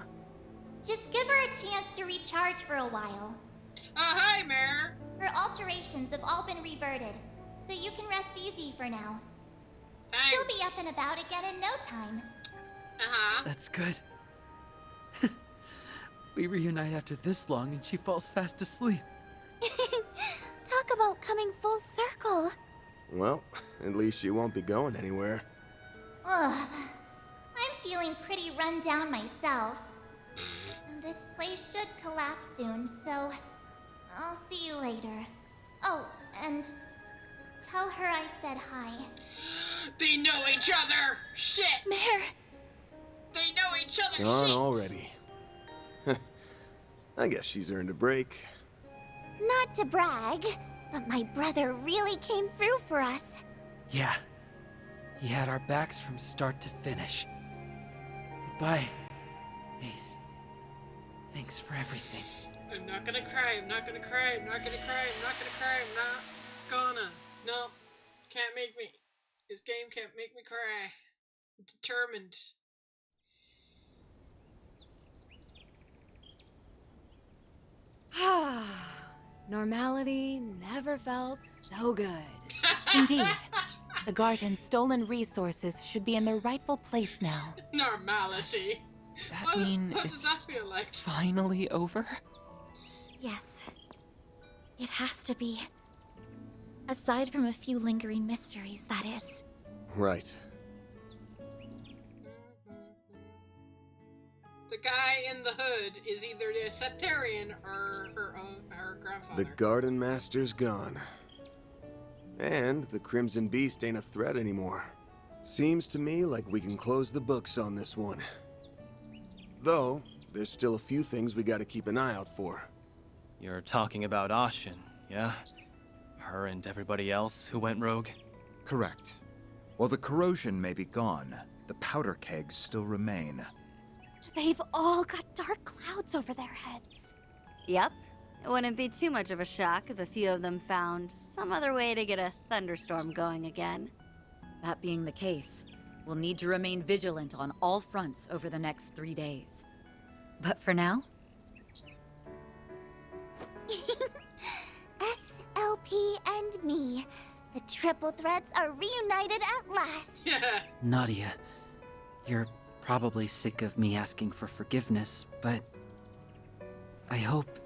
Just give her a chance to recharge for a while. Hi, Mare. Her alterations have all been reverted, so you can rest easy for now. Thanks. She'll be up and about again in no time. That's good. We reunite after this long and she falls fast asleep. Talk about coming full circle. Well, at least she won't be going anywhere. Ugh. I'm feeling pretty run down myself. And this place should collapse soon, so I'll see you later. Oh, and tell her I said hi. They know each other! Shit! Mare! They know each other! Gone Shit! already. I guess she's earned a break. Not to brag, but my brother really came through for us. Yeah. He had our backs from start to finish. Goodbye, Ace. Thanks for everything. I'm not gonna cry, I'm not gonna cry, I'm not gonna cry, I'm not gonna cry, I'm not gonna. No. Can't make me. This game can't make me cry. I'm determined. Normality never felt so good. Indeed. The garden's stolen resources should be in their rightful place now. Normality. That mean what does it's that feel like? finally over? Yes. It has to be. Aside from a few lingering mysteries, that is. Right. The guy in the hood is either a Septarian or her grandfather. The Garden Master's gone. And the Crimson Beast ain't a threat anymore. Seems to me like we can close the books on this one. Though, there's still a few things we gotta keep an eye out for. You're talking about Ashin, yeah? Her and everybody else who went rogue? Correct. While the corrosion may be gone, the powder kegs still remain. They've all got dark clouds over their heads. Yep. It wouldn't be too much of a shock if a few of them found some other way to get a thunderstorm going again. That being the case, we'll need to remain vigilant on all fronts over the next 3 days. But for now... SLP and me. The triple threats are reunited at last. Nadia, you're probably sick of me asking for forgiveness, but I hope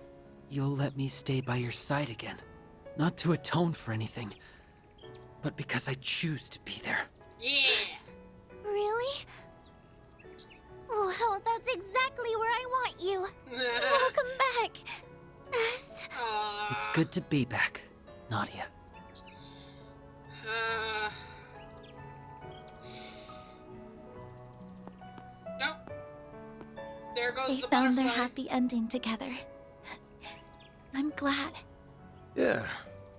you'll let me stay by your side again. Not to atone for anything, but because I choose to be there. Yeah! Really? Well, that's exactly where I want you. Welcome back. It's good to be back, Nadia. Nope. There goes They the found butterfly. their happy ending together. I'm glad. Yeah,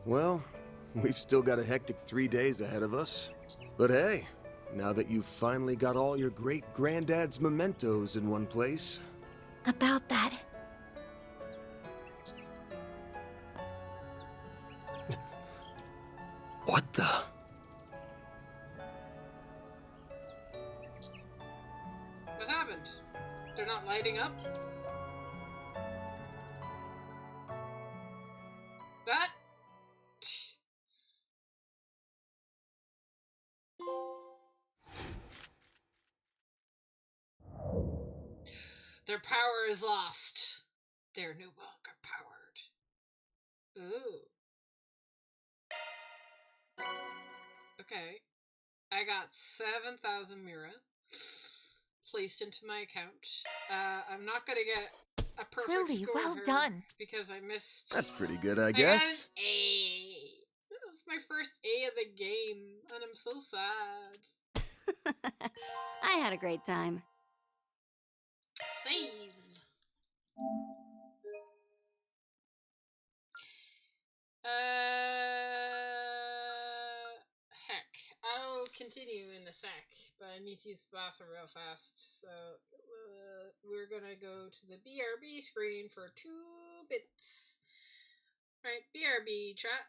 well, we've still got a hectic 3 days ahead of us. But hey, now that you've finally got all your great-granddad's mementos in one place... About that. What the... What happened? They're not lighting up? What? Their power is lost. They're no longer powered. Ooh. Okay. I got 7,000 Mira placed into my account. I'm not gonna get a perfect Truly, score well here done. because I missed. That's pretty good, I got guess. an A. That was my first A of the game, and I'm so sad. I had a great time. Save. Heck. I'll continue in a sec, but I need to use the bathroom real fast. So, we're gonna go to the BRB screen for 2 bits. Alright, BRB chat.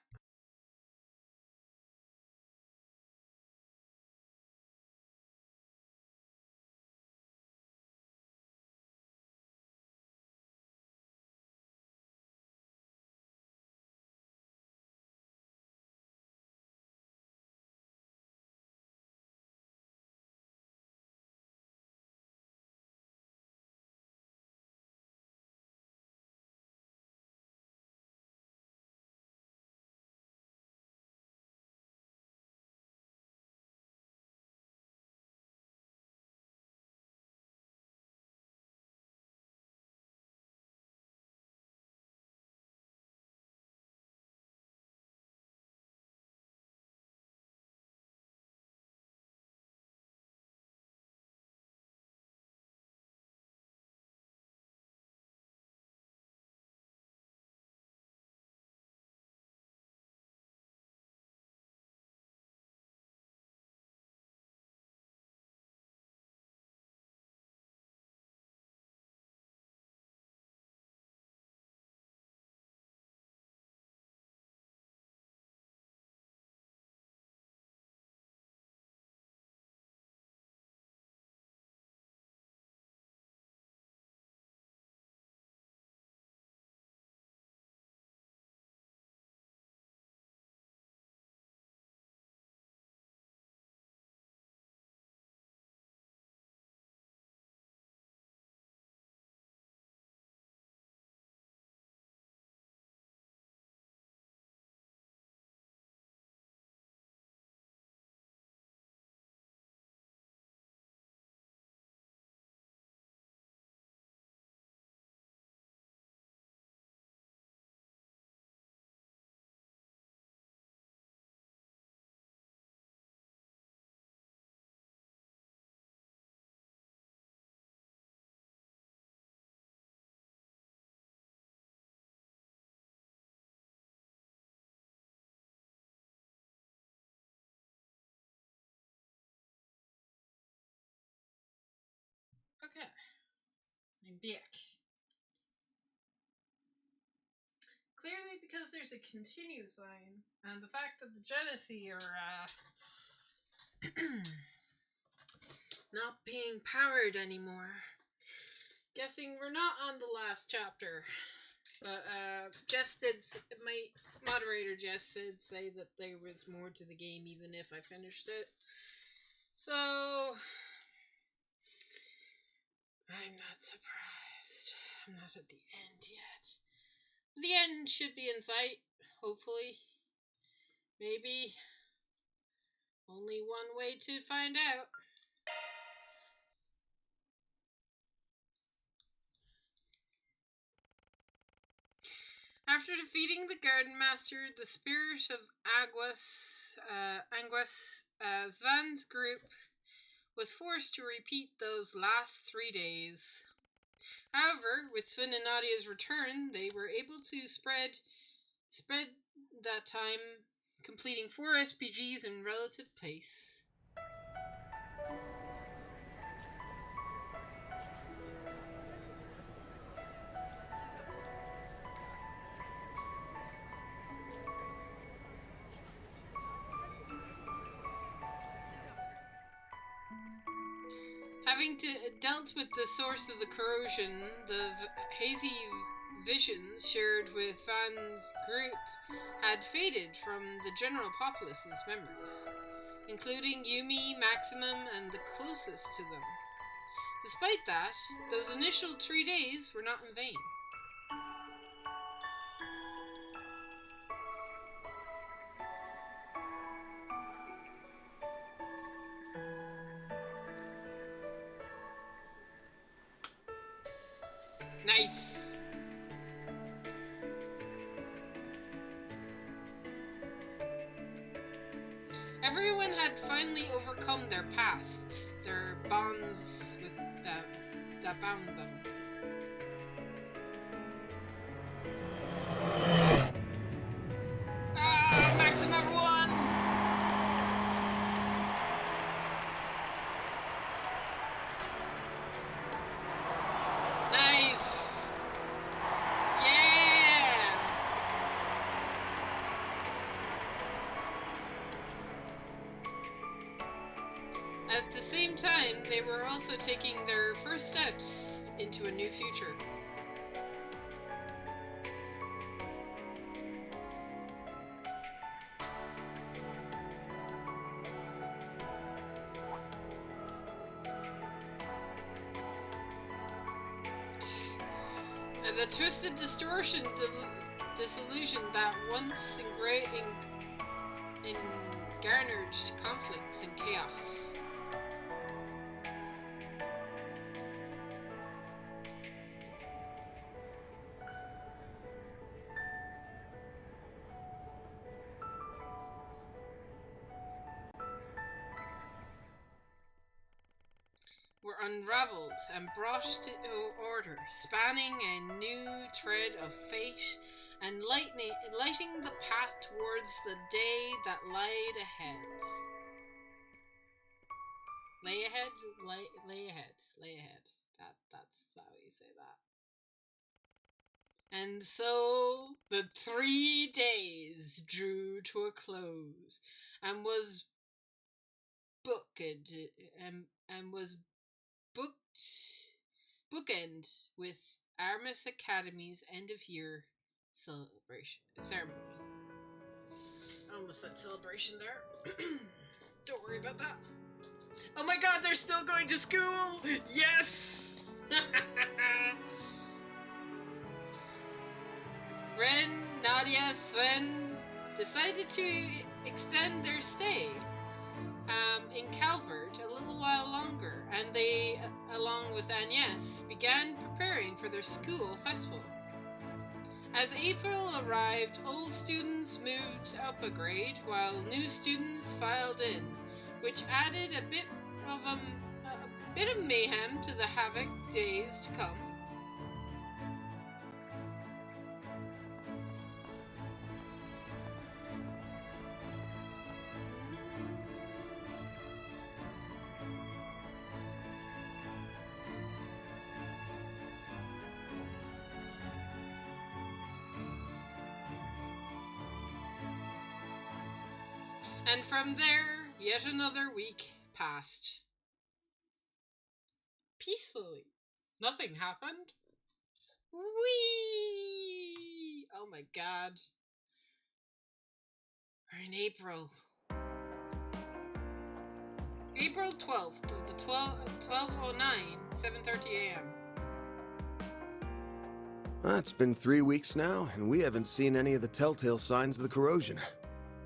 Okay. I'm back. Clearly because there's a continue sign, and the fact that the Genesee are, not being powered anymore. Guessing we're not on the last chapter. But, my moderator Jess did say that there was more to the game even if I finished it. So, I'm not surprised. I'm not at the end yet. The end should be in sight, hopefully. Maybe. Only one way to find out. After defeating the Garden Master, the spirit of Anguas, Svan's group was forced to repeat those last 3 days. However, with Swin and Nadia's return, they were able to spread that time, completing 4 SPGs in relative pace. Having dealt with the source of the corrosion, the hazy visions shared with Van's group had faded from the general populace's memories, including Yumi, Maximum, and the closest to them. Despite that, those initial 3 days were not in vain. Nice. Everyone had finally overcome their past, their bonds with them that bound them. Ah, Maxim everyone! Nice! Yeah! At the same time, they were also taking their first steps into a new future. The twisted distortion disillusion that once garnered conflicts and chaos. Were unraveled and brought to order, spanning a new thread of fate and lighting the path towards the day that lied ahead. Lay ahead? Lay ahead. That's how you say that. And so the 3 days drew to a close and was bookend with Armis Academy's end of year ceremony. I almost said celebration there. Don't worry about that. Oh my god, they're still going to school! Yes! Ren, Nadia, Sven decided to extend their stay in Calvert a little while longer, and they, along with Agnes, began preparing for their school festival. As April arrived, old students moved up a grade while new students filed in, which added a bit of mayhem to the havoc days to come. And from there, yet another week passed. Peacefully. Nothing happened. Whee! Oh my god. We're in April. April 12th of the 12:09, 7:30 a.m. It's been 3 weeks now, and we haven't seen any of the telltale signs of the corrosion.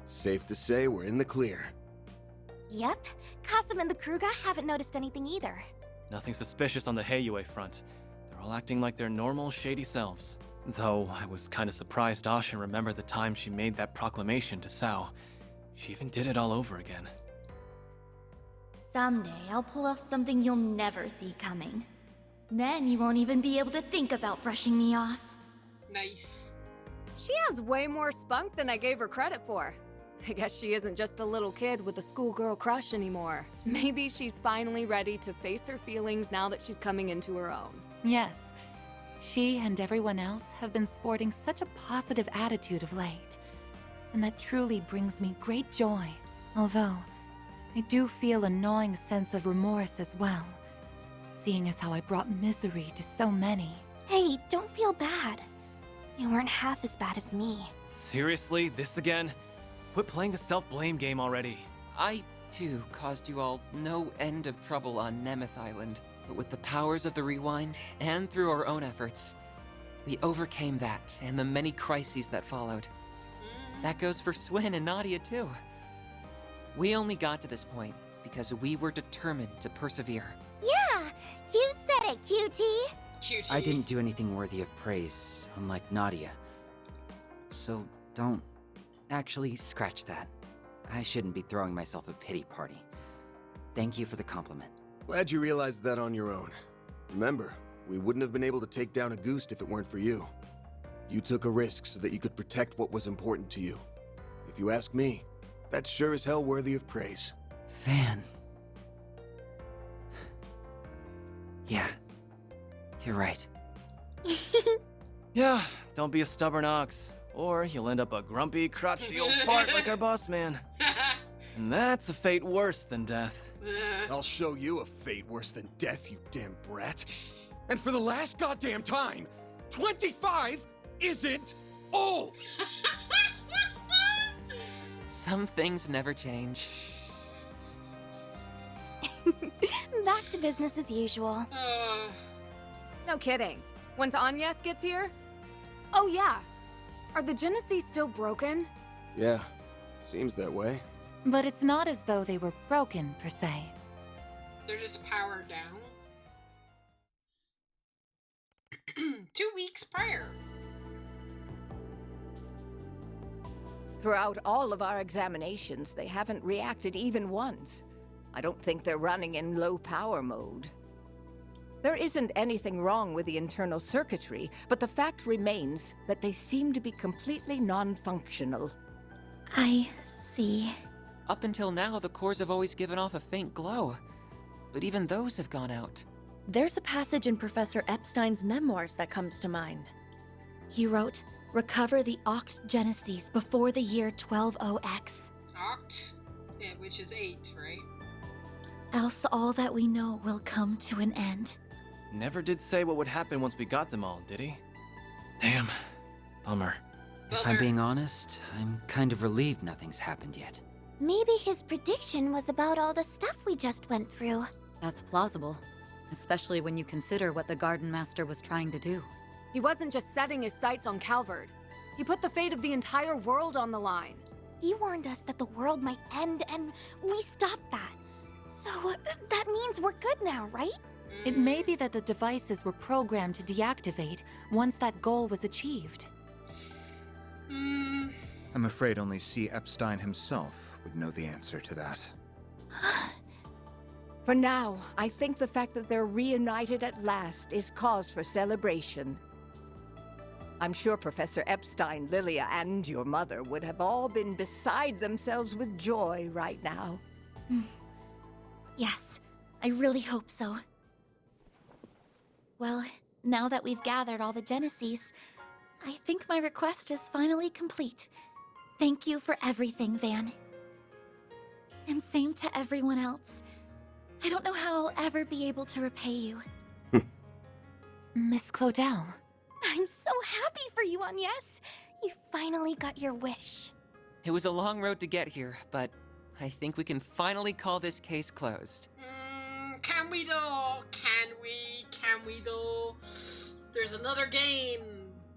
Safe to say we're in the clear. Yep. Kasim and the Kruga haven't noticed anything either. Nothing suspicious on the Heiyue front. They're all acting like their normal, shady selves. Though I was kinda surprised Asha remembered the time she made that proclamation to Sao. She even did it all over again. Someday I'll pull off something you'll never see coming. Then you won't even be able to think about brushing me off. Nice. She has way more spunk than I gave her credit for. I guess she isn't just a little kid with a schoolgirl crush anymore. Maybe she's finally ready to face her feelings now that she's coming into her own. Yes. She and everyone else have been sporting such a positive attitude of late. And that truly brings me great joy. Although, I do feel a gnawing sense of remorse as well, seeing as how I brought misery to so many. Hey, don't feel bad. You weren't half as bad as me. Seriously? This again? Quit playing the self-blame game already. I, too, caused you all no end of trouble on Nemeth Island. But with the powers of the Rewind, and through our own efforts, we overcame that and the many crises that followed. That goes for Swin and Nadia, too. We only got to this point because we were determined to persevere. Yeah, you said it, cutie. Cutie. I didn't do anything worthy of praise, unlike Nadia. So don't... Actually, scratch that. I shouldn't be throwing myself a pity party. Thank you for the compliment. Glad you realized that on your own. Remember, we wouldn't have been able to take down a Goose if it weren't for you. You took a risk so that you could protect what was important to you. If you ask me, that's sure as hell worthy of praise. Van... Yeah, you're right. Yeah, don't be a stubborn ox, or you'll end up a grumpy, crotchety old fart like our boss man. And that's a fate worse than death. I'll show you a fate worse than death, you damn brat. And for the last goddamn time, 25 isn't old! Some things never change. Back to business as usual. No kidding. Once Agnes gets here? Oh yeah. Are the Genesis still broken? Yeah, seems that way. But it's not as though they were broken, per se. They're just powered down. 2 weeks prior. Throughout all of our examinations, they haven't reacted even once. I don't think they're running in low power mode. There isn't anything wrong with the internal circuitry, but the fact remains that they seem to be completely non-functional. I see. Up until now, the cores have always given off a faint glow. But even those have gone out. There's a passage in Professor Epstein's memoirs that comes to mind. He wrote, "Recover the Oct Genesis before the year 120X. Oct? Yeah, which is 8, right? Else all that we know will come to an end." Never did say what would happen once we got them all, did he? Damn. Bummer. If I'm being honest, I'm kind of relieved nothing's happened yet. Maybe his prediction was about all the stuff we just went through. That's plausible, especially when you consider what the Garden Master was trying to do. He wasn't just setting his sights on Calvard. He put the fate of the entire world on the line. He warned us that the world might end, and we stopped that. So, that means we're good now, right? It may be that the devices were programmed to deactivate once that goal was achieved. I'm afraid only C. Epstein himself would know the answer to that. For now, I think the fact that they're reunited at last is cause for celebration. I'm sure Professor Epstein, Lilia, and your mother would have all been beside themselves with joy right now. Yes, I really hope so. Well, now that we've gathered all the Genesis, I think my request is finally complete. Thank you for everything, Van. And same to everyone else. I don't know how I'll ever be able to repay you. Miss Claudel. I'm so happy for you, Agnes. You finally got your wish. It was a long road to get here, but I think we can finally call this case closed. Can we though? Can we? Can we though? There's another game.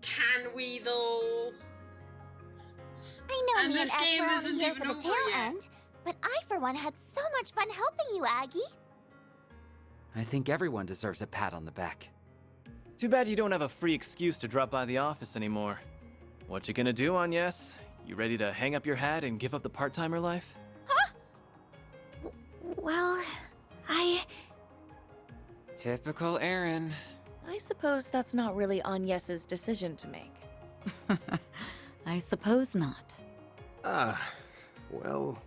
Can we though? I know And me and this Ed game were isn't only here even for the over tail yet. end, but I for one had so much fun helping you, Aggie. I think everyone deserves a pat on the back. Too bad you don't have a free excuse to drop by the office anymore. What you gonna do, Agnes? You ready to hang up your hat and give up the part-timer life? Well, Typical Aaron. I suppose that's not really Agnes's decision to make. I suppose not. Well,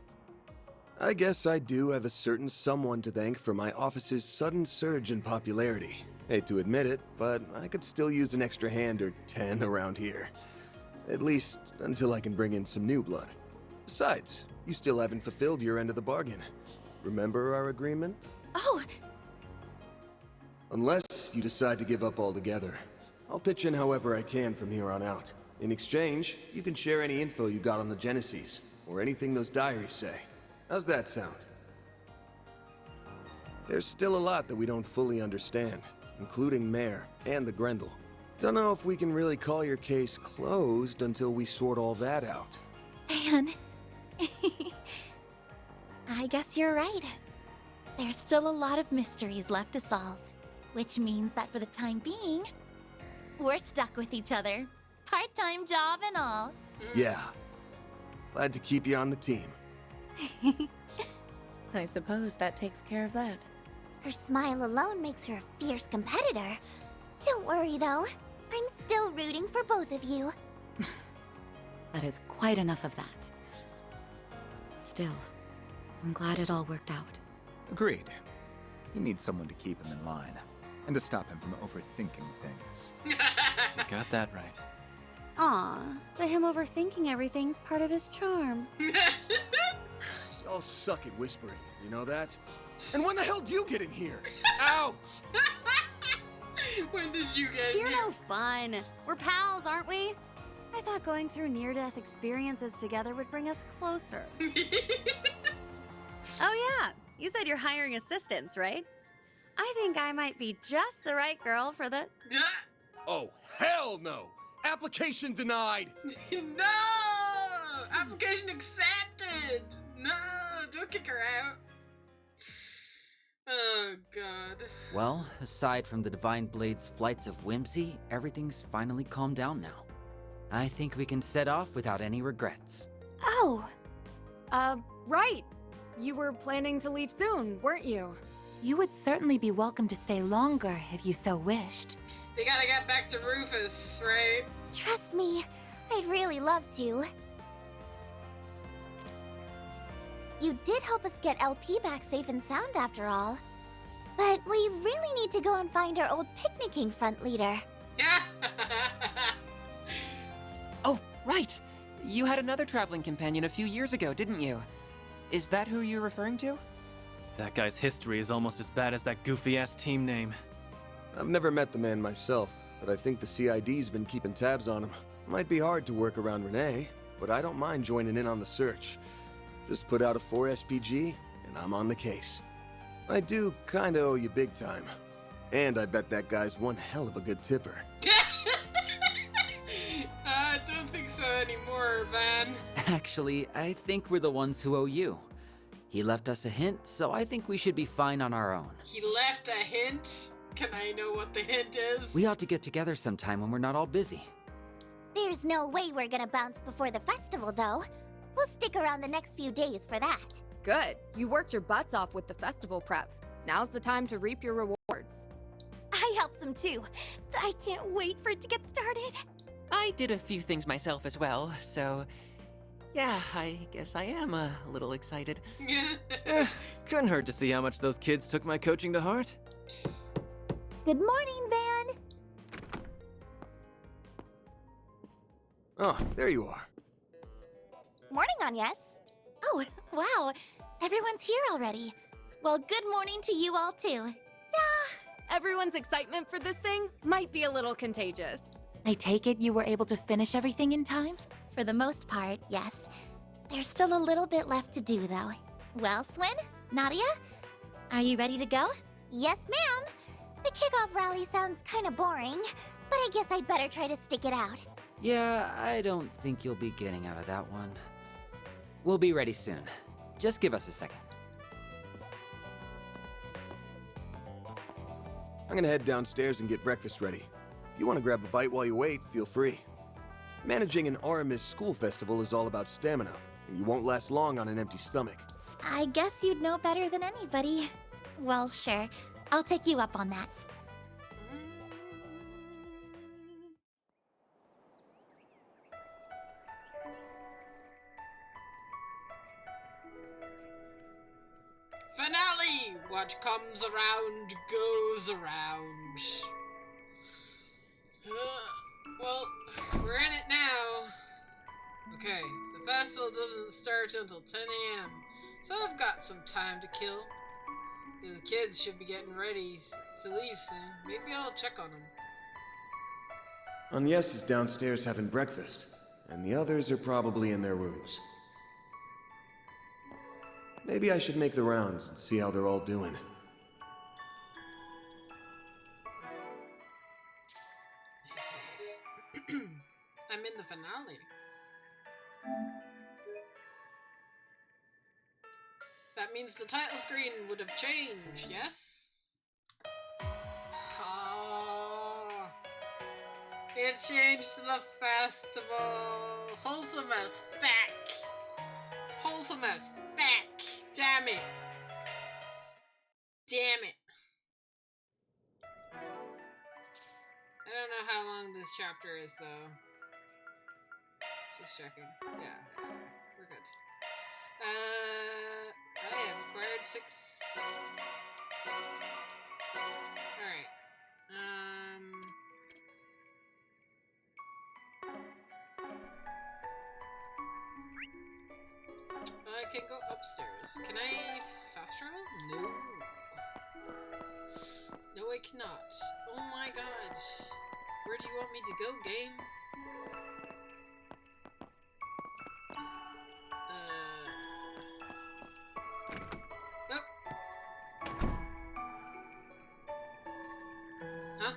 I guess I do have a certain someone to thank for my office's sudden surge in popularity. Hate to admit it, but I could still use an extra hand or 10 around here. At least until I can bring in some new blood. Besides, you still haven't fulfilled your end of the bargain. Remember our agreement? Oh! Unless you decide to give up altogether. I'll pitch in however I can from here on out. In exchange, you can share any info you got on the Genesis, or anything those diaries say. How's that sound? There's still a lot that we don't fully understand, including Mare and the Grendel. Don't know if we can really call your case closed until we sort all that out. Van. I guess you're right. There's still a lot of mysteries left to solve. Which means that for the time being, we're stuck with each other. Part-time job and all. Yeah. Glad to keep you on the team. I suppose that takes care of that. Her smile alone makes her a fierce competitor. Don't worry, though. I'm still rooting for both of you. That is quite enough of that. Still, I'm glad it all worked out. Agreed. He needs someone to keep him in line, and to stop him from overthinking things. You got that right. Aw, but him overthinking everything's part of his charm. Y'all suck at whispering, you know that? And when the hell do you get in here? Out! When did you get You're here? no fun. We're pals, aren't we? I thought going through near-death experiences together would bring us closer. Oh yeah, you said you're hiring assistants, right? I think I might be just the right girl for the... Oh, hell no! Application denied! No! Application accepted! No! Don't kick her out. Oh, God. Well, aside from the Divine Blade's flights of whimsy, everything's finally calmed down now. I think we can set off without any regrets. Oh! Right! You were planning to leave soon, weren't you? You would certainly be welcome to stay longer if you so wished. They gotta get back to Rufus, right? Trust me, I'd really love to. You did help us get LP back safe and sound after all. But we really need to go and find our old picnicking front leader. Yeah! Oh, right! You had another traveling companion a few years ago, didn't you? Is that who you're referring to? That guy's history is almost as bad as that goofy-ass team name. I've never met the man myself, but I think the CID's been keeping tabs on him. Might be hard to work around Renee, but I don't mind joining in on the search. Just put out a 4 SPG, and I'm on the case. I do kinda owe you big time. And I bet that guy's one hell of a good tipper. I don't think so anymore, Van. Actually, I think we're the ones who owe you. He left us a hint, so I think we should be fine on our own. He left a hint? Can I know what the hint is? We ought to get together sometime when we're not all busy. There's no way we're gonna bounce before the festival, though. We'll stick around the next few days for that. Good. You worked your butts off with the festival prep. Now's the time to reap your rewards. I helped some too. I can't wait for it to get started. I did a few things myself as well, so... yeah, I guess I am a little excited. Couldn't hurt to see how much those kids took my coaching to heart. Good morning, Van. Oh, there you are. Morning, Agnes. Oh, wow. Everyone's here already. Well, good morning to you all, too. Yeah, everyone's excitement for this thing might be a little contagious. I take it you were able to finish everything in time? For the most part, yes. There's still a little bit left to do, though. Well, Swin, Nadia, are you ready to go? Yes, ma'am. The kickoff rally sounds kinda boring, but I guess I'd better try to stick it out. Yeah, I don't think you'll be getting out of that one. We'll be ready soon. Just give us a second. I'm gonna head downstairs and get breakfast ready. If you want to grab a bite while you wait, feel free. Managing an Aramis school festival is all about stamina, and you won't last long on an empty stomach. I guess you'd know better than anybody. Well, sure. I'll take you up on that. Finale! What comes around goes around. Well, we're in it now. Okay, the festival doesn't start until 10 a.m., so I've got some time to kill. The kids should be getting ready to leave soon. Maybe I'll check on them. Agnes is downstairs having breakfast, and the others are probably in their rooms. Maybe I should make the rounds and see how they're all doing. I'm in the finale. That means the title screen would have changed, yes? It changed to the festival. Wholesome as feck. Wholesome as feck. Damn it. Damn it. I don't know how long this chapter is, though. Just checking. Yeah, we're good. I have acquired 6. Alright. I can go upstairs. Can I fast travel? No. No, I cannot. Oh my god. Where do you want me to go, game? Nope. Huh?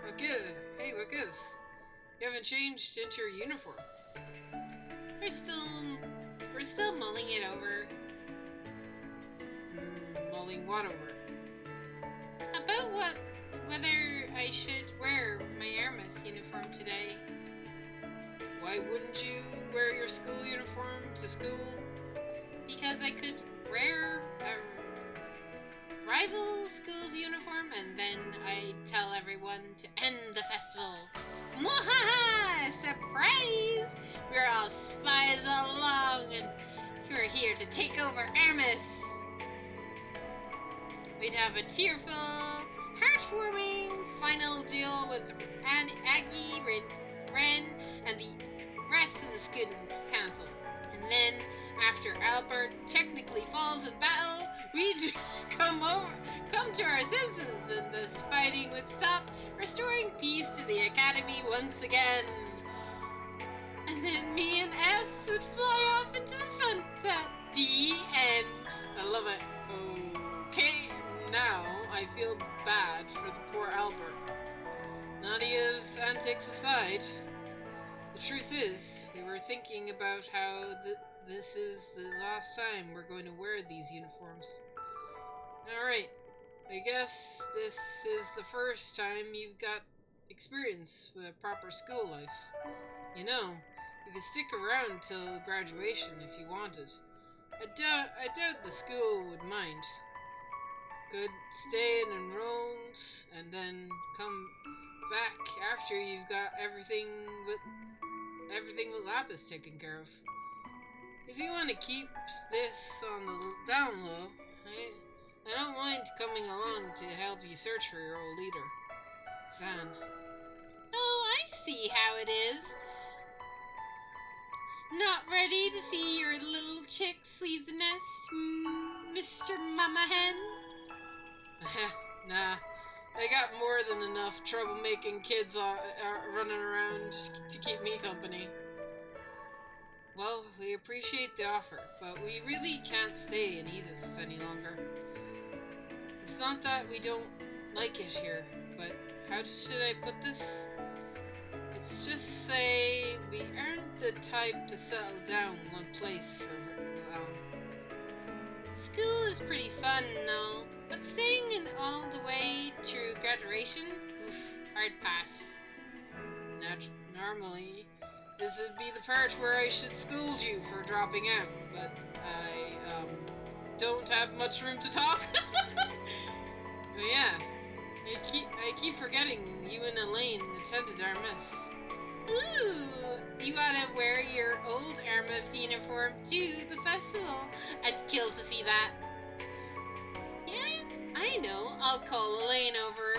What gives? Hey, what gives? You haven't changed into your uniform. We're still mulling it over. Mulling what over? About whether I should wear my Hermes uniform today. Why wouldn't you wear your school uniform to school? Because I could wear a rival school's uniform and then I tell everyone to end the festival. Mwahaha! Surprise! We're all spies all along and we're here to take over Hermes. We'd have a tearful, heartwarming final duel with Aggie, Ren, and the rest of the student council. And then, after Albert technically falls in battle, we'd come to our senses, and this fighting would stop, restoring peace to the academy once again. And then me and S would fly off into the sunset. The end. I love it. Okay, now I feel bad for the poor Albert. Nadia's antics aside, the truth is, we were thinking about how this is the last time we're going to wear these uniforms. Alright, I guess this is the first time you've got experience with a proper school life. You know, you could stick around till graduation if you wanted. I doubt the school would mind. Could stay and enrolled, and then come back after you've got everything with Lapis taken care of. If you want to keep this on the down low, I don't mind coming along to help you search for your old leader, Van. Oh, I see how it is. Not ready to see your little chicks leave the nest, Mr. Mama Hen? Nah, I got more than enough troublemaking kids running around to keep me company. Well, we appreciate the offer, but we really can't stay in Edith any longer. It's not that we don't like it here, but how should I put this? Let's just say we aren't the type to settle down one place for long. School is pretty fun and all, but staying in all the way through graduation? Oof, hard pass. Normally, this would be the part where I should scold you for dropping out, but I, don't have much room to talk. But yeah, I keep forgetting you and Elaine attended our mess. Ooh, you gotta wear your old Hermes uniform to the festival. I'd kill to see that. Yeah, I know. I'll call Elaine over.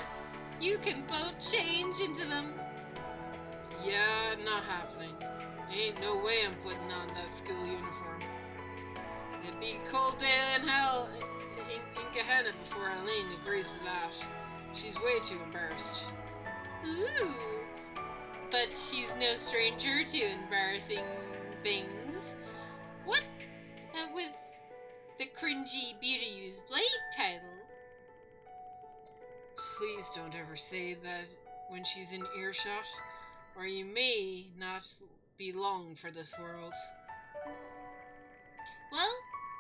You can both change into them. Yeah, not happening. Ain't no way I'm putting on that school uniform. It'd be a cold day in hell in Gehenna before Elaine agrees to that. She's way too embarrassed. Ooh, but she's no stranger to embarrassing things. What with the cringy Beauty Use Blade title? Please don't ever say that when she's in earshot, or you may not be long for this world. Well,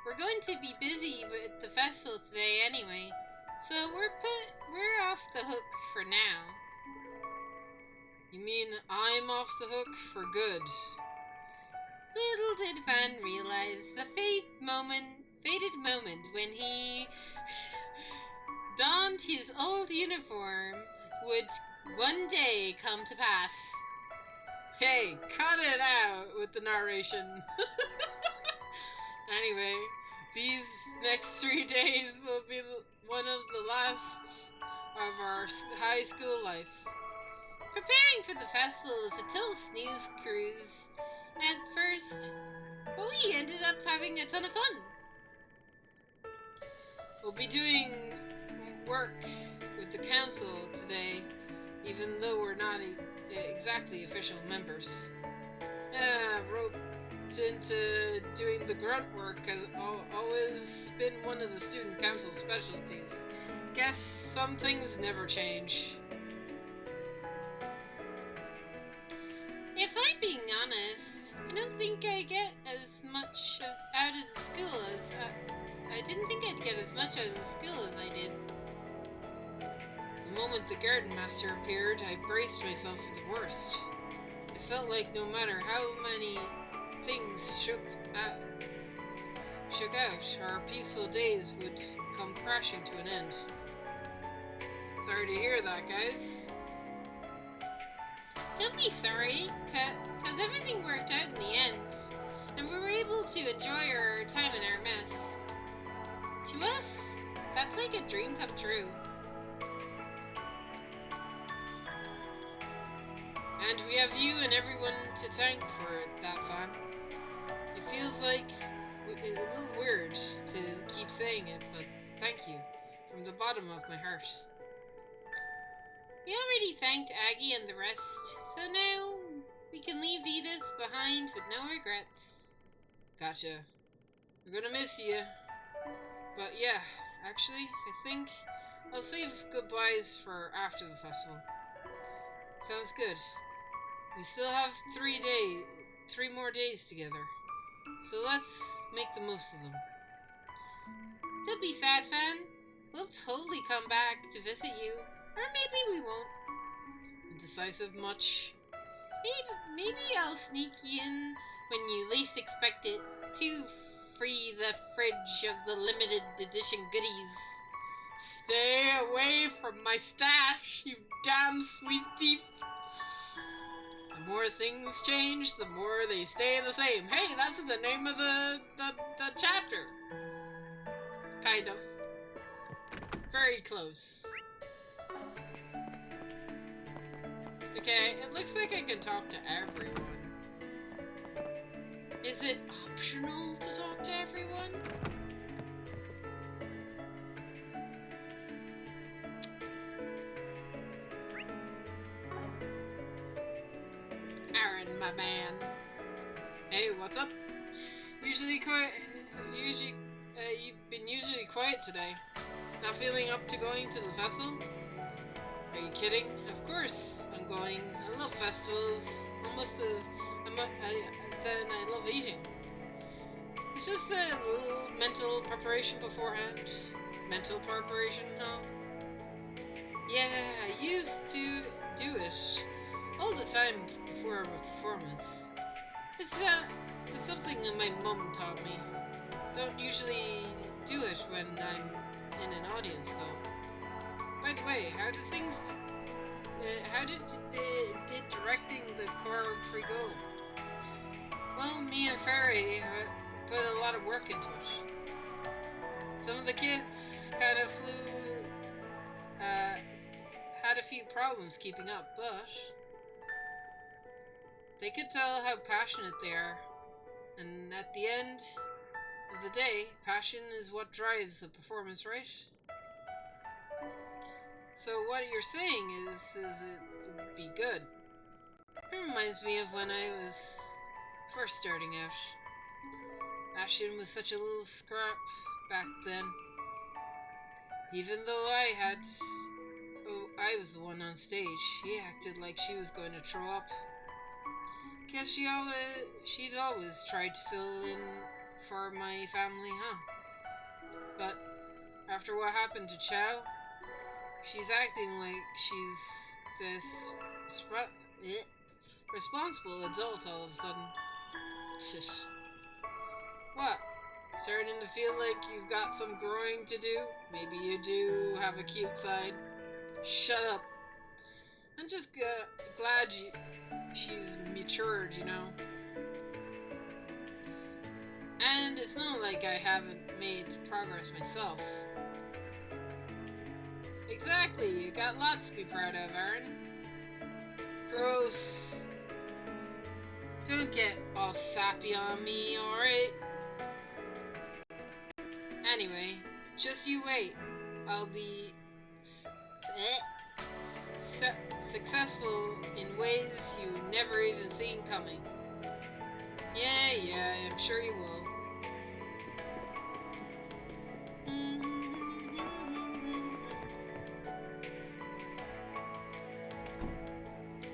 we're going to be busy with the festival today anyway, so we're off the hook for now. You mean I'm off the hook for good? Little did Van realize the fated moment when he donned his old uniform would one day come to pass. Hey, cut it out with the narration. Anyway, these next 3 days will be one of the last of our high school life. Preparing for the festival was a total snooze cruise at first, but we ended up having a ton of fun. We'll be doing work with the council today, even though we're not exactly official members. Roped into doing the grunt work has always been one of the student council specialties. Guess some things never change. If I'm being honest, I don't think I get as much out of the school as I didn't think I'd get as much out of the school as I did. The moment the garden master appeared, I braced myself for the worst. It felt like no matter how many things shook out, our peaceful days would come crashing to an end. Sorry to hear that, guys. Don't be sorry, cause everything worked out in the end, and we were able to enjoy our time in our mess. To us, that's like a dream come true. And we have you and everyone to thank for that, Fan. It feels like a little weird to keep saying it, but thank you, from the bottom of my heart. We already thanked Aggie and the rest, so now we can leave Edith behind with no regrets. Gotcha. We're gonna miss you. But yeah, actually, I think I'll save goodbyes for after the festival. Sounds good. We still have 3 more days together. So let's make the most of them. Don't be sad, Fan. We'll totally come back to visit you. Or maybe we won't. Indecisive much. Maybe I'll sneak in when you least expect it to free the fridge of the limited edition goodies. Stay away from my stash, you damn sweet thief. The more things change, the more they stay the same. Hey, that's the name of the chapter. Kind of. Very close. Okay, it looks like I can talk to everyone. Is it optional to talk to everyone? Aaron, my man. Hey, what's up? You've been usually quiet today. Not feeling up to going to the festival? Are you kidding? Of course I'm going. I love festivals almost as then I love eating. It's just a little mental preparation beforehand. Mental preparation, huh? Yeah, I used to do it all the time before a performance. It's something that my mum taught me. Don't usually do it when I'm in an audience, though. By the way, how did directing the choreography go? Well, me and Fairy put a lot of work into it. Some of the kids kind of had a few problems keeping up, but they could tell how passionate they are. And at the end of the day, passion is what drives the performance, right? So what you're saying is it would be good. It reminds me of when I was first starting out. Ashen was such a little scrap back then. Even though I was the one on stage, she acted like she was going to throw up. Guess she'd always tried to fill in for my family, huh? But after what happened to Chow, she's acting like she's this responsible adult all of a sudden. Tish. What? Starting to feel like you've got some growing to do? Maybe you do have a cute side. Shut up. I'm just glad she's matured, you know? And it's not like I haven't made progress myself. Exactly, you got lots to be proud of, Aaron. Gross. Don't get all sappy on me, alright? Anyway, just you wait. I'll be successful in ways you never even seen coming. Yeah, I'm sure you will.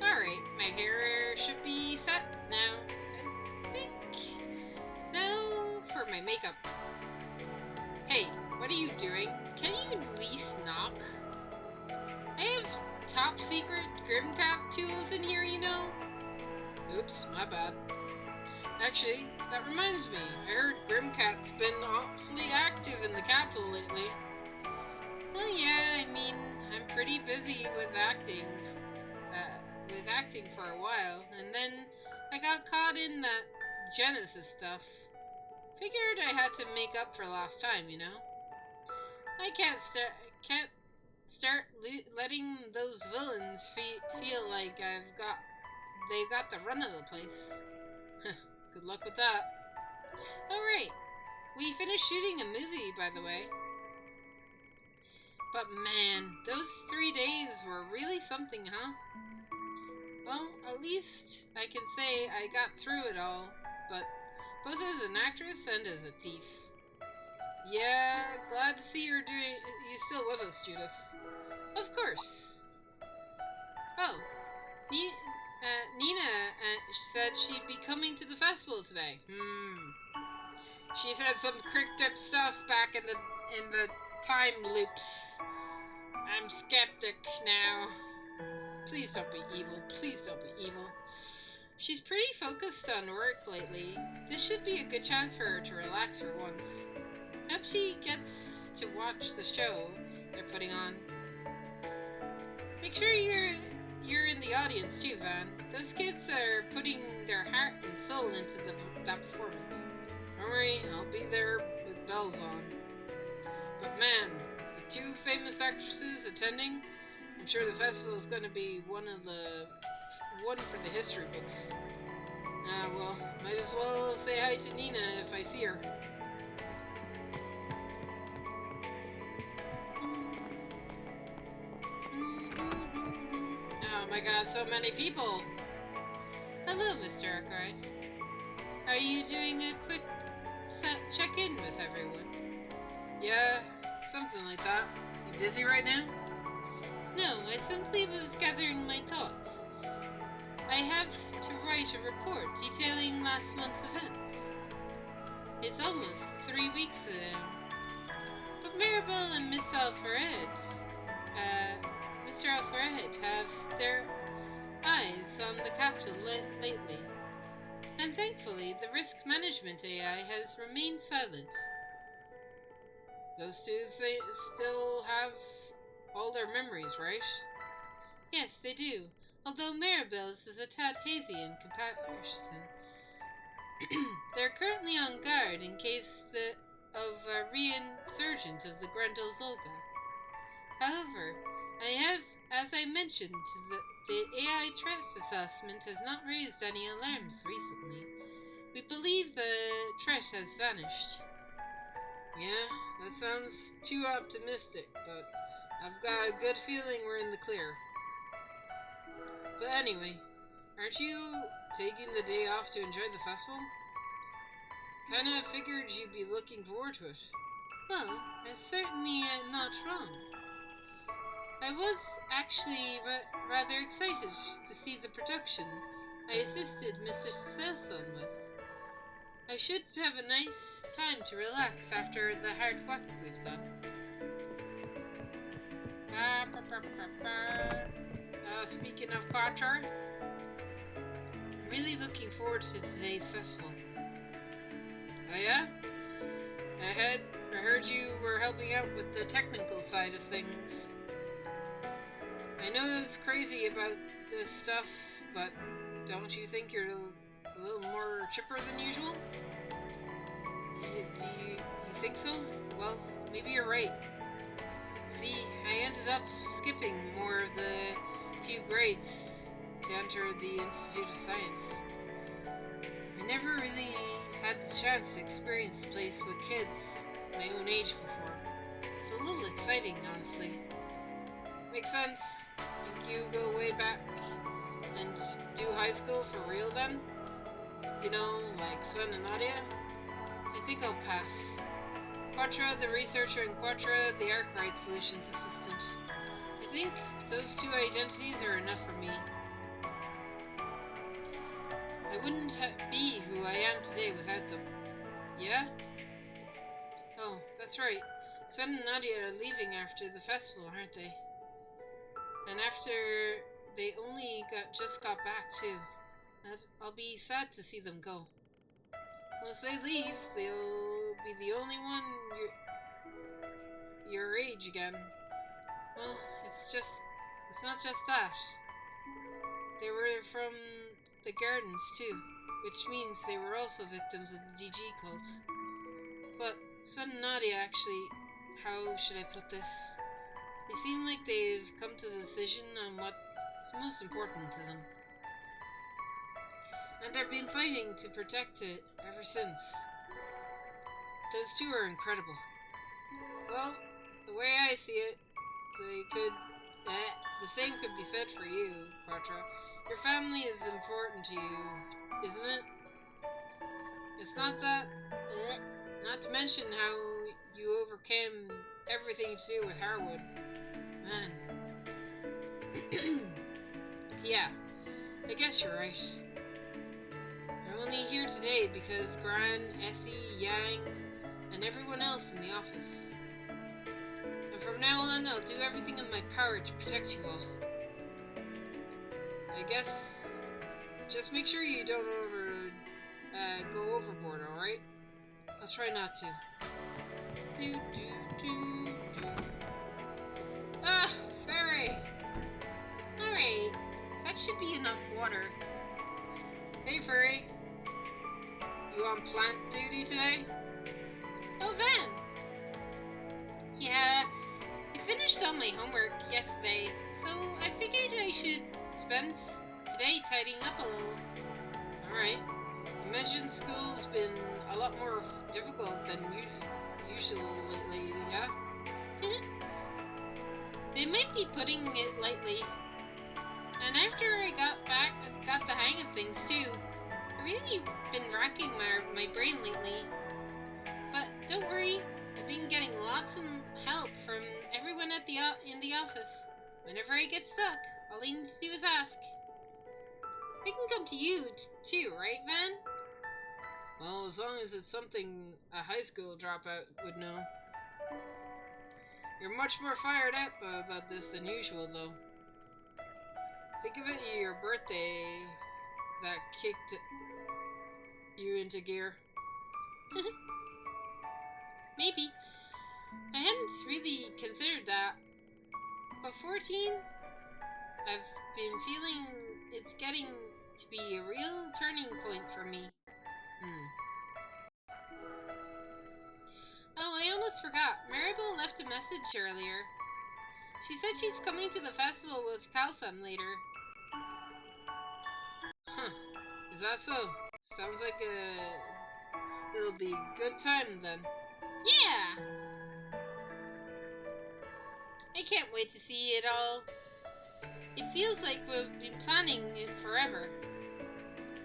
Alright, my hair should be set now, I think. Now for my makeup. Hey, what are you doing? Can you at least knock? I have top secret Grimcap tools in here, you know? Oops, my bad. Actually, that reminds me. I heard Grimcat's been awfully active in the capital lately. Well, yeah, I mean, I'm pretty busy with acting for a while, and then I got caught in that Genesis stuff. Figured I had to make up for lost time, you know? I can't start letting those villains feel like they've got the run of the place. Good luck with that. Alright, we finished shooting a movie, by the way. But man, those 3 days were really something, huh? Well, at least I can say I got through it all, but both as an actress and as a thief. Yeah, glad to see you still with us, Judith. Of course. Oh, Nina said she'd be coming to the festival today. She said some cryptic stuff back in the time loops. I'm skeptic now. Please don't be evil. Please don't be evil. She's pretty focused on work lately. This should be a good chance for her to relax for once. Hope she gets to watch the show they're putting on. Make sure you're in the audience too, Van. Those kids are putting their heart and soul into that performance. Don't worry, I'll be there with bells on. But man, the 2 famous actresses attending, I'm sure the festival is going to be one for the history books. Well, might as well say hi to Nina if I see her. Oh my god, so many people! Hello, Mr. Arkwright. Are you doing a quick check-in with everyone? Yeah, something like that. You busy right now? No, I simply was gathering my thoughts. I have to write a report detailing last month's events. It's almost 3 weeks now. But Maribel and Mr. Alfred have their eyes on the capital lately. And thankfully, the risk management AI has remained silent. Those two still have all their memories, right? Yes, they do. Although Maribel's is a tad hazy in comparison. They're currently on guard in case of a resurgence of the Grendel Zolga. However, as I mentioned, the AI threat assessment has not raised any alarms recently. We believe the threat has vanished. Yeah, that sounds too optimistic, but I've got a good feeling we're in the clear. But anyway, aren't you taking the day off to enjoy the festival? Kinda figured you'd be looking forward to it. Well, that's certainly not wrong. I was actually rather excited to see the production I assisted Mr. Selson with. I should have a nice time to relax after the hard work we've done. Speaking of Quattro, I'm really looking forward to today's festival. Oh yeah? I heard you were helping out with the technical side of things. I know it's crazy about this stuff, but don't you think you're a little more chipper than usual? Do you think so? Well, maybe you're right. See, I ended up skipping more of the few grades to enter the Institute of Science. I never really had the chance to experience a place with kids my own age before. It's a little exciting, honestly. Makes sense. Think you go way back and do high school for real then? You know, like Sven and Nadia? I think I'll pass. Quatra, the researcher, and Quatra, the Arkwright Solutions assistant. I think those two identities are enough for me. I wouldn't be who I am today without them. Yeah? Oh, that's right. Sven and Nadia are leaving after the festival, aren't they? And after they only just got back too. I'll be sad to see them go. Once they leave, they'll be the only one your age again. Well, it's not just that. They were from the gardens too, which means they were also victims of the DG cult. But Sven and Nadia actually, how should I put this? They seem like they've come to the decision on what's most important to them. And they've been fighting to protect it ever since. Those two are incredible. Well, the way I see it, the same could be said for you, Quatra. Your family is important to you, isn't it? It's not that... Not to mention how you overcame everything to do with Harwood. Man. Yeah, I guess you're right. We're only here today because Gran, Essie, Yang, and everyone else in the office. And from now on, I'll do everything in my power to protect you all. I guess just make sure you don't go overboard, alright? I'll try not to. Ah, Fairy! Alright, that should be enough water. Hey, Furry. You on plant duty today? Oh, Van! Yeah, I finished all my homework yesterday, so I figured I should spend today tidying up a little. Alright. I imagine school's been a lot more difficult than usual lately, yeah? They might be putting it lightly. And after I got the hang of things too, I've really been racking my brain lately. But don't worry, I've been getting lots of help from everyone in the office. Whenever I get stuck, all I need to do is ask. I can come to you too, right, Van? Well, as long as it's something a high school dropout would know. You're much more fired up about this than usual, though. Think of it your birthday that kicked you into gear. Maybe. I hadn't really considered that. But 14? I've been feeling it's getting to be a real turning point for me. Oh, I almost forgot. Maribel left a message earlier. She said she's coming to the festival with Kalsan later. Huh. Is that so? Sounds like it'll be a good time then. Yeah! I can't wait to see it all. It feels like we've been planning it forever.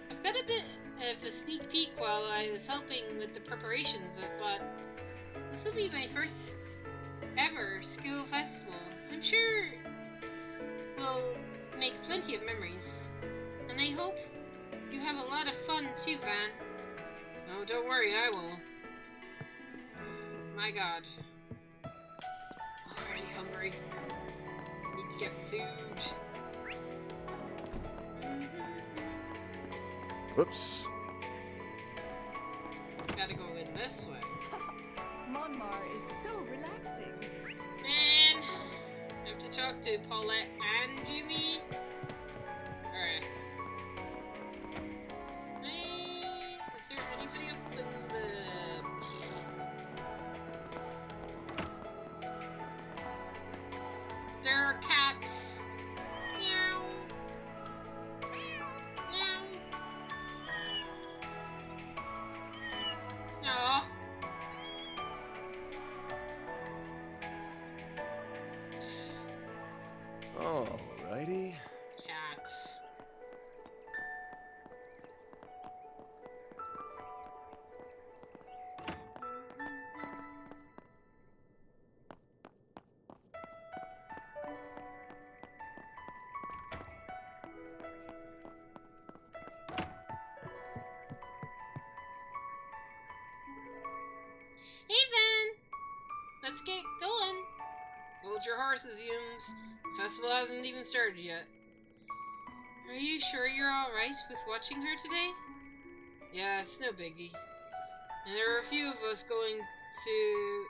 I've got a bit of a sneak peek while I was helping with the preparations, but this will be my first ever school festival. I'm sure we'll make plenty of memories. And I hope you have a lot of fun too, Van. Oh, don't worry, I will. My god. Already hungry. Need to get food. Whoops. Gotta go in this way. Monmar is so relaxing. Man, I have to talk to Paulette and Jimmy. Alright. Is there anybody up in the... There are cats. Meow. Meow. Aw. Alrighty. Cats. Hey, Van! Let's get going. Hold your horses, Yumes. The festival hasn't even started yet. Are you sure you're alright with watching her today? Yeah, it's no biggie. And there are a few of us going to,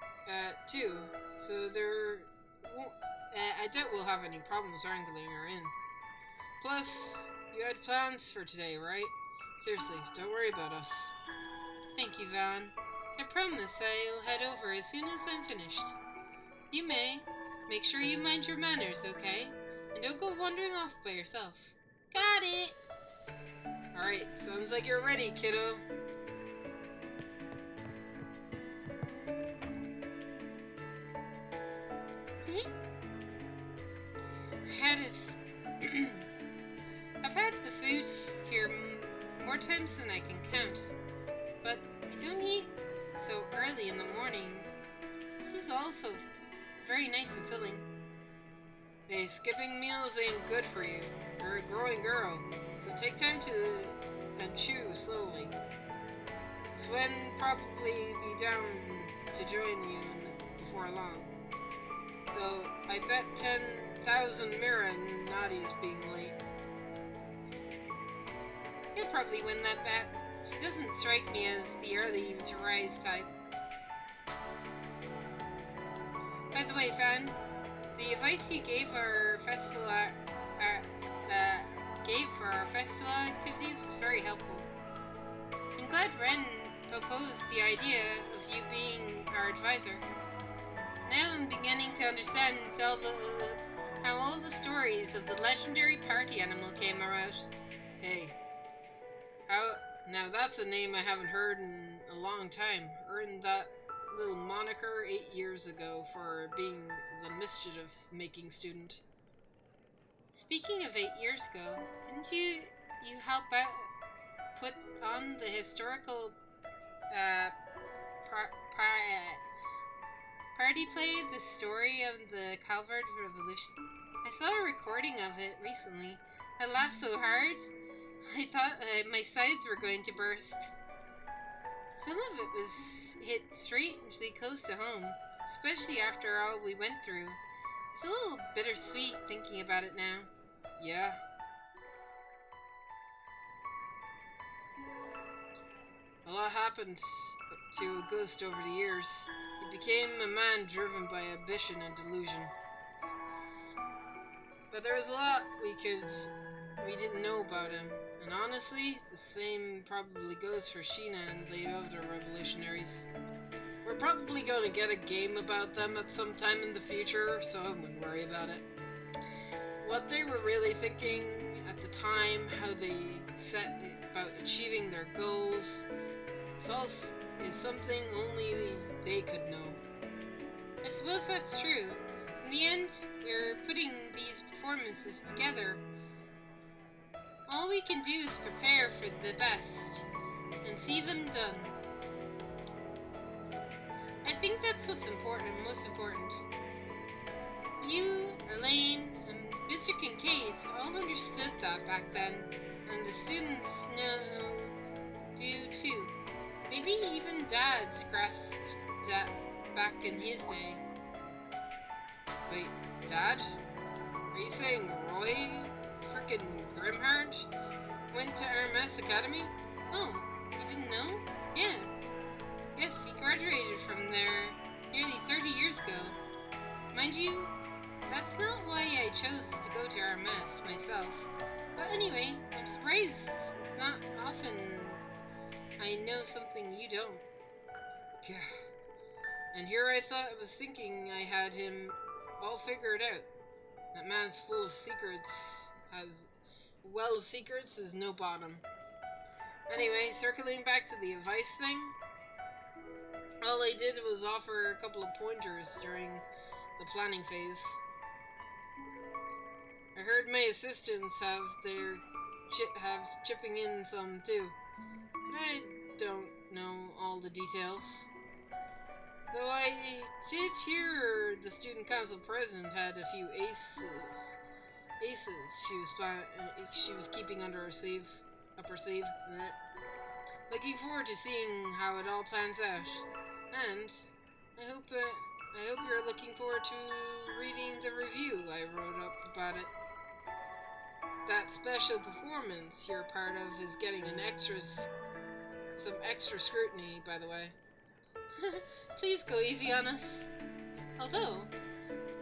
too. So there won't, I doubt we'll have any problems wrangling her in. Plus, you had plans for today, right? Seriously, don't worry about us. Thank you, Van. I promise I'll head over as soon as I'm finished. You may. Make sure you mind your manners, okay? And don't go wandering off by yourself. Got it! Alright, sounds like you're ready, kiddo. I've had the food here more times than I can count, but I don't eat so early in the morning. This is also very nice and filling. Hey, skipping meals ain't good for you. You're a growing girl, so take time to and chew slowly. Swen probably be down to join you before long. Though I bet 10,000 Mira and Nadia's being late. He'll probably win that bet. She doesn't strike me as the early to rise type. By the way, Fan, the advice you gave our festival for our festival activities was very helpful. I'm glad Ren proposed the idea of you being our advisor. Now I'm beginning to understand how all the stories of the legendary party animal came about. Hey, now that's a name I haven't heard in a long time. Earned that little moniker 8 years ago for being the mischief-making student. Speaking of 8 years ago, didn't you help out put on the historical party play, The Story of the Calvard Revolution? I saw a recording of it recently. I laughed so hard, I thought my sides were going to burst. Some of it was hit strangely close to home, especially after all we went through. It's a little bittersweet thinking about it now. Yeah. A lot happened to a ghost over the years. He became a man driven by ambition and delusion. But there was a lot we didn't know about him. And honestly, the same probably goes for Sheena and the other revolutionaries. We're probably going to get a game about them at some time in the future, so I wouldn't worry about it. What they were really thinking at the time, how they set about achieving their goals, is something only they could know. I suppose that's true. In the end, we're putting these performances together. All we can do is prepare for the best and see them done. I think that's what's important, most important. You, Elaine, and Mr. Kincaid all understood that back then, and the students do too. Maybe even Dad's grasped that back in his day. Wait, Dad? Are you saying Roy? Frickin' Grimhard? went to Hermes Academy? Oh, you didn't know? Yeah. Yes, he graduated from there nearly 30 years ago. Mind you, that's not why I chose to go to Hermes myself. But anyway, I'm surprised. It's not often I know something you don't. Gah. And here I thought I was thinking I had him all figured out. That man's full of secrets. Has a well of secrets is no bottom. Anyway, circling back to the advice thing, all I did was offer a couple of pointers during the planning phase. I heard my assistants have their chipping in some too. I don't know all the details. Though I did hear the student council president had a few aces she was keeping under her sleeve, up her sleeve. Looking forward to seeing how it all plans out, and I hope you're looking forward to reading the review I wrote up about it. That special performance you're part of is getting some extra scrutiny, by the way. Please go easy on us. Although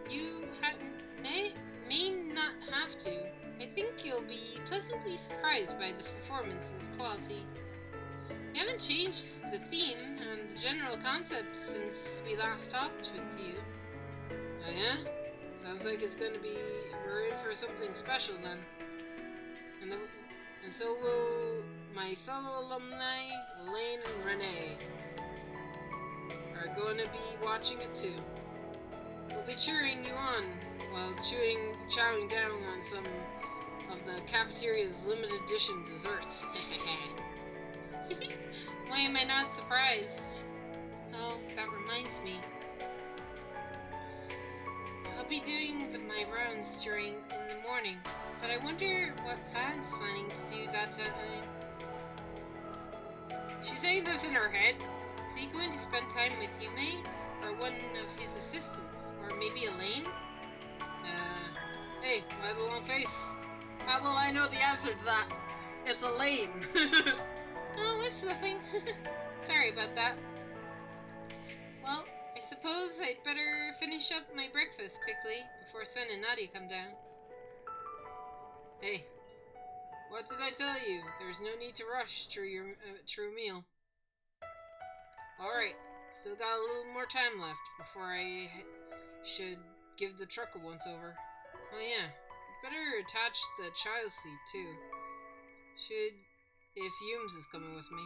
you may not have to, I think you'll be pleasantly surprised by the performance's quality. We haven't changed the theme and the general concept since we last talked with you. Oh yeah? Sounds like we're in for something special then. And so will my fellow alumni, Elaine and Renee, are going to be watching it too. We'll be cheering you on while chowing down on some of the cafeteria's limited edition desserts. Why am I not surprised? Oh, that reminds me. I'll be doing my rounds in the morning, but I wonder what Van's planning to do that time. She's saying this in her head. Is he going to spend time with Yume? Or one of his assistants? Or maybe Elaine? Hey, why the long face? How will I know the answer to that? It's Elaine. Oh, it's nothing. Sorry about that. Well, I suppose I'd better finish up my breakfast quickly before Sun and Nadia come down. Hey, what did I tell you? There's no need to rush through your meal. Alright, still got a little more time left before I should give the truck a once-over. Oh yeah, better attach the child seat too. If Humes is coming with me.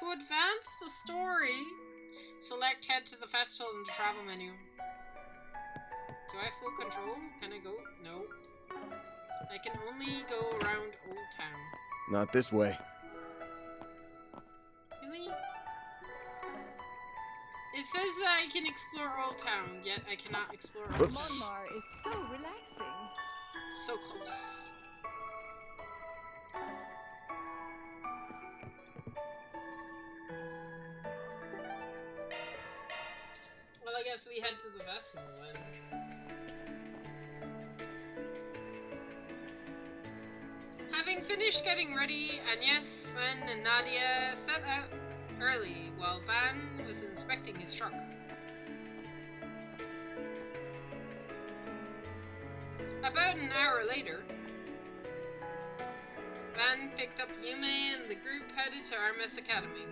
To advance the story, select head to the festival in the travel menu. Do I have full control? Can I go? No. I can only go around Old Town. Not this way. Really? It says that I can explore Old Town, yet I cannot explore Old Town. Monmar is so relaxing. So close. Well, I guess we head to the festival then. Having finished getting ready, Agnes, Sven, and Nadia set out early while Van was inspecting his truck. About an hour later, Van picked up Yume and the group headed to Hermes Academy.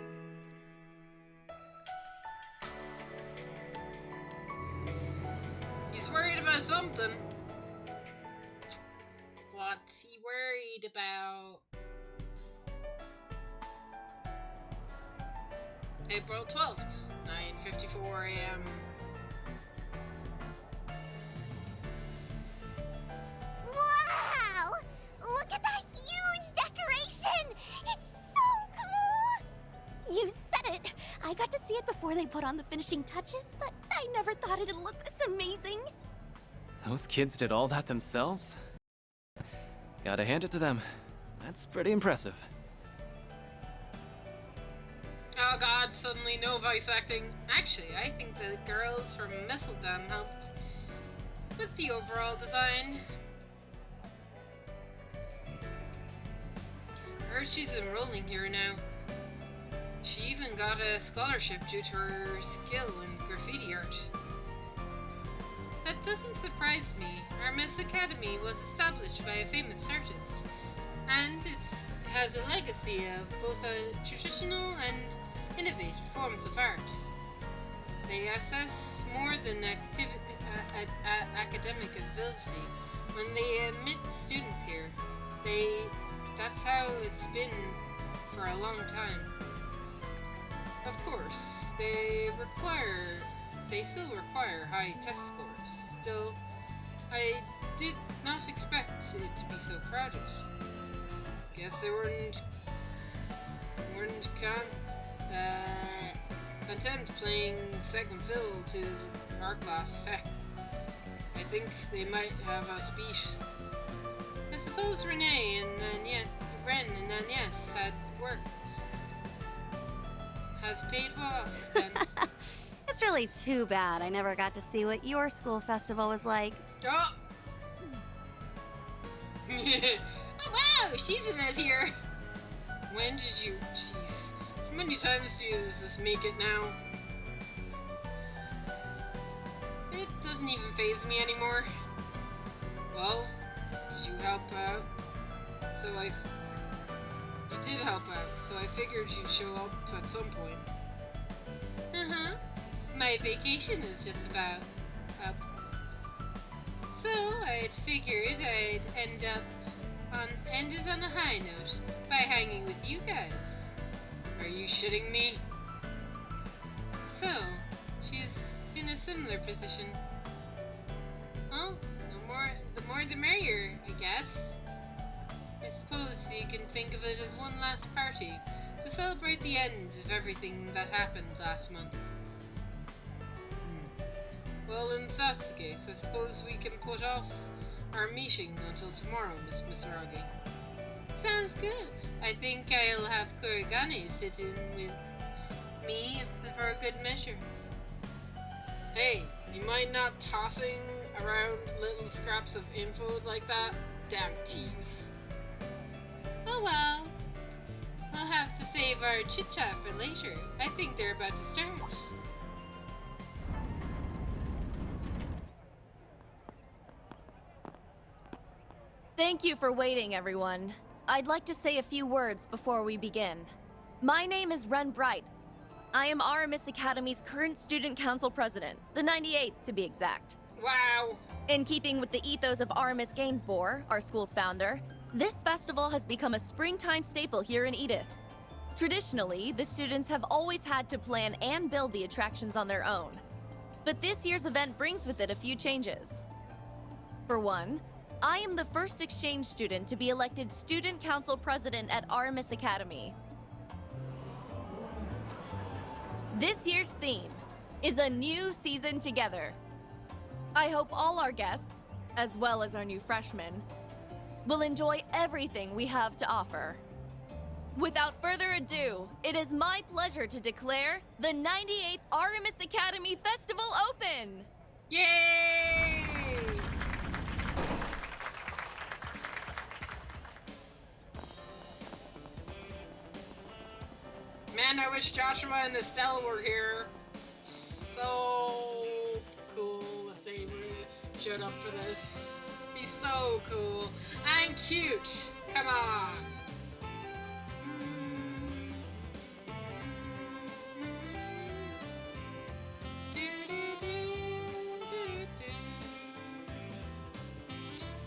He's worried about something. What's he worried about? April 12th, 9:54 a.m. Wow! Look at that huge decoration! It's so cool! You said it! I got to see it before they put on the finishing touches, but I never thought it'd look this amazing. Those kids did all that themselves? Gotta hand it to them. That's pretty impressive. Oh god, suddenly no voice acting. Actually, I think the girls from Misseldam helped with the overall design. heard she's enrolling here now. She even got a scholarship due to her skill in graffiti art. That doesn't surprise me. Armis Academy was established by a famous artist, and it has a legacy of both traditional and innovative forms of art. They assess more than academic ability when they admit students here. That's how it's been for a long time. Of course, they still require high test scores. Still, I did not expect it to be so crowded. Guess they weren't content playing second fiddle to our class. I think they might have us beat. I suppose Ren and Agnes had worked. Has paid off then. It's really too bad I never got to see what your school festival was like. Oh! Oh wow, Shizuna's here! When did you... Jeez. How many times does this make it now? It doesn't even faze me anymore. Well, did you help out? You did help out, so I figured you'd show up at some point. Uh-huh. My vacation is just about up. So I'd figured I'd end it on a high note by hanging with you guys. Are you shitting me? So, she's in a similar position. Well, the more the merrier, I guess. I suppose you can think of it as one last party to celebrate the end of everything that happened last month. Well, in that case, I suppose we can put off our meeting until tomorrow, Miss Misaragi. Sounds good. I think I'll have Kurigane sit in with me for a good measure. Hey, you mind not tossing around little scraps of info like that? Damn tease. Oh well. I'll have to save our chit-chat for later. I think they're about to start. Thank you for waiting, everyone. I'd like to say a few words before we begin. My name is Ren Bright. I am Aramis Academy's current Student Council President, the 98th to be exact. Wow! In keeping with the ethos of Aramis Gainsborough, our school's founder, this festival has become a springtime staple here in Edith. Traditionally, the students have always had to plan and build the attractions on their own. But this year's event brings with it a few changes. For one, I am the first exchange student to be elected Student Council President at Aramis Academy. This year's theme is a new season together. I hope all our guests, as well as our new freshmen, will enjoy everything we have to offer. Without further ado, it is my pleasure to declare the 98th Aramis Academy Festival open! Yay! Man, I wish Joshua and Estelle were here. So cool if they really showed up for this. Be so cool. I'm cute. Come on.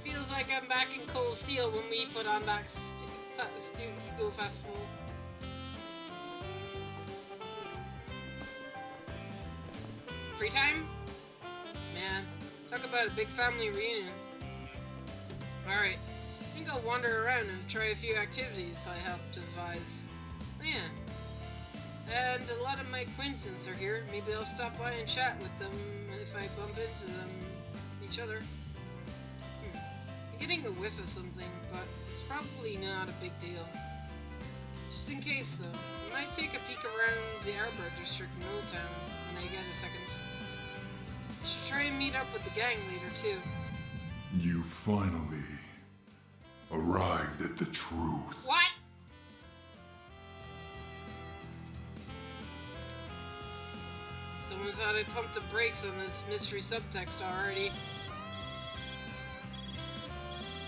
Feels like I'm back in Cold Steel when we put on that student school festival. Free time? Man, talk about a big family reunion. Alright, I think I'll wander around and try a few activities I helped devise. Oh, yeah. And a lot of my acquaintances are here. Maybe I'll stop by and chat with them if I bump into them, each other. I'm getting a whiff of something, but it's probably not a big deal. Just in case, though, I might take a peek around the Arbor district in Old Town when I get a second. I should try and meet up with the gang later, too. You finally arrived at the truth. What? Someone's had to pump the brakes on this mystery subtext already.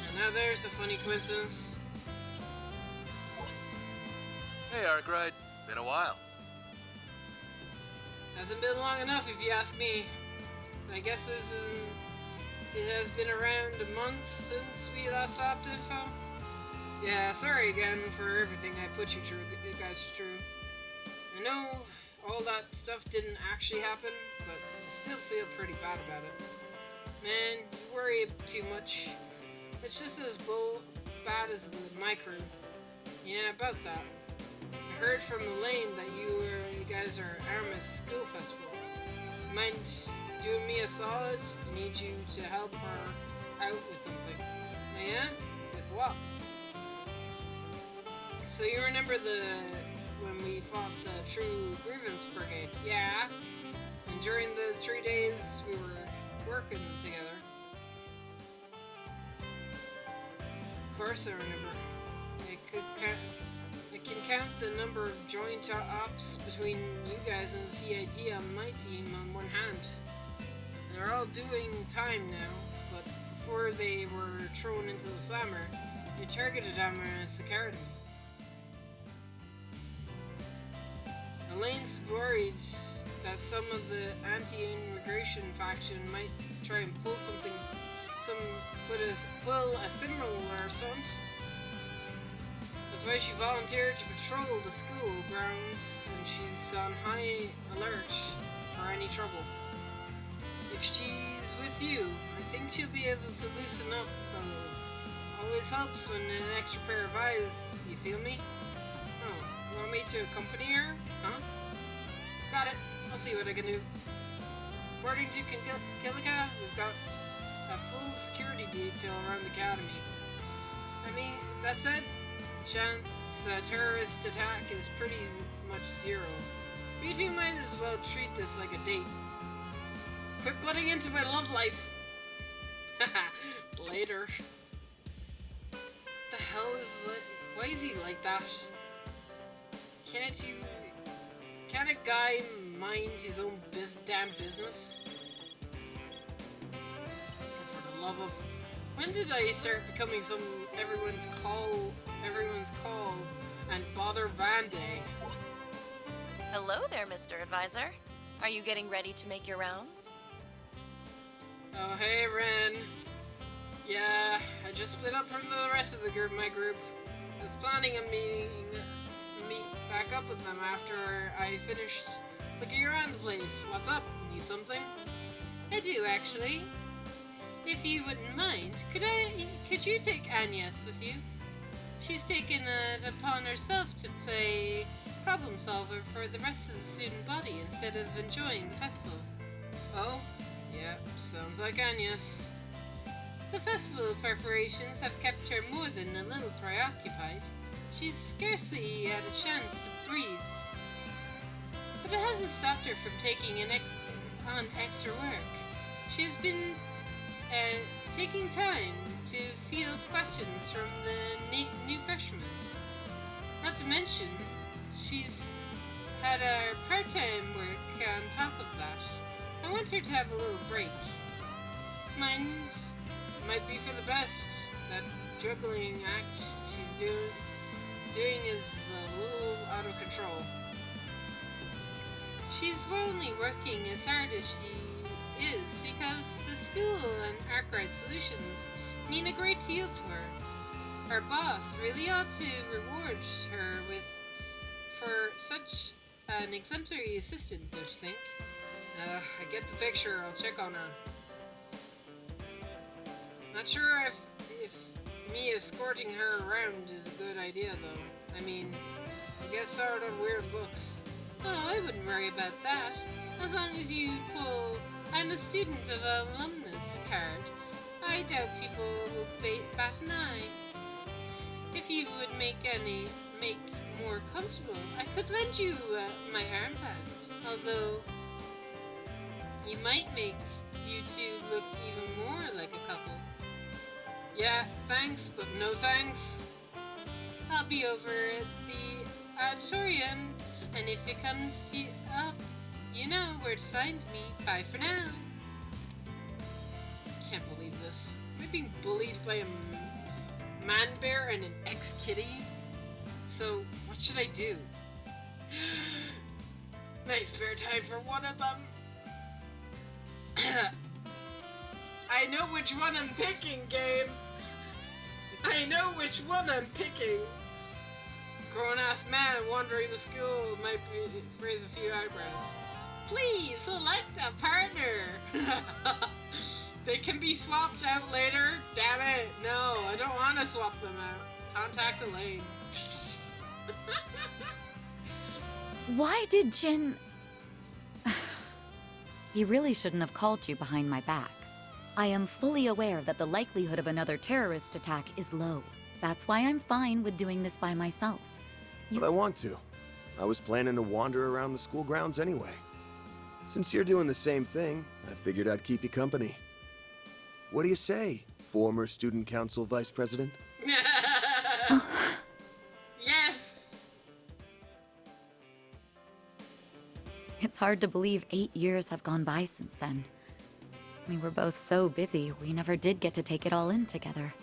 And now there's a funny coincidence. Hey, Arkwright. Been a while. Hasn't been long enough if you ask me. I guess it has been around a month since we last stopped info. Yeah, sorry again for everything I put you guys through. I know all that stuff didn't actually happen, but I still feel pretty bad about it. Man, you worry too much. It's just as bad as the micro. Yeah, about that. I heard from Elaine that you guys are Arma's school festival. Mind doing me a solid? I need you to help her out with something. Oh, yeah? With what? So you remember when we fought the True Grievance Brigade? Yeah. And during the 3 days we were working together. Of course I remember. I can count the number of joint ops between you guys and the CID on my team on one hand. They're all doing time now, but before they were thrown into the slammer, you targeted Arma's academy. Elaine's worried that some of the anti-immigration faction might try and pull pull a similar stunt. That's why she volunteered to patrol the school grounds, and she's on high alert for any trouble. If she's with you, I think she'll be able to loosen up a little. Always helps when an extra pair of eyes, you feel me? Oh, you want me to accompany her? Huh? Got it. I'll see what I can do. According to Kilika, we've got a full security detail around the academy. I mean, that said, the chance a terrorist attack is pretty much zero. So you two might as well treat this like a date. Quit butting into my love life! Haha, later. What the hell is why is he like that? Can't a guy mind his own damn business? Oh, for the love of... When did I start becoming everyone's call, and bother Vande? Hello there, Mr. Advisor. Are you getting ready to make your rounds? Oh, hey, Ren. Yeah, I just split up from the rest of my group. I was planning on meet back up with them after I finished looking around the place. What's up? Need something? I do, actually. If you wouldn't mind, could you take Agnes with you? She's taken it upon herself to play problem solver for the rest of the student body instead of enjoying the festival. Oh? Yeah, sounds like Agnes. The festival preparations have kept her more than a little preoccupied. She's scarcely had a chance to breathe. But it hasn't stopped her from taking on extra work. She's been taking time to field questions from the new freshmen. Not to mention, she's had her part-time work on top of that. I want her to have a little break. Might be for the best. That juggling act she's doing is a little out of control. She's only working as hard as she is because the school and Arkwright Solutions mean a great deal to her. Our boss really ought to reward her for such an exemplary assistant, don't you think? I get the picture. I'll check on her. Not sure if me escorting her around is a good idea, though. I mean, I guess sort of weird looks. Oh, I wouldn't worry about that. As long as you pull "I'm a student of alumnus" card, I doubt people will bat an eye. If you would make more comfortable, I could lend you my armband. Although, you might make you two look even more like a couple. Yeah, thanks, but no thanks. I'll be over at the auditorium, and if it comes up, You know where to find me. Bye for now. Can't believe this. Am I being bullied by a man bear and an ex-kitty? So, what should I do? Nice spare time for one of them. I know which one I'm picking, game. I know which one I'm picking. Grown-ass man wandering the school might raise a few eyebrows. Please select a partner. They can be swapped out later. Damn it. No, I don't want to swap them out. Contact Elaine. Why did Jin... He really shouldn't have called you behind my back. I am fully aware that the likelihood of another terrorist attack is low. That's why I'm fine with doing this by myself. But I want to. I was planning to wander around the school grounds anyway. Since you're doing the same thing, I figured I'd keep you company. What do you say, former student council vice president? Yes! It's hard to believe 8 years have gone by since then. We were both so busy, we never did get to take it all in together.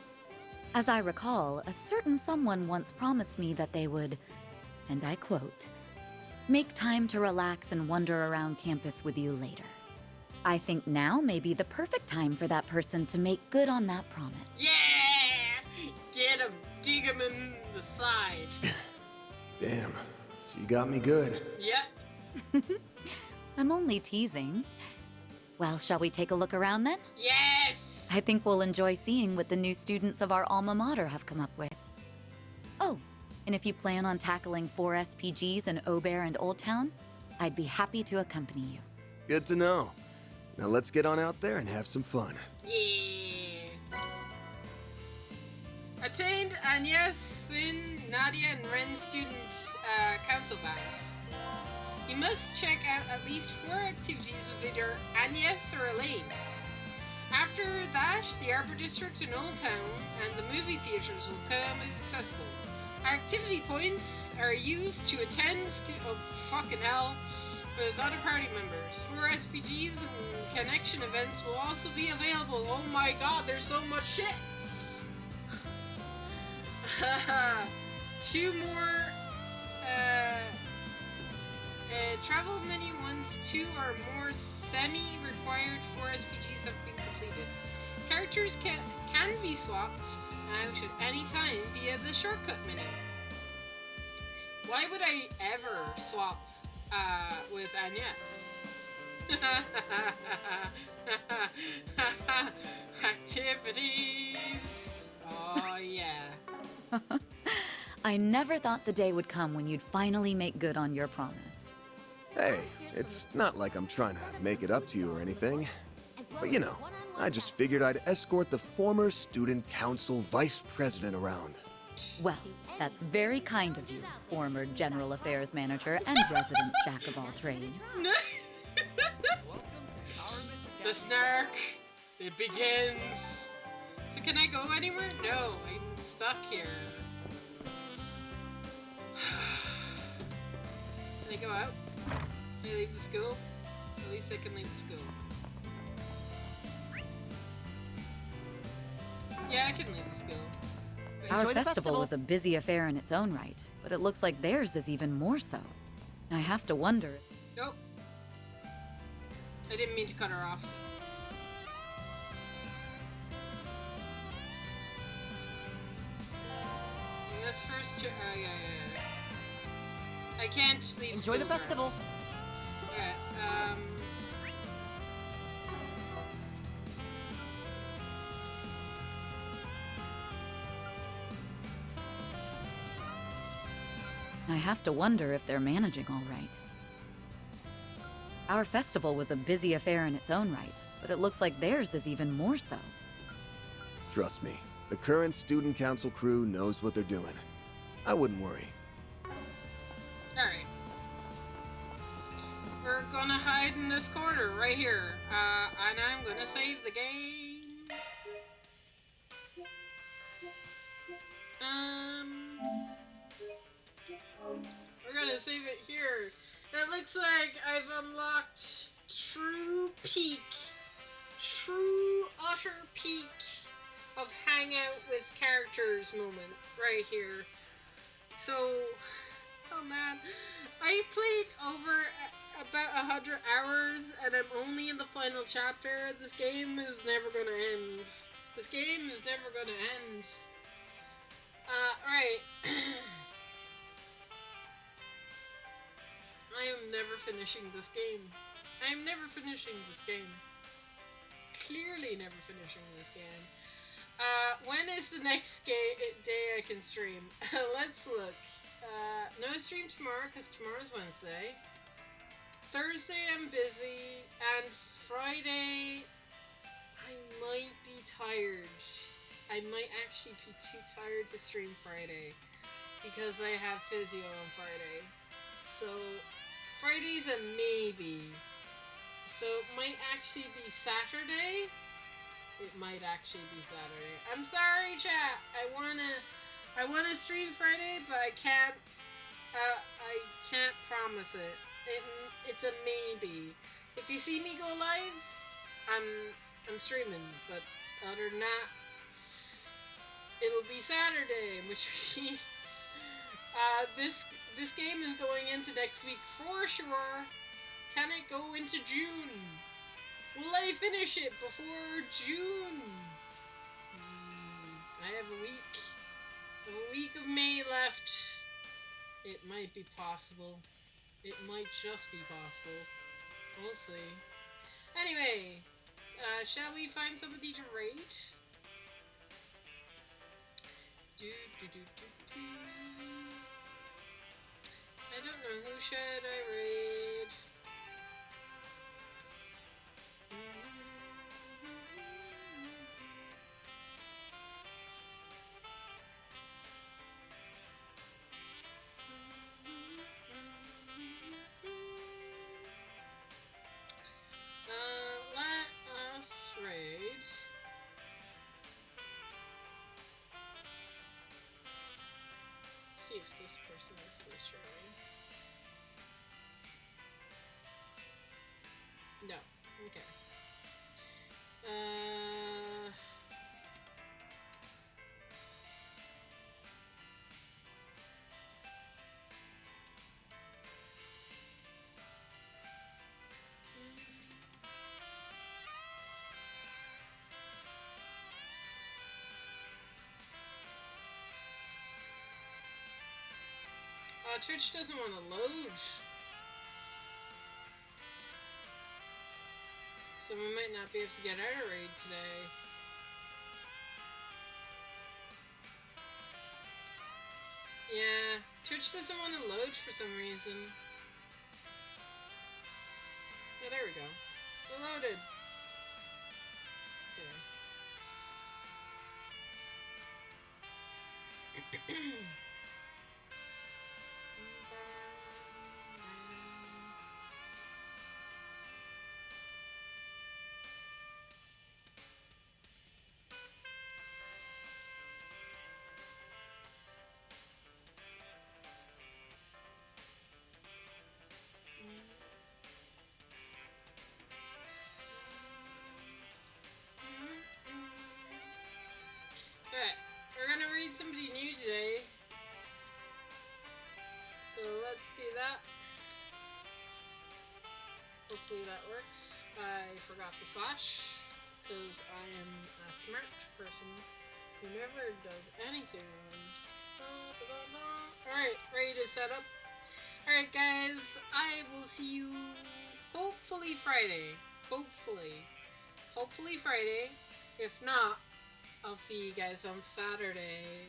As I recall, a certain someone once promised me that they would, and I quote, make time to relax and wander around campus with you later. I think now may be the perfect time for that person to make good on that promise. Yeah! Get him, dig him in the side. Damn, she got me good. Yep. I'm only teasing. Well, shall we take a look around then? Yes! I think we'll enjoy seeing what the new students of our alma mater have come up with. Oh, and if you plan on tackling 4 SPGs in Aubert and Old Town, I'd be happy to accompany you. Good to know. Now let's get on out there and have some fun. Yeah. Attained Agnes, Swin, Nadia, and Ren's student council badges. You must check out at least 4 activities with either Agnes or Elaine. After that, the Arbor District in Old Town and the movie theaters will come accessible. Activity points are used to attend oh fucking hell with other party members. 4 SPGs and connection events will also be available. Oh my god, there's so much shit! 2 more travel menu once 2 or more semi-required 4 SPGs have been completed. Characters can be swapped out at any time via the shortcut menu. Why would I ever swap with Agnes? Activities! Oh yeah. I never thought the day would come when you'd finally make good on your promise. Hey, it's not like I'm trying to make it up to you or anything. But you know, I just figured I'd escort the former student council vice president around. Well, that's very kind of you, former general affairs manager and resident jack of all trades. The snark, it begins. So can I go anywhere? No, I'm stuck here. Can I go out? Can I leave the school? At least I can leave the school. Yeah, I can leave the school. Our festival was a busy affair in its own right, but it looks like theirs is even more so. I have to wonder... Oh. I didn't mean to cut her off. This first... Oh, yeah. I can't leave Enjoy the school festival. guards. Okay, I have to wonder if they're managing all right. Our festival was a busy affair in its own right, but it looks like theirs is even more so. Trust me, the current student council crew knows what they're doing. I wouldn't worry. alright. We're gonna hide in this corner right here. And I'm gonna save the game. We're gonna save it here. It looks like I've unlocked true utter peak of hangout with characters moment right here. So, oh man, I've played over about 100 hours and I'm only in the final chapter. This game is never gonna end. This game is never gonna end. Right. I am never finishing this game. I am never finishing this game. Clearly never finishing this game. When is the next day I can stream? Let's look. No stream tomorrow because tomorrow's Wednesday. Thursday I'm busy, and Friday I might be tired. I might actually be too tired to stream Friday because I have physio on Friday. So Friday's a maybe. So it might actually be Saturday. It might actually be Saturday. I'm sorry, chat. I wanna stream Friday, but I can't promise it. It's a maybe. If you see me go live, I'm streaming. But other than that, it'll be Saturday, which means this game is going into next week for sure. Can it go into June? Will I finish it before June? I have a week. I have a week of May left. It might be possible. It might just be possible. We'll see. Anyway, shall we find somebody to raid? I don't know, who should I raid? Let us raid. See if this person is still streaming. No. Okay. Twitch doesn't want to load. So we might not be able to get out of raid today. Yeah, Twitch doesn't want to load for some reason. Yeah, there we go. It loaded. Okay. Somebody new today, so let's do that. Hopefully that works. I forgot the slash because I am a smart person who never does anything wrong. Alright, ready to set up. Alright guys, I will see you hopefully Friday. Hopefully Friday. If not, I'll see you guys on Saturday.